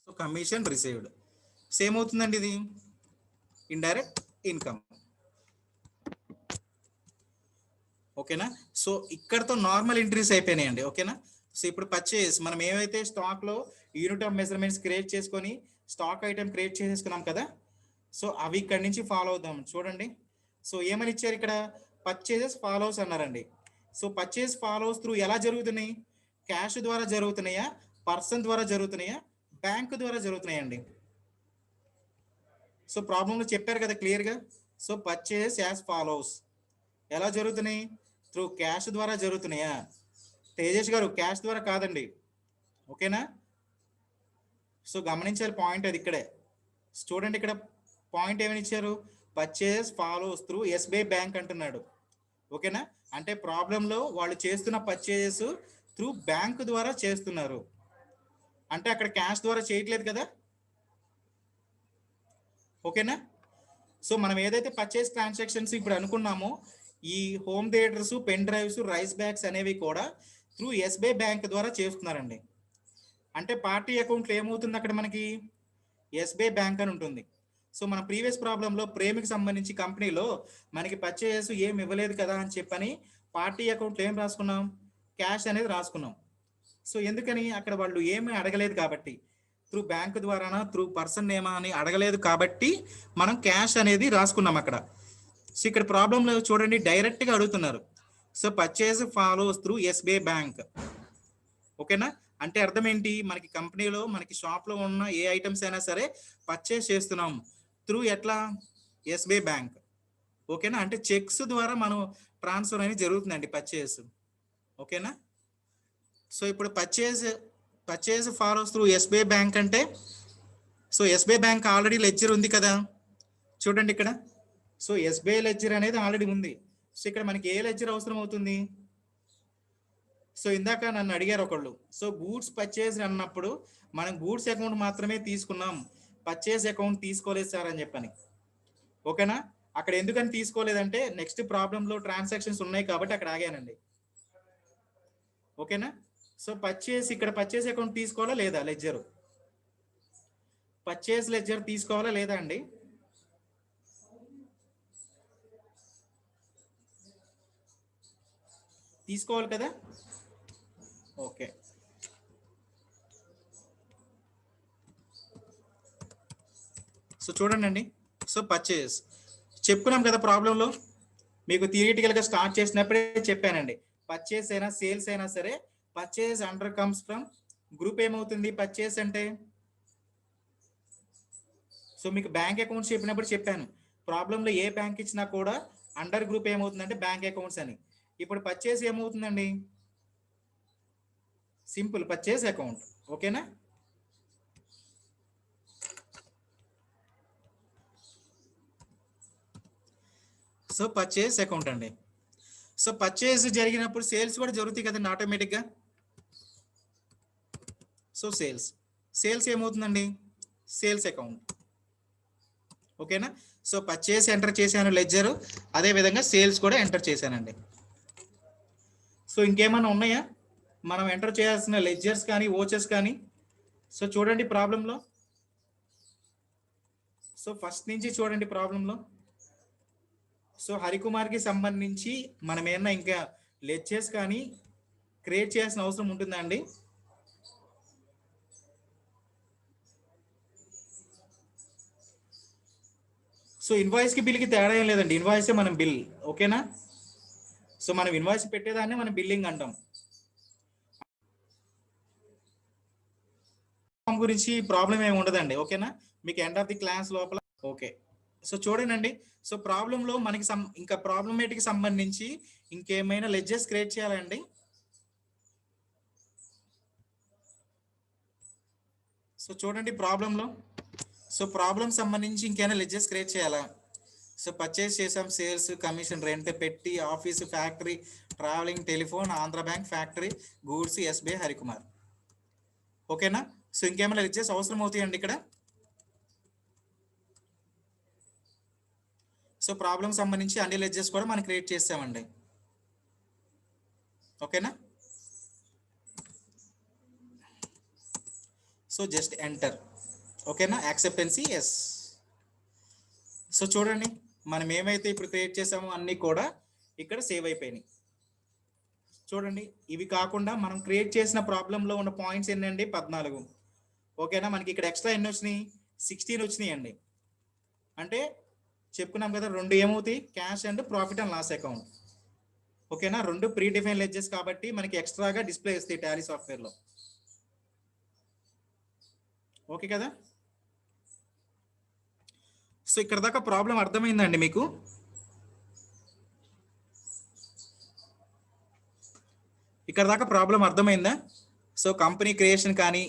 Speaker 1: సో కమిషన్ రిసీవ్డ్ సేమ్ అవుతుందండి, ఇది ఇండైరెక్ట్ ఇన్కమ్. ఓకేనా, సో ఇక్కడతో నార్మల్ ఎంట్రీస్ అయిపోయినాయండి. ఓకేనా, సో ఇప్పుడు పర్చేస్ మనం ఏమైతే స్టాక్లో యూనిట్ ఆఫ్ మెజర్మెంట్స్ క్రియేట్ చేసుకొని స్టాక్ ఐటమ్ క్రియేట్ చేసేసుకున్నాం కదా, సో అవి ఇక్కడ నుంచి ఫాలో అవుదాం. చూడండి, సో ఏమని ఇచ్చారు ఇక్కడ? పర్చేజెస్ ఫాలోస్ అన్నారండి. సో పర్చేస్ ఫాలోస్ త్రూ ఎలా జరుగుతున్నాయి? క్యాష్ ద్వారా జరుగుతున్నాయా, పర్సన్ ద్వారా జరుగుతున్నాయా, బ్యాంక్ ద్వారా జరుగుతున్నాయండి? సో ప్రాబ్లంలో చెప్పారు కదా క్లియర్గా. సో పర్చేస్ యాజ్ ఫాలోస్ ఎలా జరుగుతున్నాయి? త్రూ క్యాష్ ద్వారా జరుగుతున్నాయా? తేజేష్ గారు క్యాష్ ద్వారా కాదండి. ఓకేనా, సో గమనించాలి పాయింట్ అది ఇక్కడే. చూడండి ఇక్కడ పాయింట్ ఏమని ఇచ్చారు? Purchase follows through SBI bank అంటున్నాడు. ఓకేనా, అంటే ప్రాబ్లంలో వాళ్ళు చేస్తున్న పర్చేజెస్ త్రూ బ్యాంక్ ద్వారా చేస్తున్నారు, అంటే అక్కడ క్యాష్ ద్వారా చేయట్లేదు కదా. ఓకేనా, సో మనం ఏదైతే పర్చేస్ ట్రాన్సాక్షన్స్ ఇప్పుడు అనుకున్నామో ఈ home theatres, pen drives, rice bags అనేవి కూడా త్రూ ఎస్బీఐ బ్యాంక్ ద్వారా చేస్తున్నారండి. అంటే పార్టీ అకౌంట్లో ఏమవుతుంది అక్కడ మనకి? ఎస్బీఐ బ్యాంక్ అని ఉంటుంది. సో మన ప్రీవియస్ ప్రాబ్లంలో ప్రేమికి సంబంధించి కంపెనీలో మనకి పర్చేస్ ఏమి ఇవ్వలేదు కదా అని చెప్పని పార్టీ అకౌంట్లో ఏం రాసుకున్నాం? క్యాష్ అనేది రాసుకున్నాం. సో ఎందుకని? అక్కడ వాళ్ళు ఏమి అడగలేదు కాబట్టి, త్రూ బ్యాంక్ ద్వారానా త్రూ పర్సన్ నేమా అని అడగలేదు కాబట్టి మనం క్యాష్ అనేది రాసుకున్నాం అక్కడ. సో ఇక్కడ ప్రాబ్లంలో చూడండి డైరెక్ట్గా అడుగుతున్నారు. So purchase follows through SBI bank. ఓకేనా, అంటే అర్థం ఏంటి? మనకి కంపెనీలో మనకి షాప్లో ఉన్న ఏ ఐటమ్స్ అయినా సరే పర్చేస్ చేస్తున్నాం త్రూ ఎట్లా? SBI bank. ఓకేనా, అంటే చెక్స్ ద్వారా మనం ట్రాన్స్ఫర్ అనేది జరుగుతుందండి పర్చేస్. ఓకేనా, సో ఇప్పుడు purchase follows through SBI bank అంటే so SBI bank already ledger ఉంది కదా, చూడండి ఇక్కడ. సో ఎస్బీఐ లెడ్జర్ అనేది ఆల్రెడీ ఉంది. సో ఇక్కడ మనకి ఏ లెడ్జర్ అవసరం అవుతుంది? సో ఇందాక నన్ను అడిగారు ఒకళ్ళు, సో గూడ్స్ పర్చేజ్ అన్నప్పుడు మనం గూడ్స్ అకౌంట్ మాత్రమే తీసుకున్నాం, పర్చేజ్ అకౌంట్ తీసుకోలేదు సార్ అని చెప్పని. ఓకేనా, అక్కడ ఎందుకని తీసుకోలేదంటే నెక్స్ట్ ప్రాబ్లంలో ట్రాన్సాక్షన్స్ ఉన్నాయి కాబట్టి అక్కడ ఆగానండి. ఓకేనా, సో ఇక్కడ పర్చేజ్ అకౌంట్ తీసుకోవాలా లేదా, లెడ్జర్ పర్చేజ్ లెడ్జర్ తీసుకోవాలా లేదా అండి? తీసుకోవాలి కదా. ఓకే, సో చూడండి అండి, సో పర్చేజ్ చెప్పుకున్నాం కదా ప్రాబ్లంలో, మీకు థియరిటికల్ గా స్టార్ట్ చేసినప్పుడే చెప్పానండి, పర్చేజ్ అయినా సేల్స్ అయినా సరే purchase under comes from group ఏమవుతుంది పర్చేజ్ అంటే. సో మీకు బ్యాంక్ అకౌంట్స్ చెప్పినప్పుడు చెప్పాను, ప్రాబ్లంలో ఏ బ్యాంక్ ఇచ్చినా కూడా అండర్ గ్రూప్ ఏమవుతుందంటే బ్యాంక్ అకౌంట్స్ అని. ఇప్పుడు పర్చేజ్ ఏమవుతుందండి, సింపుల్ పర్చేజ్ అకౌంట్. ఓకేనా, సో పర్చేజ్ అకౌంట్ అండి. సో పర్చేజ్ జరిగినప్పుడు సేల్స్ కూడా జరుగుతాయి కదండి ఆటోమేటిక్గా. సో సేల్స్ ఏమవుతుందండి, సేల్స్ అకౌంట్. ఓకేనా, సో పర్చేస్ ఎంటర్ చేశాను లెడ్జర్, అదే విధంగా సేల్స్ కూడా ఎంటర్ చేశానండి. సో ఇంకేమైనా ఉన్నాయా మనం ఎంటర్ చేయాల్సిన లెడ్జర్స్ కానీ ఓచర్స్ కానీ? సో చూడండి ప్రాబ్లంలో, సో ఫస్ట్ నుంచి చూడండి ప్రాబ్లంలో. సో హరికుమార్కి సంబంధించి మనం ఏమన్నా ఇంకా లెడ్జర్స్ కానీ క్రియేట్ చేయాల్సిన అవసరం ఉంటుందా అండి? సో ఇన్వాయిస్ కి బిల్ కి తేడా ఏం లేదండి, ఇన్వాయిసే మనం బిల్. ఓకేనా, సో మనం ఇన్వాయిస్ పెట్టేదాన్ని మనం బిల్లింగ్ అంటాం. గురించి ప్రాబ్లం ఏమి ఉండదండి. ఓకేనా, మీకు ఎండ్ ఆఫ్ ది క్లాస్ లోపల. ఓకే, సో చూడండి, సో ప్రాబ్లంలో మనకి ఇంకా ప్రాబ్లమేటిక్ సంబంధించి ఇంకేమైనా లెడ్జెస్ క్రియేట్ చేయాలండి? సో చూడండి ప్రాబ్లంలో, సో ప్రాబ్లం సంబంధించి ఇంకేమైనా లెడ్జెస్ క్రియేట్ చేయాలా? సో పర్చేస్ చేసాం, సేల్స్, కమిషన్, రెంట్, పెట్టి, office, factory, travelling, telephone, Andhra bank, factory, goods, SBI, Harikumar. ఓకేనా, సో ఇంకేమైనా లెడ్జెస్ అవసరం అవుతాయండి ఇక్కడ? సో ప్రాబ్లం సంబంధించి అన్ని లెడ్జెస్ కూడా మనం క్రియేట్ చేసామండి. ఓకేనా, సో జస్ట్ ఎంటర్. ఓకేనా, యాక్సెప్టెన్సీ ఎస్. సో చూడండి మనం ఏమైతే ఇప్పుడు క్రియేట్ చేసామో అన్నీ కూడా ఇక్కడ సేవ్ అయిపోయినాయి. చూడండి, ఇవి కాకుండా మనం క్రియేట్ చేసిన ప్రాబ్లంలో ఉన్న పాయింట్స్ ఎన్నండి, 14. ఓకేనా, మనకి ఇక్కడ ఎక్స్ట్రా ఎన్ని వచ్చినాయి, 16 వచ్చినాయి అండి. అంటే చెప్పుకున్నాం కదా, రెండు ఏమవుతాయి, cash and profit and loss account. ఓకేనా, రెండు ప్రీ డిఫైన్ లెడ్జెస్ కాబట్టి మనకి ఎక్స్ట్రాగా డిస్ప్లే వస్తాయి టాలీ సాఫ్ట్వేర్లో. ఓకే కదా, సో ఇక్కడ దాకా ప్రాబ్లం అర్థమైందండి మీకు? ఇక్కడ దాకా ప్రాబ్లం అర్థమైందా? సో కంపెనీ క్రియేషన్ కానీ,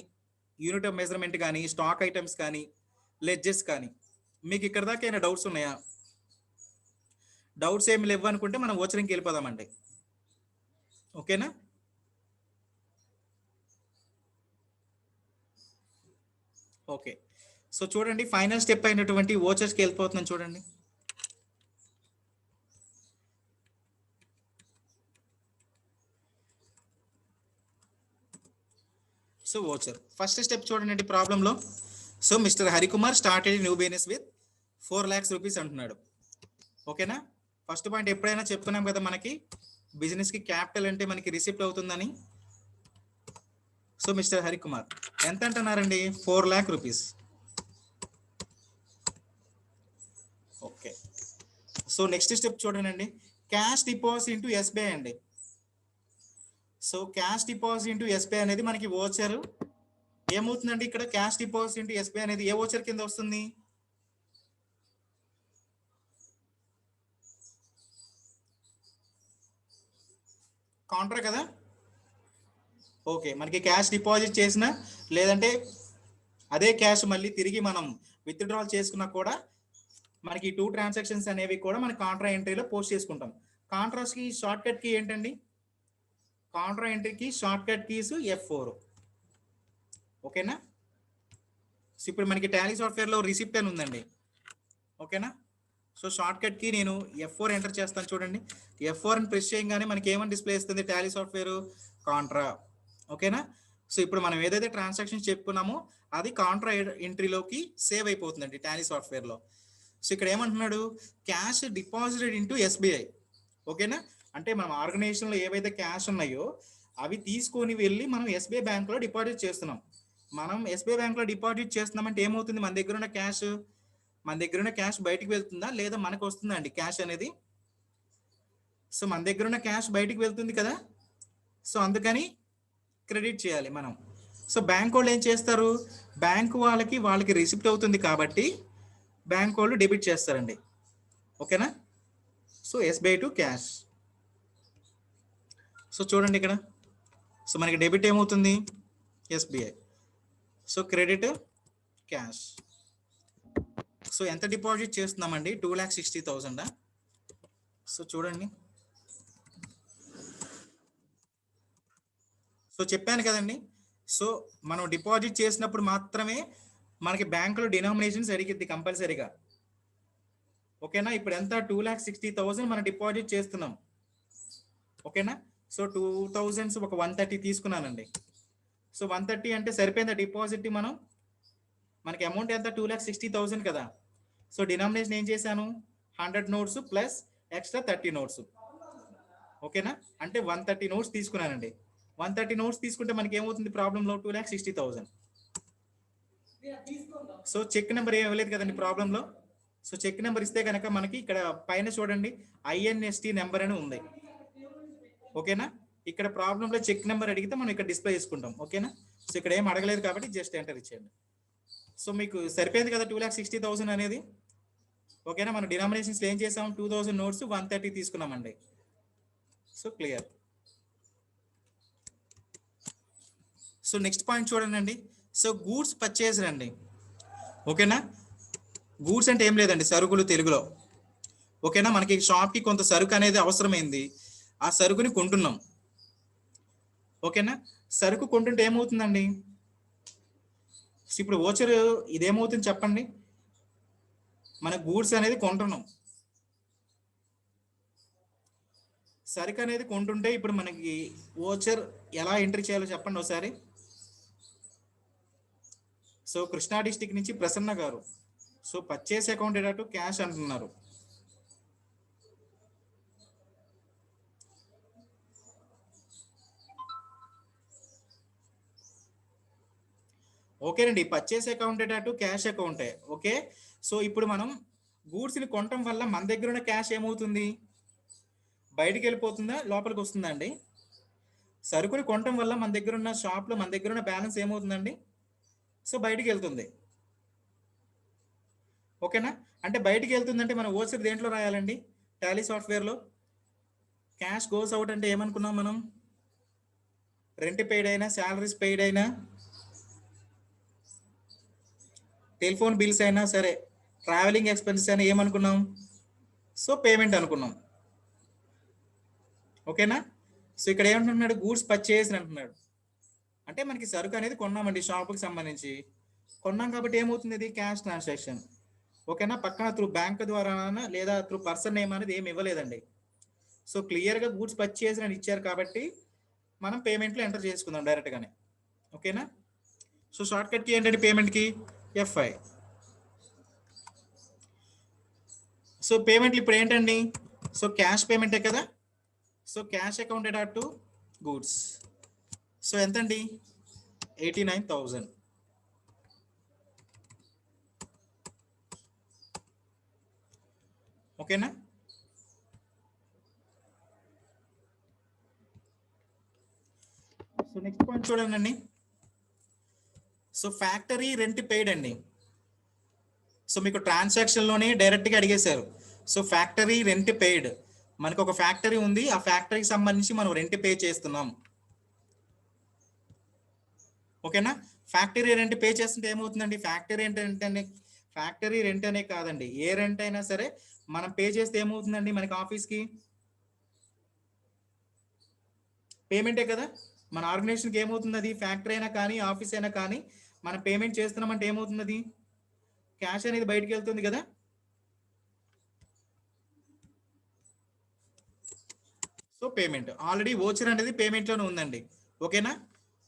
Speaker 1: యూనిట్ ఆఫ్ మెజర్మెంట్ కానీ, స్టాక్ ఐటమ్స్ కానీ, లెడ్జెస్ కానీ, మీకు ఇక్కడ దాకా ఏమైనా డౌట్స్ ఉన్నాయా? డౌట్స్ ఏమి లేవు అనుకుంటే మనం ఓచరింగ్కి వెళ్ళిపోదామండి. ఓకేనా, ఓకే, సో చూడండి ఫైనల్ స్టెప్ అయినటువంటి ఓచర్స్కి వెళ్ళిపోతున్నాం. చూడండి, సో ఓచర్ ఫస్ట్ స్టెప్ చూడండి ప్రాబ్లంలో. So mister Harikumar started new business with 4 lakhs rupees అంటున్నాడు. ఓకేనా, ఫస్ట్ పాయింట్ ఎప్పుడైనా చెప్పుకున్నాం కదా, మనకి బిజినెస్ కి క్యాపిటల్ అంటే మనకి రిసిప్ట్ అవుతుందని. సో మిస్టర్ హరికుమార్ ఎంత అంటున్నారండి, 4 lakh rupees. Okay, so next step చూడండి, క్యాష్ డిపాజిట్ ఇంటూ ఎస్బీఐ అండి. So cash deposit into SBI అనేది మనకి ఓచర్ ఏమవుతుందండి. ఇక్కడ క్యాష్ డిపాజిట్ ఇంటూ ఎస్బీఐ అనేది ఏ ఓచర్ కింద వస్తుంది, కాంట్రా కదా. ఓకే, మనకి క్యాష్ డిపాజిట్ చేసిన లేదంటే అదే క్యాష్ మళ్ళీ తిరిగి మనం విత్డ్రాల్ చేసుకున్నా కూడా మనకి 2 ట్రాన్సాక్షన్స్ అనేవి కూడా మన కాంట్రా ఎంట్రీలో పోస్ట్ చేసుకుంటాం. కాంట్రాస్ కి షార్ట్ కట్ కి ఏంటండి, కాంట్రా ఎంట్రీకి షార్ట్ కట్ కీస్ F4. ఓకేనా. సో ఇప్పుడు మనకి టాలీ సాఫ్ట్వేర్లో రిసిప్ట్ అని ఉందండి. ఓకేనా. సో షార్ట్ కట్ కి నేను F4 ఎంటర్ చేస్తాను చూడండి. F4 అని ప్రెస్ చేయగానే మనకి ఏమని డిస్ప్లే ఇస్తుంది టాలీ సాఫ్ట్వేర్ కాంట్రా. ఓకేనా. సో ఇప్పుడు మనం ఏదైతే ట్రాన్సాక్షన్స్ చెప్పుకున్నామో అది కాంట్రా ఎంట్రీలోకి సేవ్ అయిపోతుందండి టాలీ సాఫ్ట్వేర్లో. సో ఇక్కడ ఏమంటున్నాడు, క్యాష్ డిపాజిటెడ్ ఇంటూ SBI. ఓకేనా. అంటే మనం ఆర్గనైజేషన్లో ఏవైతే క్యాష్ ఉన్నాయో అవి తీసుకొని వెళ్ళి మనం SBI బ్యాంక్లో డిపాజిట్ చేస్తున్నాం. మనం SBI బ్యాంక్లో డిపాజిట్ చేస్తున్నామంటే ఏమవుతుంది, మన దగ్గర ఉన్న క్యాష్ బయటికి వెళ్తుందా లేదా మనకు వస్తుందా అండి క్యాష్ అనేది? సో మన దగ్గర ఉన్న క్యాష్ బయటికి వెళ్తుంది కదా. సో అందుకని క్రెడిట్ చేయాలి మనం. సో బ్యాంక్ వాళ్ళు ఏం చేస్తారు, బ్యాంక్ వాళ్ళకి రిసిప్ట్ అవుతుంది కాబట్టి బ్యాంక్ వాళ్ళు డెబిట్ చేస్తారండి. ఓకేనా. So SBI to cash. So చూడండి ఇక్కడ, సో మనకి డెబిట్ ఏమవుతుంది SBI. So credit cash. So ఎంత డిపాజిట్ చేస్తున్నామండి, 2,60,000. సో చూడండి, సో చెప్పాను కదండి. సో మనం డిపాజిట్ చేసినప్పుడు మాత్రమే మనకి బ్యాంకులో డినామినేషన్స్ అడిగిద్ది కంపల్సరీగా. ఓకేనా. ఇప్పుడు ఎంత 2,60,000 మనం డిపాజిట్ చేస్తున్నాం. ఓకేనా. సో 2,000 ఒక 130 తీసుకున్నానండి. సో 130 అంటే సరిపోయిందా డిపాజిట్? మనకి అమౌంట్ ఎంత 2,60,000 కదా. సో డినామినేషన్ ఏం చేశాను, 100 నోట్స్ ప్లస్ ఎక్స్ట్రా 30 నోట్స్. ఓకేనా. అంటే 130 నోట్స్ తీసుకున్నానండి. 130 నోట్స్ తీసుకుంటే మనకి ఏమవుతుంది ప్రాబ్లంలో, 2,60,000. సో చెక్ నెంబర్ ఏం ఇవ్వలేదు కదండి ప్రాబ్లంలో. సో చెక్ నెంబర్ ఇస్తే కనుక మనకి ఇక్కడ పైన చూడండి INST నెంబర్ అని ఉంది. ఓకేనా. ఇక్కడ ప్రాబ్లంలో చెక్ నెంబర్ అడిగితే మనం ఇక్కడ డిస్ప్లే చేసుకుంటాం. ఓకేనా. సో ఇక్కడ ఏం అడగలేదు కాబట్టి జస్ట్ ఎంటర్ ఇచ్చేయండి. సో మీకు సరిపోయింది కదా 2,60,000 అనేది. ఓకేనా. మనం డినామినేషన్స్ ఏం చేసాం, 2,000 నోట్స్ 130 తీసుకున్నామండి. So clear. So next point చూడండి అండి. సో గూడ్స్ పర్చేజ్ అండి. ఓకేనా. గూడ్స్ అంటే ఏం లేదండి, సరుకులు తెలుగులో. ఓకేనా. మనకి షాప్కి కొంత సరుకు అనేది అవసరమైంది, ఆ సరుకుని కొంటున్నాం. ఓకేనా. సరుకు కొంటుంటే ఏమవుతుందండి, ఇప్పుడు ఓచర్ ఇదేమవుతుంది చెప్పండి, మన గూడ్స్ అనేది కొంటున్నాం, సరుకు అనేది కొంటుంటే ఇప్పుడు మనకి ఓచర్ ఎలా ఎంట్రీ చేయాలో చెప్పండి ఒకసారి. సో కృష్ణా డిస్టిక్ నుంచి ప్రసన్న గారు, so purchase account data to cash అంటున్నారు. ఓకేనండి, purchase account data to cash అకౌంటే. ఓకే. సో ఇప్పుడు మనం గూడ్స్ని కొనటం వల్ల మన దగ్గర ఉన్న క్యాష్ ఏమవుతుంది, బయటికి వెళ్ళిపోతుందా లోపలికి వస్తుందా అండి? సరుకుని కొనటం వల్ల మన దగ్గర ఉన్న షాప్లో మన దగ్గర ఉన్న బ్యాలెన్స్ ఏమవుతుందండి, సో బయటికి వెళ్తుంది. ఓకేనా. అంటే బయటికి వెళ్తుందంటే మనం ఓచర్ దేంట్లో రాయాలండి, టాలీ సాఫ్ట్వేర్లో. క్యాష్ గోస్ అవుట్ అంటే ఏమనుకున్నాం మనం, రెంట్ పెయిడ్ అయినా, శాలరీస్ పెయిడ్ అయినా, టెలిఫోన్ బిల్స్ అయినా సరే, ట్రావెలింగ్ ఎక్స్పెన్సెస్ అయినా ఏమనుకున్నాం, సో పేమెంట్ అనుకున్నాం. ఓకేనా. సో ఇక్కడ ఏమంటున్నాడు, గూడ్స్ పర్చేస్ అంటున్నాడు. అంటే మనకి సరుకు అనేది కొన్నామండి షాప్కి సంబంధించి, కొన్నాం కాబట్టి ఏమవుతుంది, ఇది క్యాష్ ట్రాన్సాక్షన్. ఓకేనా. పక్కన త్రూ బ్యాంక్ ద్వారా లేదా త్రూ పర్సన్ నేమ్ అనేది ఏమి ఇవ్వలేదండి. సో క్లియర్గా గూడ్స్ పర్చేస్ అని ఇచ్చారు కాబట్టి మనం పేమెంట్లో ఎంటర్ చేసుకుందాం డైరెక్ట్గానే. ఓకేనా. సో షార్ట్ కట్కి ఏంటంటే పేమెంట్కి F5. సో పేమెంట్లు ఇప్పుడు ఏంటండి, సో క్యాష్ పేమెంటే కదా. So cash account data to goods. So ఎంతండి, 89,000. ఓకేనా. సో నెక్స్ట్ పాయింట్ చూడండి. సో ఫ్యాక్టరీ రెంట్ పెయిడ్ అండి. సో మీకు ట్రాన్సాక్షన్లోనే డైరెక్ట్గా అడిగేశారు. సో ఫ్యాక్టరీ రెంట్ పెయిడ్, మనకు ఒక ఫ్యాక్టరీ ఉంది, ఆ ఫ్యాక్టరీకి సంబంధించి మనం రెంట్ పే చేస్తున్నాం. ఓకేనా. ఫ్యాక్టరీ రెంట్ పే చేస్తుంటే ఏమవుతుందండి, ఫ్యాక్టరీ రెంట్ అనే కాదండి, ఏ రెంట్ అయినా సరే మనం పే చేస్తే ఏమవుతుందండి, మనకి ఆఫీస్కి పేమెంటే కదా. మన ఆర్గనైజేషన్కి ఏమవుతుంది, అది ఫ్యాక్టరీ అయినా కానీ ఆఫీస్ అయినా కానీ మనం పేమెంట్ చేస్తున్నామంటే ఏమవుతుంది, అది క్యాష్ అనేది బయటికి వెళ్తుంది కదా. సో పేమెంట్ ఆల్రెడీ ఓచర్ అనేది పేమెంట్లోనే ఉందండి. ఓకేనా.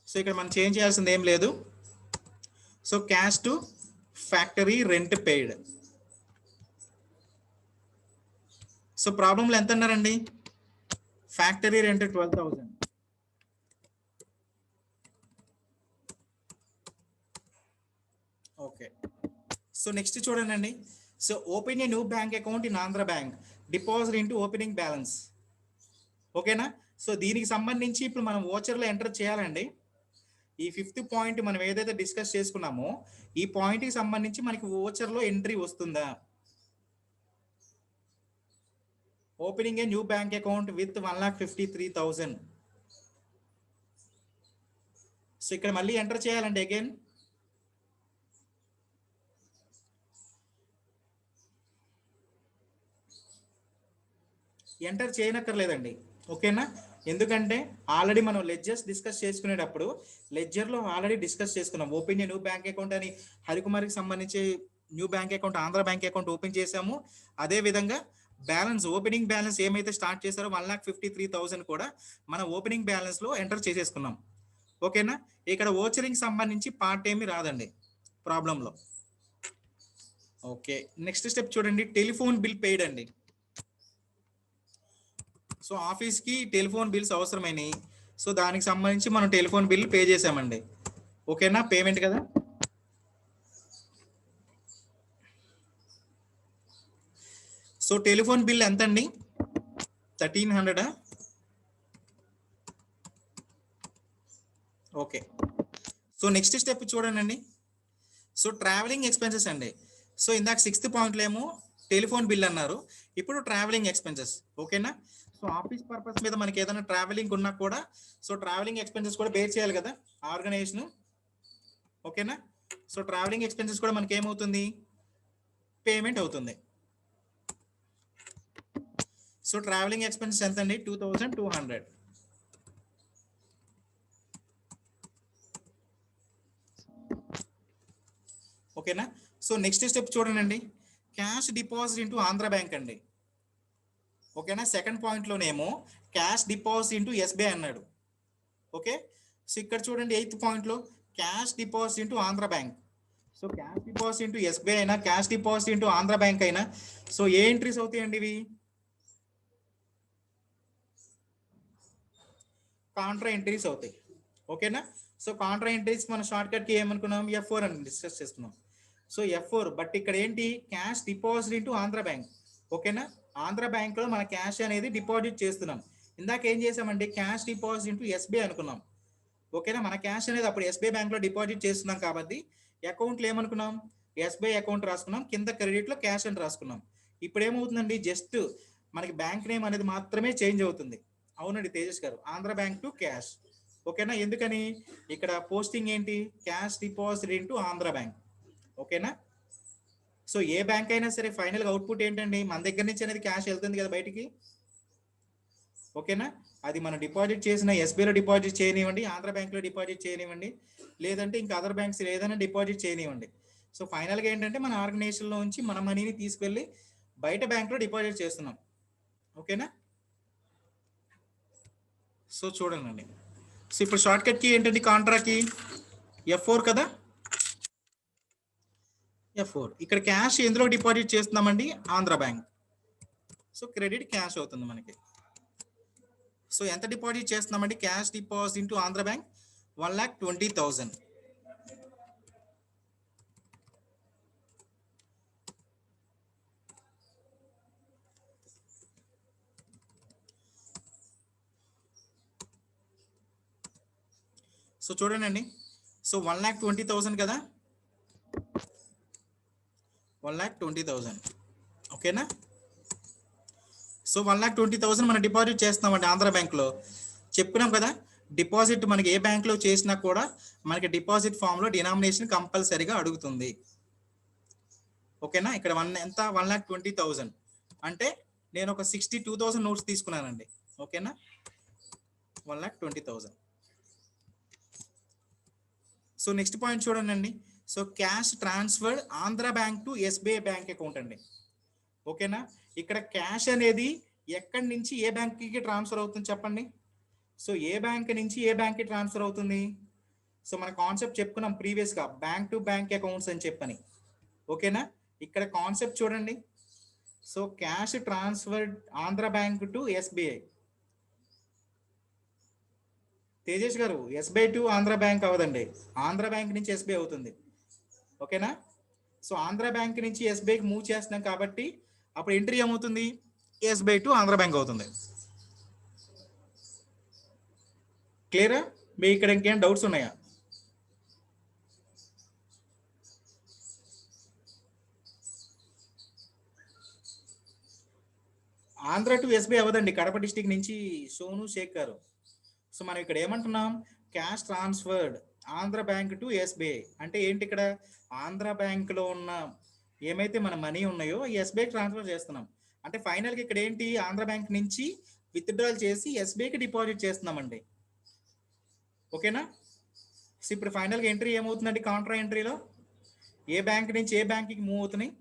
Speaker 1: సో ఇక్కడ మనం చేంజ్ చేయాల్సింది ఏం లేదు. So cash to factory rent paid. So ప్రాబ్లంలో ఎంత అన్నారండి, factory rent 12,000. Okay. So next చూడండి. So open a new bank account in Andhra bank, deposit into opening balance. ఓకేనా. సో దీనికి సంబంధించి ఇప్పుడు మనం ఓచర్లో ఎంటర్ చేయాలండి. ఈ 5th పాయింట్ మనం ఏదైతే డిస్కస్ చేసుకున్నామో ఈ పాయింట్కి సంబంధించి మనకి ఓచర్లో ఎంట్రీ వస్తుందా. Opening A new bank account with 1,53,000. So ఇక్కడ మళ్ళీ ఎంటర్ చేయాలండి అగైన్. ఎంటర్ చేయనక్కర్లేదండి. ఓకేనా. ఎందుకంటే ఆల్రెడీ మనం లెడ్జర్స్ డిస్కస్ చేసుకునేటప్పుడు లెడ్జర్లో ఆల్రెడీ డిస్కస్ చేసుకున్నాం. ఓపెన్ న్యూ బ్యాంక్ అకౌంట్ అని హరికుమార్కి సంబంధించి new bank account, Andhra bank account open చేసాము. అదే విధంగా బ్యాలెన్స్, ఓపెనింగ్ బ్యాలెన్స్ ఏమైతే స్టార్ట్ చేశారో 1,53,000 కూడా మన ఓపెనింగ్ బ్యాలెన్స్ లో ఎంటర్ చేసేసుకున్నాం. ఓకేనా. ఇక్కడ ఓచరింగ్ సంబంధించి పార్ట్ ఏమి రాదండి ప్రాబ్లంలో. ఓకే. నెక్స్ట్ స్టెప్ చూడండి, టెలిఫోన్ బిల్ పెయిడ్ అండి. సో ఆఫీస్కి టెలిఫోన్ బిల్స్ అవసరమైనవి. సో దానికి సంబంధించి మనం టెలిఫోన్ బిల్ పే చేసామండి. ఓకేనా, పేమెంట్ కదా. సో టెలిఫోన్ బిల్ ఎంత అండి, 1,300. ఓకే. సో నెక్స్ట్ స్టెప్ చూడండి. సో ట్రావెలింగ్ ఎక్స్పెన్సెస్ అండి. సో ఇందాక 6th పాయింట్లో ఏమో టెలిఫోన్ బిల్ అన్నారు, ఇప్పుడు ట్రావెలింగ్ ఎక్స్పెన్సెస్. ఓకేనా. సో ఆఫీస్ పర్పస్ మీద మనకి ఏదైనా ట్రావెలింగ్ ఉన్నా కూడా సో ట్రావెలింగ్ ఎక్స్పెన్సెస్ కూడా బేర్ చేయాలి కదా ఆర్గనైజేషన్. ఓకేనా. సో ట్రావెలింగ్ ఎక్స్పెన్సెస్ కూడా మనకి ఏమవుతుంది, పేమెంట్ అవుతుంది. సో ట్రావెలింగ్ ఎక్స్పెన్సెస్ ఎంత అండి, 2,200. ఓకేనా. సో నెక్స్ట్ స్టెప్ చూడండి, cash deposit into Andhra bank అండి. ఓకేనా. సెకండ్ పాయింట్లోనేమో క్యాష్ డిపాజిట్ ఇంటూ ఎస్బీఐ అన్నాడు. ఓకే. సో ఇక్కడ చూడండి 8th పాయింట్లో cash deposit into Andhra bank. So cash deposit into SBI అయినా cash deposit into Andhra bank అయినా సో ఏ ఎంట్రీస్ అవుతాయండి, ఇవి కాంట్రా ఎంట్రీస్ అవుతాయి. ఓకేనా. సో కాంట్రా ఎంట్రీస్ మన షార్ట్ కట్ కి ఏమనుకున్నాం, F4 అని డిస్కస్ చేసుకున్నాం. సో F4, బట్ ఇక్కడ ఏంటి, cash deposit into Andhra bank. ఓకేనా. ఆంధ్ర బ్యాంక్ లో మన క్యాష్ అనేది డిపాజిట్ చేస్తున్నాం. ఇందాక ఏం చేసామంటే క్యాష్ డిపాజిట్ ఇంటూ ఎస్బీఐ అనుకున్నాం. ఓకేనా. మన క్యాష్ అనేది అప్పుడు ఎస్బీఐ బ్యాంక్ లో డిపాజిట్ చేస్తున్నాం కాబట్టి అకౌంట్లో ఏమనుకున్నాం, ఎస్బీఐ అకౌంట్ రాసుకున్నాం, కింద క్రెడిట్ లో క్యాష్ అని రాసుకున్నాం. ఇప్పుడు ఏమవుతుందండి, జస్ట్ మనకి బ్యాంక్ నేమ్ అనేది మాత్రమే చేంజ్ అవుతుంది. అవునండి తేజస్ గారు, ఆంధ్ర బ్యాంక్ టు క్యాష్. ఓకేనా. ఎందుకని ఇక్కడ పోస్టింగ్ ఏంటి, cash deposit into Andhra bank. ఓకేనా. సో ఏ బ్యాంక్ అయినా సరే ఫైనల్ గా అవుట్పుట్ ఏంటండి, మన దగ్గర నుంచి అనేది క్యాష్ వెళ్తుంది కదా బయటికి. ఓకేనా. అది మనం డిపాజిట్ చేసిన ఎస్బీఐలో డిపాజిట్ చేయనివ్వండి, ఆంధ్ర బ్యాంక్లో డిపాజిట్ చేయనివ్వండి, లేదంటే ఇంకా అదర్ బ్యాంక్స్ ఏదైనా డిపాజిట్ చేయనివ్వండి. సో ఫైనల్గా ఏంటంటే మన ఆర్గనైజేషన్లో నుంచి మన మనీని తీసుకెళ్ళి బయట బ్యాంక్లో డిపాజిట్ చేస్తున్నాం. ఓకేనా. సో చూడండి. సో ఇప్పుడు షార్ట్ కట్ కి ఏంటంటే కాంట్రాకి F4 కదా. F4 ఇక్కడ క్యాష్ ఎందులో డిపాజిట్ చేస్తున్నామండి, Andhra bank. So credit cash అవుతుంది మనకి. సో ఎంత డిపాజిట్ చేస్తున్నామండి, cash deposit into Andhra bank 1,20,000. So చూడండి, సో 1,20,000 కదా, 1,20,000. ఓకేనా. సో 1,20,000 మనం డిపాజిట్ చేస్తున్నామండి ఆంధ్ర బ్యాంక్లో. చెప్పుకున్నాం కదా, డిపాజిట్ మనకి ఏ బ్యాంక్లో చేసినా కూడా మనకి డిపాజిట్ ఫామ్లో డినామినేషన్ కంపల్సరీగా అడుగుతుంది. ఓకేనా. ఇక్కడ ఎంత 1,20,000 అంటే నేను ఒక 62,000 నోట్స్ తీసుకున్నానండి. ఓకేనా. 1,20,000. సో నెక్స్ట్ పాయింట్ చూడండి. So cash transferred Andhra bank to SBI bank account అండి. ఓకేనా, ఇక్కడ క్యాష్ అనేది ఎక్కడి నుంచి ఏ బ్యాంక్కి ట్రాన్స్ఫర్ అవుతుంది చెప్పండి. సో ఏ బ్యాంక్ నుంచి ఏ బ్యాంక్కి ట్రాన్స్ఫర్ అవుతుంది? సో మన కాన్సెప్ట్ చెప్పుకున్నాం ప్రీవియస్గా, బ్యాంక్ టు బ్యాంక్ అకౌంట్స్ అని చెప్పని. ఓకేనా, ఇక్కడ కాన్సెప్ట్ చూడండి. So cash transferred Andhra bank to SBI. Tejesh గారు, ఎస్బీఐ టు ఆంధ్ర బ్యాంక్ అవ్వదండి, ఆంధ్ర బ్యాంక్ నుంచి ఎస్బీఐ అవుతుంది. ఓకేనా, సో ఆంధ్ర బ్యాంక్ నుంచి ఎస్బీఐకి మూవ్ చేస్తున్నాం కాబట్టి అప్పుడు ఎంట్రీ ఏమవుతుంది? ఎస్బీఐ టు ఆంధ్ర బ్యాంక్ అవుతుంది. క్లియరా? మీ ఇక్కడ ఇంకేం డౌట్స్ ఉన్నాయా? ఆంధ్ర టు ఎస్బీఐ అవ్వదండి, కడప డిస్టిక్ నుంచి సోను షేక్ గారు. సో మనం ఇక్కడ ఏమంటున్నాం? Cash transferred Andhra bank to SBI అంటే ఏంటి? ఇక్కడ ఆంధ్ర బ్యాంక్ లో ఉన్న ఏమైతే మన మనీ ఉన్నాయో ఎస్బీఐకి ట్రాన్స్ఫర్ చేస్తున్నాం. అంటే ఫైనల్గా ఇక్కడ ఏంటి? ఆంధ్ర బ్యాంక్ నుంచి విత్డ్రాల్ చేసి ఎస్బీఐకి డిపాజిట్ చేస్తున్నామండి. ఓకేనా, సో ఇప్పుడు ఫైనల్గా ఎంట్రీ ఏమవుతుందండి? కాంట్రా ఎంట్రీలో ఏ బ్యాంక్ నుంచి ఏ బ్యాంక్కి మూవ్ అవుతున్నాయి?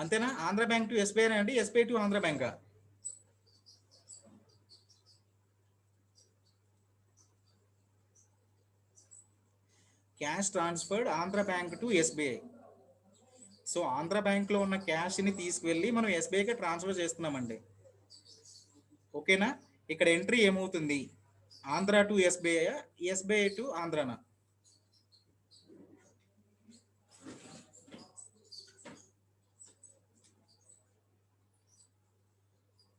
Speaker 1: అంతేనా? ఆంధ్ర బ్యాంక్ టు ఎస్బీఐ అండి, ఎస్బీఐ టు ఆంధ్ర బ్యాంకా? Cash transferred Andhra bank to SBI. So Andhra bank లో ఉన్న క్యాష్ ని తీసుకువెళ్ళి మనం ఎస్బీఐకి ట్రాన్స్ఫర్ చేస్తున్నామండి. ఓకేనా, ఇక్కడ ఎంట్రీ ఏమవుతుంది? Andhra to SBI, SBI to ఆంధ్రనా?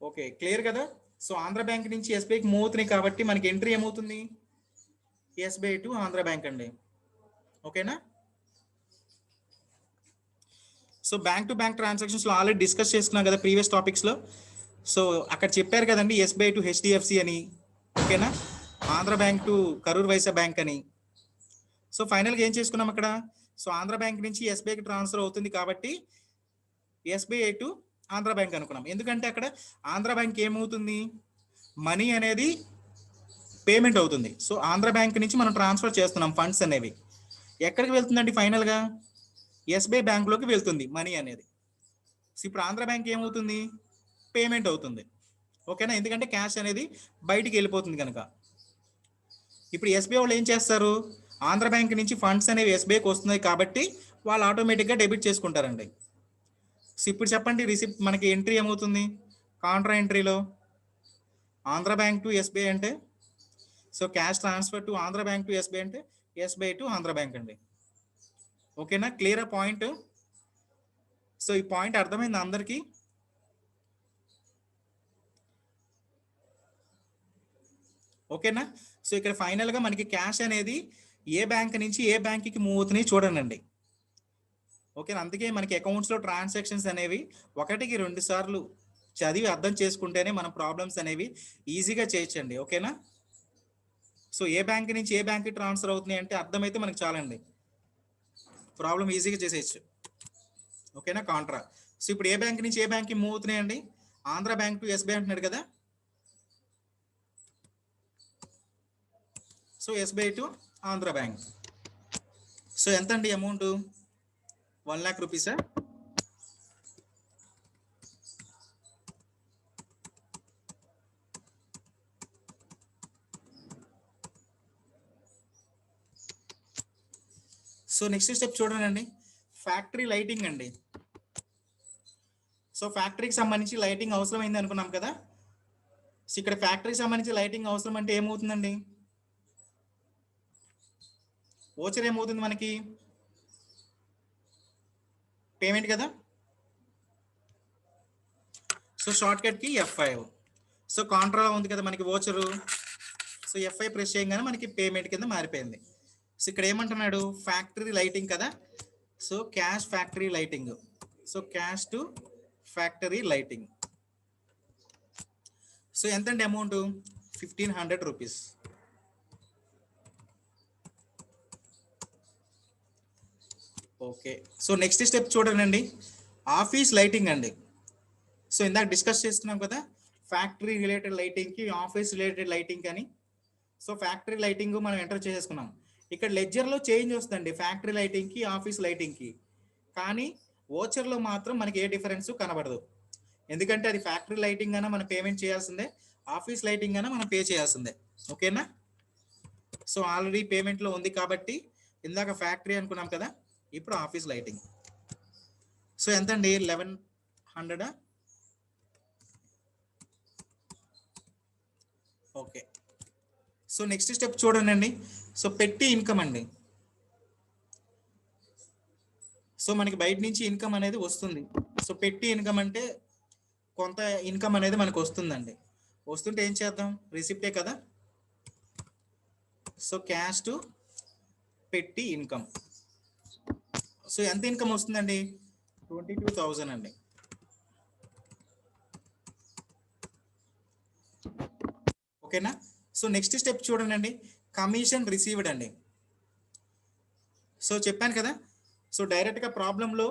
Speaker 1: ఓకే, క్లియర్ కదా? సో ఆంధ్ర బ్యాంక్ నుంచి ఎస్బీఐకి మూవ్ అవుతున్నాయి కాబట్టి మనకి ఎంట్రీ ఏమవుతుంది? ఎస్బీఐ టు ఆంధ్ర బ్యాంక్ అండి. ఓకేనా, so bank to bank transactions లో ఆల్రెడీ డిస్కస్ చేసుకున్నాం కదా ప్రీవియస్ టాపిక్స్ లో. సో అక్కడ చెప్పారు కదండి ఎస్బీఐ టు హెచ్డిఎఫ్సి అని. ఓకేనా, Andhra bank to Karur Vysya bank అని. సో ఫైనల్గా ఏం చేసుకున్నాం అక్కడ? సో ఆంధ్ర బ్యాంక్ నుంచి ఎస్బీఐకి ట్రాన్స్ఫర్ అవుతుంది కాబట్టి ఎస్బీఐ టు ఆంధ్ర బ్యాంక్ అనుకున్నాం. ఎందుకంటే అక్కడ ఆంధ్ర బ్యాంక్ ఏమవుతుంది? మనీ అనేది పేమెంట్ అవుతుంది. సో ఆంధ్ర బ్యాంక్ నుంచి మనం ట్రాన్స్ఫర్ చేస్తున్నాం ఫండ్స్ అనేవి. ఎక్కడికి వెళ్తుందండి ఫైనల్గా? ఎస్బీఐ బ్యాంక్లోకి వెళ్తుంది మనీ అనేది. సో ఇప్పుడు ఆంధ్ర బ్యాంక్ ఏమవుతుంది? పేమెంట్ అవుతుంది. ఓకేనా, ఎందుకంటే క్యాష్ అనేది బయటికి వెళ్ళిపోతుంది కనుక. ఇప్పుడు ఎస్బీఐ వాళ్ళు ఏం చేస్తారు? ఆంధ్ర బ్యాంక్ నుంచి ఫండ్స్ అనేవి ఎస్బీఐకి వస్తున్నాయి కాబట్టి వాళ్ళు ఆటోమేటిక్గా డెబిట్ చేసుకుంటారండి. సో ఇప్పుడు చెప్పండి, రిసిప్ట్ మనకి ఎంట్రీ ఏమవుతుంది? కాంట్రా ఎంట్రీలో ఆంధ్ర బ్యాంక్ టు ఎస్బీఐ అంటే, so cash transfer to Andhra bank to SBI అంటే ఎస్బీఐ టు ఆంధ్ర బ్యాంక్ అండి. ఓకేనా, క్లియర్ పాయింట్? సో ఈ పాయింట్ అర్థమైంది అందరికీ? ఓకేనా, సో ఇక్కడ ఫైనల్గా మనకి క్యాష్ అనేది ఏ బ్యాంక్ నుంచి ఏ బ్యాంక్కి మూవ్ అవుతున్నాయి చూడండి. ఓకేనా, అందుకే మనకి అకౌంట్స్లో ట్రాన్సాక్షన్స్ అనేవి 1-2 సార్లు చదివి అర్థం చేసుకుంటేనే మన ప్రాబ్లమ్స్ అనేవి ఈజీగా చేయొచ్చండి. ఓకేనా, సో ఏ బ్యాంక్ నుంచి ఏ బ్యాంక్కి ట్రాన్స్ఫర్ అవుతున్నాయి అంటే అర్థమైతే మనకి చాలండి, ప్రాబ్లం ఈజీగా చేసేయచ్చు. ఓకేనా, కాంట్రా. సో ఇప్పుడు ఏ బ్యాంక్ నుంచి ఏ బ్యాంక్కి మూవ్ అవుతున్నాయండి? ఆంధ్ర బ్యాంక్ టు ఎస్బీఐ అంటున్నాడు కదా. So SBI to Andhra bank. So ఎంత అండి అమౌంట్? 1 lakh రూపీసా? సో నెక్స్ట్ స్టెప్ చూడండి, ఫ్యాక్టరీ లైటింగ్ అండి. సో ఫ్యాక్టరీకి సంబంధించి లైటింగ్ అవసరమైంది అనుకున్నాం కదా. సో ఇక్కడ ఫ్యాక్టరీకి సంబంధించి లైటింగ్ అవసరం అంటే ఏమవుతుందండి? ఓచర్ ఏమవుతుంది మనకి? పేమెంట్ కదా. సో షార్ట్ కట్ కి F5. సో కాంట్రాలో ఉంది కదా మనకి ఓచరు. సో F5 ప్రెస్ చేయగానే మనకి పేమెంట్ కింద మారిపోయింది. సో ఇక్కడ ఏమంటున్నాడు? ఫ్యాక్టరీ లైటింగ్ కదా. So cash factory lighting. So cash to factory lighting. So ఎంతండి amount? 1500 rupees. Okay, so next step చూడండి, ఆఫీస్ లైటింగ్ అండి. సో ఇందాక డిస్కస్ చేసుకున్నాం కదా, ఫ్యాక్టరీ రిలేటెడ్ లైటింగ్ కి ఆఫీస్ రిలేటెడ్ లైటింగ్ అని. సో ఫ్యాక్టరీ లైటింగ్ మనం ఎంటర్ చేసేసుకున్నాం. ఇక్కడ లెడ్జర్ లో చేంజ్ వస్తుందండి ఫ్యాక్టరీ లైటింగ్ కి ఆఫీస్ లైటింగ్ కి, కానీ ఓచర్ లో మాత్రం మనకి ఏ డిఫరెన్స్ కనబడదు. ఎందుకంటే అది ఫ్యాక్టరీ లైటింగ్ అయినా మనం పేమెంట్ చేయాల్సిందే, ఆఫీస్ లైటింగ్ అయినా మనం పే చేయాల్సిందే. ఓకేనా? సో ఆల్రెడీ పేమెంట్ లో ఉంది కాబట్టి ఇందాక ఫ్యాక్టరీ అనుకున్నాం కదా, ఇప్పుడు ఆఫీస్ లైటింగ్. సో ఎంతండి? 1100. ఓకే, సో నెక్స్ట్ స్టెప్ చూడండి. సో పెట్టి ఇన్కమ్ అండి. సో మనకి బయట నుంచి ఇన్కమ్ అనేది వస్తుంది. సో పెట్టి ఇన్కమ్ అంటే కొంత ఇన్కమ్ అనేది మనకు వస్తుందండి. వస్తుంటే ఏం చేద్దాం? రిసిప్టే కదా. సో క్యాష్ టు పెట్టి ఇన్కమ్. సో ఎంత ఇన్కమ్ వస్తుందండి? 22,000 అండి. ఓకేనా? సో నెక్స్ట్ స్టెప్ చూడండి, కమిషన్ రిసీవ్డ్ అండి. సో చెప్పాను కదా, సో డైరెక్ట్గా ప్రాబ్లంలో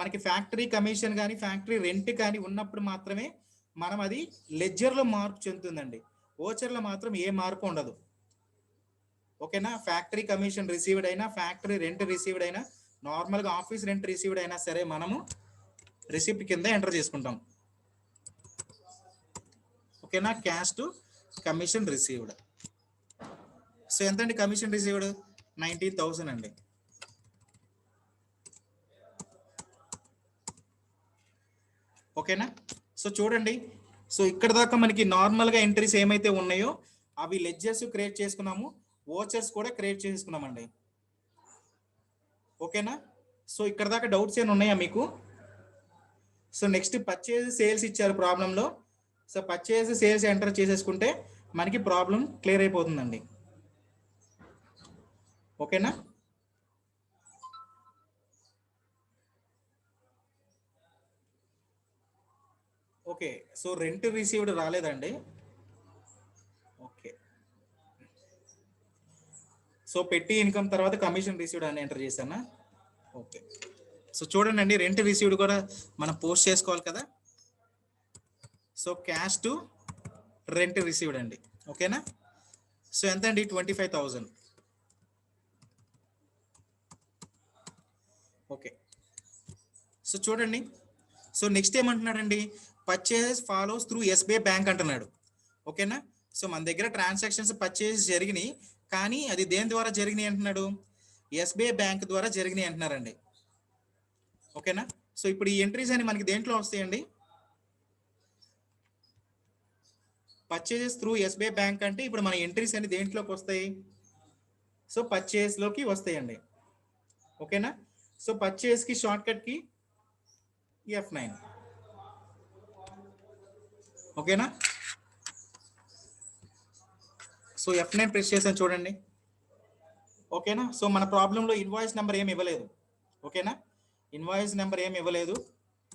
Speaker 1: మనకి ఫ్యాక్టరీ కమిషన్ కానీ ఫ్యాక్టరీ రెంట్ కానీ ఉన్నప్పుడు మాత్రమే మనం అది లెడ్జర్లో మార్పు చెందుతుందండి. ఓచర్లో మాత్రం ఏ మార్పు ఉండదు. ఓకేనా? ఫ్యాక్టరీ కమిషన్ రిసీవ్డ్ అయినా ఫ్యాక్టరీ రెంట్ రిసీవ్డ్ అయినా నార్మల్గా ఆఫీస్ రెంట్ రిసీవ్డ్ అయినా సరే మనము రిసిప్ట్ కింద ఎంటర్ చేసుకుంటాం. ఓకేనా? Cash to commission received. So ఎంతండి కమిషన్ రిసీవ్డ్? 19,000 అండి. ఓకేనా? సో చూడండి, సో ఇక్కడ దాకా మనకి నార్మల్గా ఎంట్రీస్ ఏమైతే ఉన్నాయో అవి లెడ్జర్స్ క్రియేట్ చేసుకున్నాము, ఓచర్స్ కూడా క్రియేట్ చేసుకున్నామండి. ఓకేనా? సో ఇక్కడ దాకా డౌట్స్ ఏమైనా ఉన్నాయా మీకు? సో నెక్స్ట్ పర్చేజ్ సేల్స్ ఇచ్చారు ప్రాబ్లంలో. సో పర్చేజ్ సేల్స్ ఎంటర్ చేసేసుకుంటే మనకి ప్రాబ్లం క్లియర్ అయిపోతుందండి. ఓకేనా? ఓకే, సో రెంట్ రిసీవ్డ్ రాలేదండి. ఓకే, సో పెట్టి ఇన్కమ్ తర్వాత కమిషన్ రిసీవ్డ్ అని ఎంటర్ చేశానా? ఓకే, సో చూడండి, రెంట్ రిసీవ్డ్ కూడా మనం పోస్ట్ చేసుకోవాలి కదా. So cash to rent received అండి. ఓకేనా? సో ఎంత అండి? 25,000. ఓకే, సో చూడండి, సో నెక్స్ట్ ఏమంటున్నాడండి? Purchase follows through SBI bank అంటున్నాడు. ఓకేనా? సో మన దగ్గర ట్రాన్సాక్షన్స్ పర్చేస్ జరిగినాయి, కానీ అది దేని ద్వారా జరిగినాయి అంటున్నాడు? ఎస్బీఐ బ్యాంక్ ద్వారా జరిగినాయి అంటున్నారండి. ఓకేనా? సో ఇప్పుడు ఈ ఎంట్రీస్ అని మనకి దేంట్లో వస్తాయండి? పర్చేజెస్ త్రూ ఎస్బీఐ బ్యాంక్ అంటే ఇప్పుడు మన ఎంట్రీస్ అని దేంట్లోకి వస్తాయి? సో పర్చేస్ లోకి వస్తాయండి. ఓకేనా? సో పర్చేస్ కి షార్ట్ కట్ కి F9. ఓకేనా? సో F9 ప్రెస్ చేసాను చూడండి. ఓకేనా? సో మన ప్రాబ్లంలో ఇన్వాయిస్ నెంబర్ ఏమి ఇవ్వలేదు. ఓకేనా? ఇన్వాయిస్ నెంబర్ ఏమి ఇవ్వలేదు,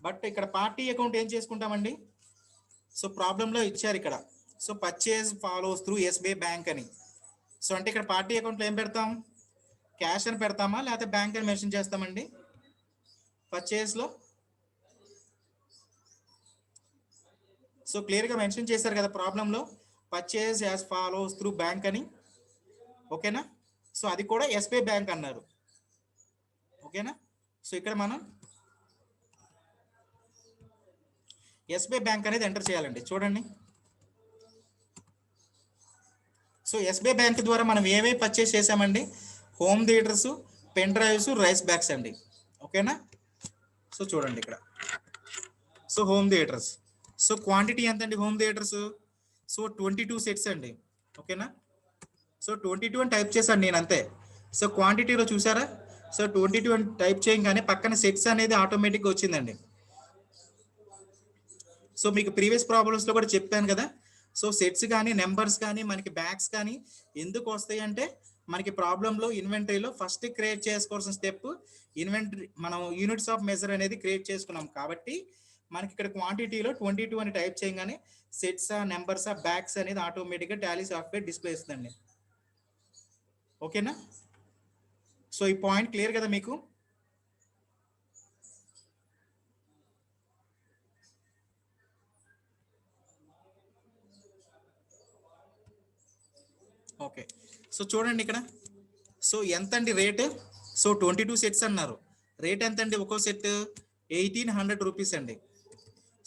Speaker 1: బట్ ఇక్కడ పార్టీ అకౌంట్ ఏం చేసుకుంటామండి? సో ప్రాబ్లంలో ఇచ్చారు ఇక్కడ. So purchase follows through SBI bank అని. సో అంటే ఇక్కడ పార్టీ అకౌంట్లో ఏం పెడతాం? క్యాష్ అని పెడతామా లేకపోతే బ్యాంక్ అని మెన్షన్ చేస్తామండి? పర్చేజ్లో సో క్లియర్గా మెన్షన్ చేశారు కదా ప్రాబ్లంలో, purchase as follows through bank అని. ఓకేనా? సో అది కూడా ఎస్బీఐ బ్యాంక్ అన్నారు. ఓకేనా? సో ఇక్కడ మనం ఎస్బీఐ బ్యాంక్ అనేది ఎంటర్ చేయాలండి. చూడండి, సో ఎస్బీఐ బ్యాంక్ ద్వారా మనం ఏమేమి పర్చేస్ చేసామండి? Home theatres, pen drives, rice bags అండి. ఓకేనా? సో చూడండి ఇక్కడ, so home theatres, so quantity ఎంత అండి హోమ్ థియేటర్స్? సో 22 సెట్స్ అండి. ఓకేనా? సో 22 అని టైప్ చేశాను నేను అంతే. సో క్వాంటిటీలో చూసారా? సో 22 అని టైప్ చేయగానే పక్కన సెట్స్ అనేది ఆటోమేటిక్గా వచ్చిందండి. సో మీకు ప్రీవియస్ ప్రాబ్లమ్స్లో కూడా చెప్పాను కదా, సో సెట్స్ కానీ నెంబర్స్ కానీ మనకి బ్యాగ్స్ కానీ ఎందుకు వస్తాయి అంటే మనకి ప్రాబ్లంలో ఇన్వెంటరీలో ఫస్ట్ క్రియేట్ చేసుకోవాల్సిన స్టెప్ ఇన్వెంటరీ, మనం యూనిట్స్ ఆఫ్ మెజర్ అనేది క్రియేట్ చేసుకున్నాం కాబట్టి మనకి ఇక్కడ క్వాంటిటీలో 22 అని టైప్ చేయగానే సెట్సా నెంబర్సా బ్యాక్స్ అనేది ఆటోమేటిక్గా టాలీ సాఫ్ట్వేర్ డిస్ప్లే ఇస్తుందండి. ఓకేనా? సో ఈ పాయింట్ క్లియర్ కదా మీకు? ఓకే, సో చూడండి ఇక్కడ. సో ఎంత అండి రేట్? సో 22 సెట్స్ అన్నారు. రేట్ ఎంత అండి? ఒక్కో సెట్ 1800 రూపీస్ అండి.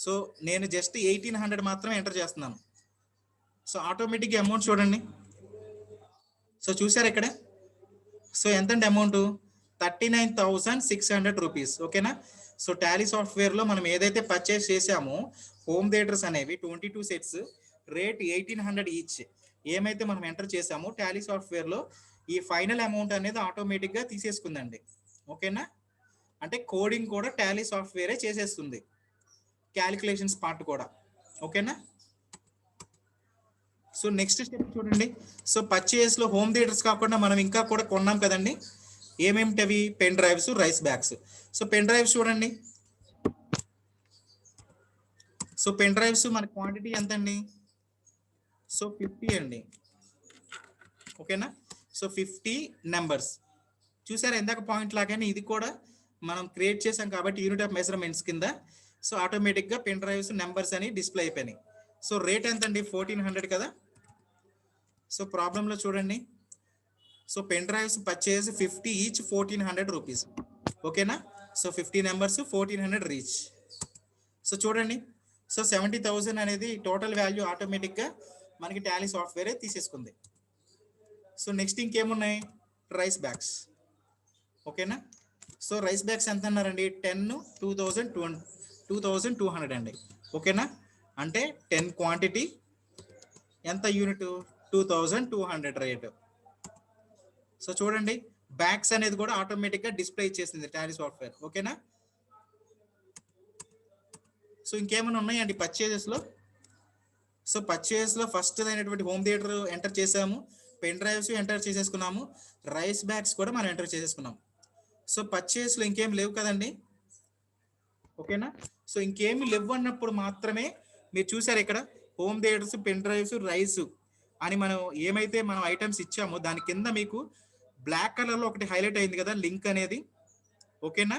Speaker 1: సో నేను జస్ట్ 1800 మాత్రమే ఎంటర్ చేస్తున్నాను. సో ఆటోమేటిక్గా అమౌంట్ చూడండి. సో చూసారు ఇక్కడ. సో ఎంతండి అమౌంట్? 39,600 రూపీస్. ఓకేనా? సో టాలీ సాఫ్ట్వేర్లో మనం ఏదైతే పర్చేస్ చేసామో హోమ్ థియేటర్స్ అనేవి 22 సెట్స్, రేట్ 1800 ఈచ్ ఏమైతే మనం ఎంటర్ చేసామో టాలీ సాఫ్ట్వేర్లో ఈ ఫైనల్ అమౌంట్ అనేది ఆటోమేటిక్గా తీసేసుకుందండి. ఓకేనా? అంటే కోడింగ్ కూడా టాలీ సాఫ్ట్వేరే చేసేస్తుంది, క్యాలిక్యులేషన్స్ పార్ట్ కూడా. ఓకేనా? సో నెక్స్ట్ స్టెప్ చూడండి. సో పర్చేస్లో హోమ్ థియేటర్స్ కాకుండా మనం ఇంకా కూడా కొన్నాం కదండి. ఏమేమిటవి? Pen drives, rice bags. So pen drives చూడండి. సో పెన్ డ్రైవ్స్ మన క్వాంటిటీ ఎంత అండి? సో 50 అండి. ఓకేనా? So 50 numbers. చూసారా ఇందాక పాయింట్ లాగానే ఇది కూడా మనం క్రియేట్ చేసాం కాబట్టి యూనిట్ ఆఫ్ మెజర్మెంట్స్ కింద. సో ఆటోమేటిక్గా పెన్ డ్రైవ్స్ నెంబర్స్ అని డిస్ప్లే అయిపోయినాయి. సో రేట్ ఎంత అండి? 1400 కదా. సో ప్రాబ్లంలో చూడండి. So pen drives purchase 50 each 1400 rupees. ఓకేనా? So 50 numbers 1400 each. సో చూడండి. సో 70,000 అనేది టోటల్ వాల్యూ ఆటోమేటిక్గా మనకి టాలీ సాఫ్ట్వేరే తీసేసుకుంది. సో నెక్స్ట్ ఇంకేమున్నాయి? Rice bags. ఓకేనా? సో రైస్ బ్యాగ్స్ ఎంత అన్నారండి? 10 2200 అండి. ఓకేనా? అంటే 10 క్వాంటిటీ, ఎంత యూనిట్? 2200 రేట్. సో చూడండి బ్యాగ్స్ అనేది కూడా ఆటోమేటిక్గా డిస్ప్లే ఇచ్చేసింది టాలీ సాఫ్ట్వేర్. ఓకేనా? సో ఇంకేమైనా ఉన్నాయండి పర్చేజెస్లో? సో పర్చేస్లో ఫస్ట్ అయినటువంటి హోమ్ థియేటర్ ఎంటర్ చేసాము, పెన్ డ్రైవ్స్ ఎంటర్ చేసేసుకున్నాము, రైస్ బ్యాగ్స్ కూడా మనం ఎంటర్ చేసేసుకున్నాం. సో పర్చేస్లో ఇంకేం లేవు కదండి. ఓకేనా? సో ఇంకేమి లేవు అన్నప్పుడు మాత్రమే మీరు చూసారు ఇక్కడ home theatres, pen drives, rice అని మనం ఏమైతే మనం ఐటమ్స్ ఇచ్చామో దాని కింద మీకు బ్లాక్ కలర్లో ఒకటి హైలైట్ అయింది కదా లింక్ అనేది. ఓకేనా?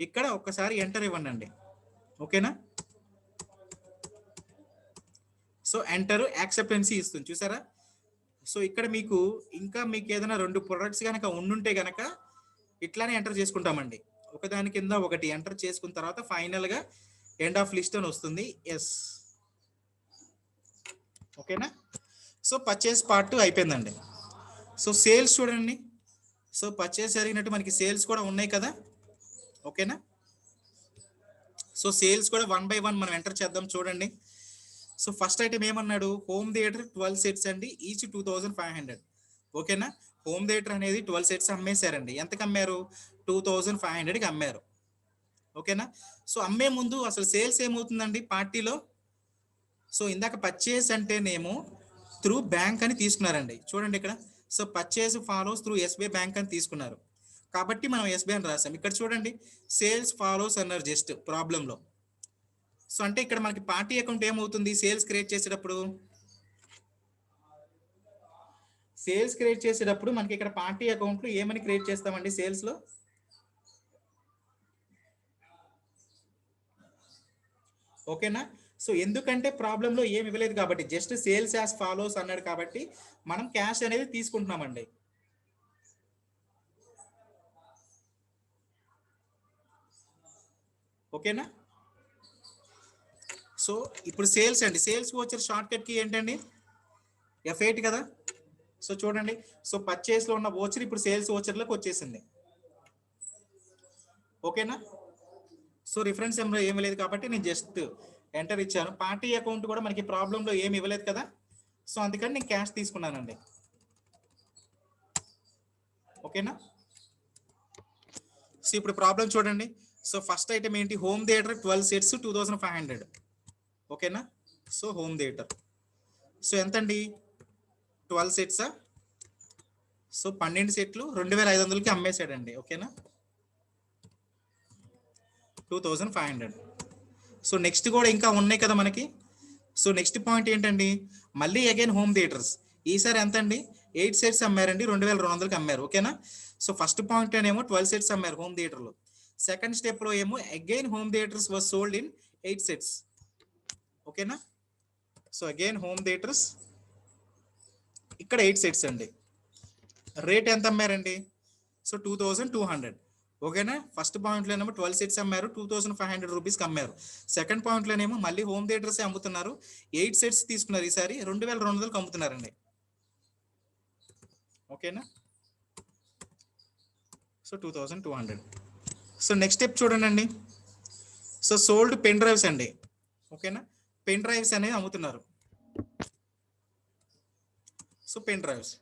Speaker 1: ఇక్కడ ఒక్కసారి ఎంటర్ ఇవ్వండి. ఓకేనా? సో ఎంటర్ యాక్సెప్టెన్సీ ఇస్తుంది చూసారా. సో ఇక్కడ మీకు ఇంకా మీకు ఏదైనా 2 ప్రొడక్ట్స్ కనుక ఉండుంటే కనుక ఇట్లానే ఎంటర్ చేసుకుంటామండి. ఒకదాని కింద ఒకటి ఎంటర్ చేసుకున్న తర్వాత ఫైనల్గా ఎండ్ ఆఫ్ లిస్ట్ అని వస్తుంది. ఎస్. ఓకేనా? సో పర్చేస్ పార్ట్ అయిపోయిందండి. సో సేల్స్ చూడండి. సో పర్చేస్ జరిగినట్టు మనకి సేల్స్ కూడా ఉన్నాయి కదా. ఓకేనా? సో సేల్స్ కూడా 1 by 1 మనం ఎంటర్ చేద్దాం చూడండి. సో ఫస్ట్ ఐటమ్ ఏమన్నాడు? హోమ్ థియేటర్ 12 సెట్స్ అండి, ఈచ్ 2500. ఓకేనా? హోమ్ థియేటర్ అనేది 12 సెట్స్ అమ్మేశారండి. ఎంతకు అమ్మారు? 2500కి అమ్మారు. ఓకేనా? సో అమ్మే ముందు అసలు సేల్స్ ఏమవుతుందండి పార్టీలో? సో ఇందాక పర్చేస్ అంటేనేమో త్రూ బ్యాంక్ అని తీసుకున్నారండి. చూడండి ఇక్కడ. So purchase follows through SBI bank అని తీసుకున్నారు కాబట్టి మనం ఎస్బీఐ అని రాసాం. ఇక్కడ చూడండి సేల్స్ ఫాలోస్ అన్నారు జస్ట్ ప్రాబ్లంలో. సో అంటే ఇక్కడ మనకి పార్టీ అకౌంట్ ఏమవుతుంది? సేల్స్ క్రియేట్ చేసేటప్పుడు మనకి ఇక్కడ పార్టీ అకౌంట్లో ఏమని క్రియేట్ చేస్తామండి సేల్స్లో? ఓకేనా? సో ఎందుకంటే ప్రాబ్లంలో ఏమి ఇవ్వలేదు కాబట్టి జస్ట్ సేల్స్ యాజ్ ఫాలోస్ అన్నాడు కాబట్టి మనం క్యాష్ అనేది తీసుకుంటున్నామండి. ఓకేనా? సో ఇప్పుడు సేల్స్ అండి. సేల్స్ వోచర్ షార్ట్ కట్ కి ఏంటండి? F8 కదా. సో చూడండి. సో పర్చేస్లో ఉన్న వోచర్ ఇప్పుడు సేల్స్ వోచర్లోకి వచ్చేసింది. ఓకేనా? సో రిఫరెన్స్ నెంబర్ ఏమి లేదు కాబట్టి నేను జస్ట్ ఎంటర్ ఇచ్చాను. పార్టీ అకౌంట్ కూడా మనకి ప్రాబ్లంలో ఏమి ఇవ్వలేదు కదా, సో అందుకని నేను క్యాష్ తీసుకున్నానండి. ఓకేనా? సో ఇప్పుడు ప్రాబ్లం చూడండి. సో ఫస్ట్ ఐటమ్ ఏంటి? Home theatre 12 sets 2500. ఓకేనా? సో హోమ్ థియేటర్ సో ఎంతండి? 12 సెట్సా? సో 12 సెట్లు 2500కి అమ్మేశాడండి. ఓకేనా? 2500. సో నెక్స్ట్ కూడా ఇంకా ఉన్నాయి కదా మనకి. సో నెక్స్ట్ పాయింట్ ఏంటండి, మళ్ళీ అగైన్ హోమ్ థియేటర్స్. ఈసారి ఎంత అండి, 8 సెట్స్ అమ్మారండి, 2200కి అమ్మారు. ఓకేనా. సో ఫస్ట్ పాయింట్ ఏమో 12 సెట్స్ అమ్మారు హోమ్ థియేటర్లో. సెకండ్ స్టెప్ లో ఏమో again home theatres was sold in 8 sets. ఓకేనా. సో అగైన్ హోమ్ థియేటర్స్ ఇక్కడ 8 సెట్స్ అండి. రేట్ ఎంత అమ్మారండి, సో 2200. ఓకేనా. ఫస్ట్ పాయింట్లోనేమో 12 సెట్స్ అమ్మారు, 2500 రూపీస్కి అమ్మారు. సెకండ్ పాయింట్లోనేమో మళ్ళీ హోమ్ థియేటర్స్ అమ్ముతున్నారు, 8 సెట్స్ తీసుకున్నారు, ఈసారి 2200కి అమ్ముతున్నారండి. ఓకేనా. సో 2200. సో నెక్స్ట్ స్టెప్ చూడండి. సో సోల్డ్ పెన్ డ్రైవ్స్ అండి. ఓకేనా. పెన్ డ్రైవ్స్ అనేది అమ్ముతున్నారు. సో పెన్ డ్రైవ్స్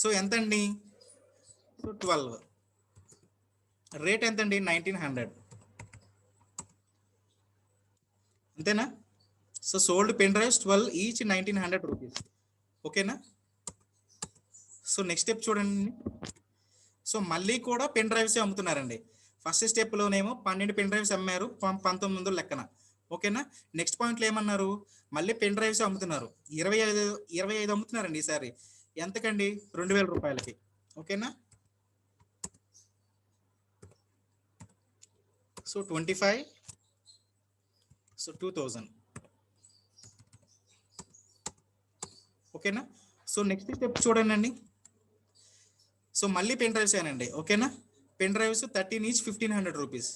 Speaker 1: సో ఎంత అండి, సో 12. రేట్ ఎంత అండి, 1900. అంతేనా. So sold pen drives 12 each 1900 rupees. ఓకేనా. సో నెక్స్ట్ స్టెప్ చూడండి. సో మళ్ళీ కూడా పెన్ డ్రైవ్స్ అమ్ముతున్నారండి. ఫస్ట్ స్టెప్లోనేమో 12 పెన్ డ్రైవ్స్ అమ్మారు 1900 లెక్కన. ఓకేనా. నెక్స్ట్ పాయింట్లో ఏమన్నారు, మళ్ళీ పెన్ డ్రైవ్స్ అమ్ముతున్నారు, 25 అమ్ముతున్నారండి ఈసారి. ఎంతకండి, 2000 రూపాయలకి. ఓకేనా. So 25, so 2000. ఓకేనా. సో నెక్స్ట్ స్టెప్ చూడండి. సో మళ్ళీ పెన్ డ్రైవ్స్ ఏనండి. ఓకేనా. Pen drives 13 each 1500 rupees.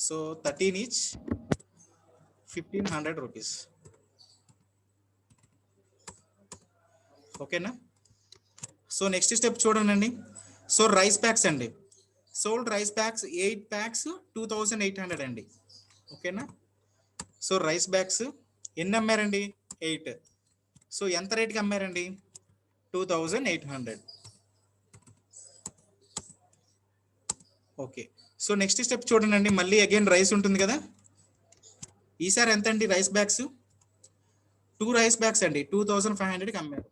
Speaker 1: So 13 each 1500 rupees. ఓకేనా. సో నెక్స్ట్ స్టెప్ చూడండి. సో రైస్ ప్యాక్స్ అండి. సోల్డ్ రైస్ ప్యాక్స్ 8 ప్యాక్స్ 2800 అండి. ఓకేనా. సో రైస్ బ్యాగ్స్ ఎన్ని అమ్మారండి, 8. సో ఎంత రేట్కి అమ్మారండి, 2800. ఓకే. సో నెక్స్ట్ స్టెప్ చూడండి. మళ్ళీ అగైన్ రైస్ ఉంటుంది కదా. ఈసారి ఎంత అండి, రైస్ బ్యాగ్స్ 2 రైస్ బ్యాగ్స్ అండి 2500కి అమ్మారు.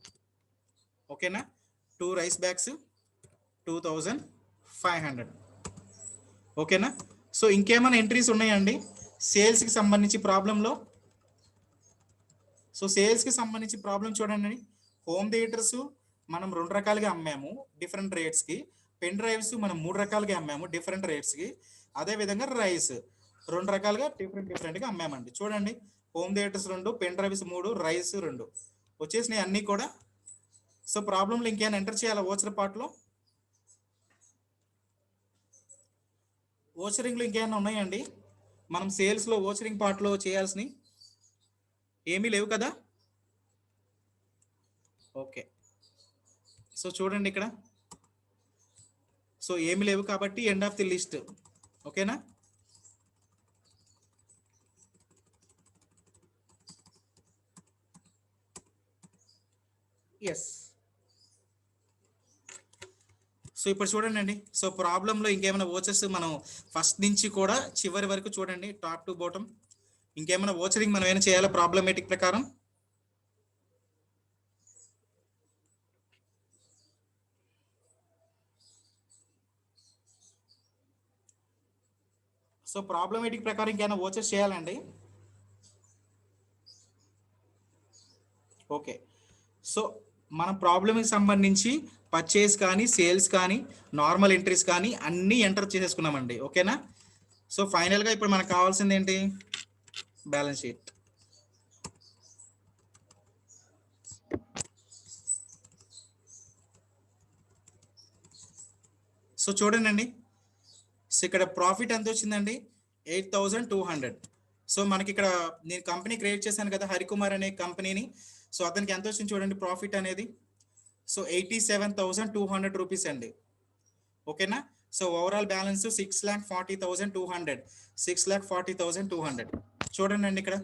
Speaker 1: ఓకేనా. 2 రైస్ బ్యాగ్స్ 2500. ఓకేనా. సో ఇంకేమైనా ఎంట్రీస్ ఉన్నాయండి సేల్స్కి సంబంధించి ప్రాబ్లంలో. సో సేల్స్కి సంబంధించి ప్రాబ్లం చూడండి. హోమ్ థియేటర్స్ మనం 2 రకాలుగా అమ్మాము డిఫరెంట్ రేట్స్కి. పెన్ డ్రైవ్స్ మనం 3 రకాలుగా అమ్మాము డిఫరెంట్ రేట్స్కి. అదేవిధంగా రైస్ 2 రకాలుగా డిఫరెంట్గా అమ్మామండి. చూడండి, home theatres 2, pen drives 3, rice 2 వచ్చేసినాయి అన్నీ కూడా. సో ప్రాబ్లంలో ఇంకేమైనా ఎంటర్ చేయాలా ఓచర్ పార్ట్లో, ఓచరింగ్లో ఇంకేమైనా ఉన్నాయండి మనం సేల్స్లో ఓచరింగ్ పార్ట్లో చేయాల్సినవి? ఏమీ లేవు కదా. ఓకే. సో చూడండి ఇక్కడ, సో ఏమి లేవు కాబట్టి ఎండ్ ఆఫ్ ది లిస్ట్. ఓకేనా. ఎస్. సో ఇప్పుడు చూడండి. సో ప్రాబ్లంలో ఇంకేమైనా ఓచర్స్ మనం ఫస్ట్ నుంచి కూడా చివరి వరకు చూడండి, టాప్ టు బాటమ్. ఇంకేమైనా ఓచరింగ్ మనం ఏమైనా చేయాలా ప్రాబ్లమేటిక్ ప్రకారం? సో ప్రాబ్లమేటిక్ ప్రకారం ఇంకేమైనా ఓచర్స్ చేయాలండి? ఓకే. సో మనం ప్రాబ్లమ్కి సంబంధించి పర్చేస్ కానీ సేల్స్ కానీ నార్మల్ ఎంట్రీస్ కానీ అన్నీ ఎంటర్ చేసేసుకున్నామండి. ఓకేనా. సో ఫైనల్గా ఇప్పుడు మనకు కావాల్సింది ఏంటి, బ్యాలెన్స్ షీట్. సో చూడండి, సో ఇక్కడ ప్రాఫిట్ ఎంత వచ్చిందండి, 8200. సో మనకి ఇక్కడ నేను కంపెనీ క్రియేట్ చేశాను కదా, హరికుమార్ అనే కంపెనీని. సో అతనికి ఎంత వచ్చింది చూడండి ప్రాఫిట్ అనేది, సో 87,200 రూపీస్ అండి. ఓకేనా. So overall balance 6,40,200. 6,40,200 చూడండి అండి ఇక్కడ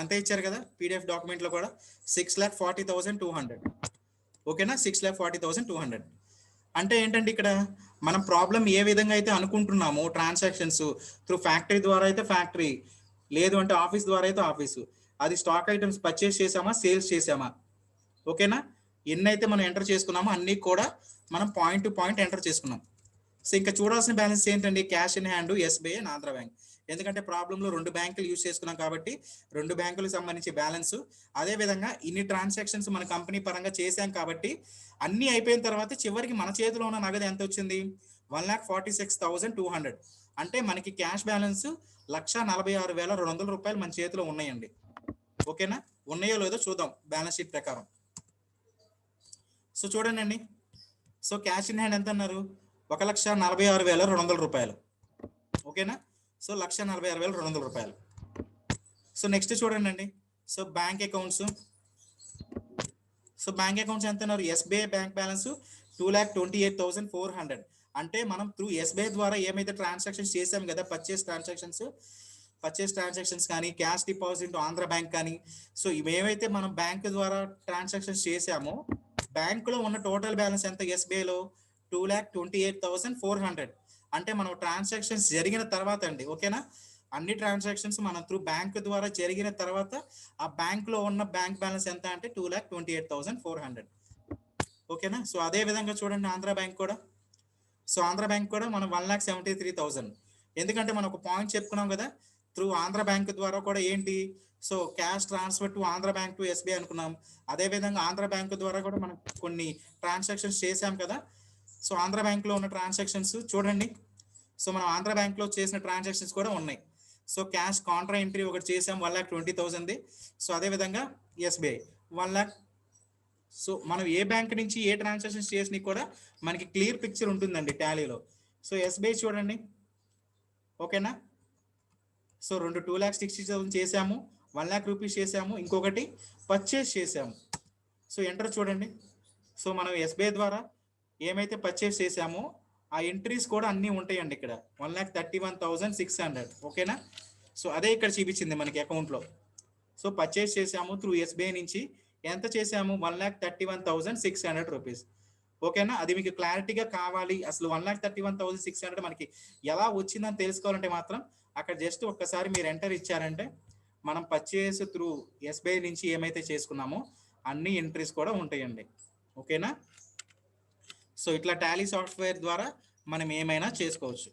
Speaker 1: అంతే ఇచ్చారు కదా పీడిఎఫ్ డాక్యుమెంట్లో కూడా, 6,40,200. ఓకేనా. 6,40,200 అంటే ఏంటంటే ఇక్కడ మనం ప్రాబ్లం ఏ విధంగా అయితే అనుకుంటున్నామో, ట్రాన్సాక్షన్స్ త్రూ ఫ్యాక్టరీ ద్వారా అయితే ఫ్యాక్టరీ, లేదు అంటే ఆఫీస్ ద్వారా అయితే ఆఫీసు, అది స్టాక్ ఐటమ్స్ పర్చేస్ చేసామా సేల్స్ చేసామా. ఓకేనా. ఎన్నైతే మనం ఎంటర్ చేసుకున్నామో అన్నీ కూడా మనం పాయింట్ టు పాయింట్ ఎంటర్ చేసుకున్నాం. సో ఇంకా చూడాల్సిన బ్యాలెన్స్ ఏంటండి, cash in hand, SBI and Andhra bank. ఎందుకంటే ప్రాబ్లంలో 2 బ్యాంకులు యూజ్ చేసుకున్నాం కాబట్టి 2 బ్యాంకులకు సంబంధించి బ్యాలెన్స్, అదే విధంగా ఇన్ని ట్రాన్సాక్షన్స్ మన కంపెనీ పరంగా చేశాం కాబట్టి అన్ని అయిపోయిన తర్వాత చివరికి మన చేతిలో ఉన్న నగదు ఎంత వచ్చింది, 1,46,200. అంటే మనకి క్యాష్ బ్యాలెన్స్ 1,46,200 రూపాయలు మన చేతిలో ఉన్నాయండి. ఓకేనా, ఉన్నాయో లేదో చూద్దాం బ్యాలెన్స్ షీట్ ప్రకారం. సో చూడండి అండి, సో క్యాష్ ఇన్ హ్యాండ్ ఎంత అన్నారు, 1,46,200 రూపాయలు. ఓకేనా, సో 1,46,200 రూపాయలు. సో నెక్స్ట్ చూడండి అండి, so bank accounts. So bank accounts ఎంత అన్నారు, ఎస్బీఐ బ్యాంక్ బ్యాలెన్స్ 2,28,400. అంటే మనం త్రూ ఎస్బీఐ ద్వారా ఏమైతే ట్రాన్సాక్షన్స్ చేసాం కదా, పర్చేస్ ట్రాన్సాక్షన్స్ కానీ, క్యాష్ డిపాజిట్ ఆంధ్ర బ్యాంక్ కానీ, సో ఇవేమైతే మనం బ్యాంక్ ద్వారా ట్రాన్సాక్షన్స్ చేసామో బ్యాంకులో ఉన్న టోటల్ బ్యాలెన్స్ ఎంత ఎస్బీఐలో, 2,28,400. అంటే మనం ట్రాన్సాక్షన్స్ జరిగిన తర్వాత అండి. ఓకేనా, అన్ని ట్రాన్సాక్షన్స్ మనం త్రూ బ్యాంక్ ద్వారా జరిగిన తర్వాత ఆ బ్యాంకులో ఉన్న బ్యాంక్ బ్యాలెన్స్ ఎంత అంటే 2,28,400. ఓకేనా, సో అదే విధంగా చూడండి ఆంధ్ర బ్యాంక్ కూడా. సో ఆంధ్ర బ్యాంక్ కూడా మనం 1,73,000. ఎందుకంటే మనం ఒక పాయింట్ చెప్పుకున్నాం కదా, త్రూ ఆంధ్ర బ్యాంక్ ద్వారా కూడా ఏంటి, so cash transfer to Andhra bank to SBI అనుకున్నాం. అదే విధంగా ఆంధ్ర బ్యాంక్ ద్వారా కూడా మనం కొన్ని ట్రాన్సాక్షన్స్ చేసాం కదా. సో ఆంధ్ర బ్యాంక్లో ఉన్న ట్రాన్సాక్షన్స్ చూడండి. సో మనం ఆంధ్ర బ్యాంక్లో చేసిన ట్రాన్సాక్షన్స్ కూడా ఉన్నాయి. సో క్యాష్ కాంట్రా ఎంట్రీ ఒకటి చేసాం 1,20,000. సో అదే విధంగా ఎస్బీఐ 1 lakh. సో మనం ఏ బ్యాంక్ నుంచి ఏ ట్రాన్సాక్షన్స్ చేసినా కూడా మనకి క్లియర్ పిక్చర్ ఉంటుందండి టాలీలో. సో ఎస్బీఐ చూడండి. ఓకేనా, సో 2,60,000 చేసాము, 1 lakh రూపీస్ చేసాము, ఇంకొకటి పర్చేస్ చేసాము. సో ఎంటర్ చూడండి. సో మనం ఎస్బీఐ ద్వారా ఏమైతే పర్చేస్ చేసామో ఆ ఎంట్రీస్ కూడా అన్నీ ఉంటాయండి ఇక్కడ, 1,31,600. ఓకేనా, సో అదే ఇక్కడ చూపించింది మనకి అకౌంట్లో. సో పర్చేస్ చేసాము త్రూ ఎస్బీఐ నుంచి, ఎంత చేసాము, 1,31,600 రూపీస్. ఓకేనా, అది మీకు క్లారిటీగా కావాలి, అసలు 1,31,600 మనకి ఎలా వచ్చిందని తెలుసుకోవాలంటే మాత్రం అక్కడ జస్ట్ ఒక్కసారి మీరు ఎంటర్ ఇచ్చారంటే మనం పర్చేస్ త్రూ ఎస్బీఐ నుంచి ఏమైతే చేసుకున్నామో అన్ని ఎంట్రీస్ కూడా ఉంటాయండి. ఓకేనా, సో ఇట్లా టాలీ సాఫ్ట్వేర్ ద్వారా మనం ఏమైనా చేసుకోవచ్చు.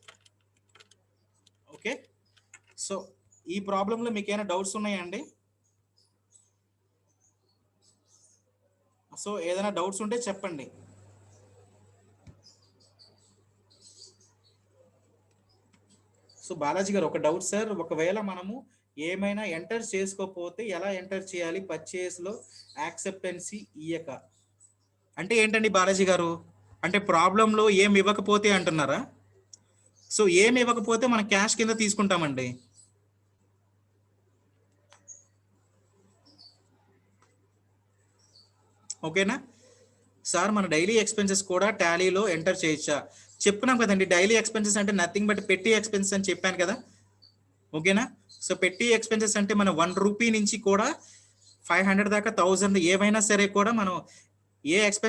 Speaker 1: ఓకే, సో ఈ ప్రాబ్లంలో మీకు ఏమైనా డౌట్స్ ఉన్నాయండి? సో ఏదైనా డౌట్స్ ఉంటే చెప్పండి. సో బాలాజీ గారు ఒక డౌట్ సార్, ఒకవేళ మనము ఏమైనా ఎంటర్ చేసుకోకపోతే ఎలా ఎంటర్ చేయాలి పర్చేస్లో యాక్సెప్టెన్సీ ఇయ్యక? అంటే ఏంటండి బాలాజీ గారు, అంటే ప్రాబ్లంలో ఏం ఇవ్వకపోతే అంటున్నారా? సో ఏం ఇవ్వకపోతే మనం క్యాష్ కింద తీసుకుంటామండి. ఓకేనా సార్, మన డైలీ ఎక్స్పెన్సెస్ కూడా టాలీలో ఎంటర్ చేయొచ్చా? చెప్పుకున్నాం కదండి, డైలీ ఎక్స్పెన్సెస్ అంటే నథింగ్ బట్ పెట్టి ఎక్స్పెన్సెస్ అని చెప్పాను కదా. ఓకేనా, సో పెట్టి ఎక్స్పెన్సెస్ అంటే మన 1 రూపీ నుంచి కూడా 500 దాకా 1000 ఏవైనా సరే కూడా మనం ఏ ఎక్స్పెన్స్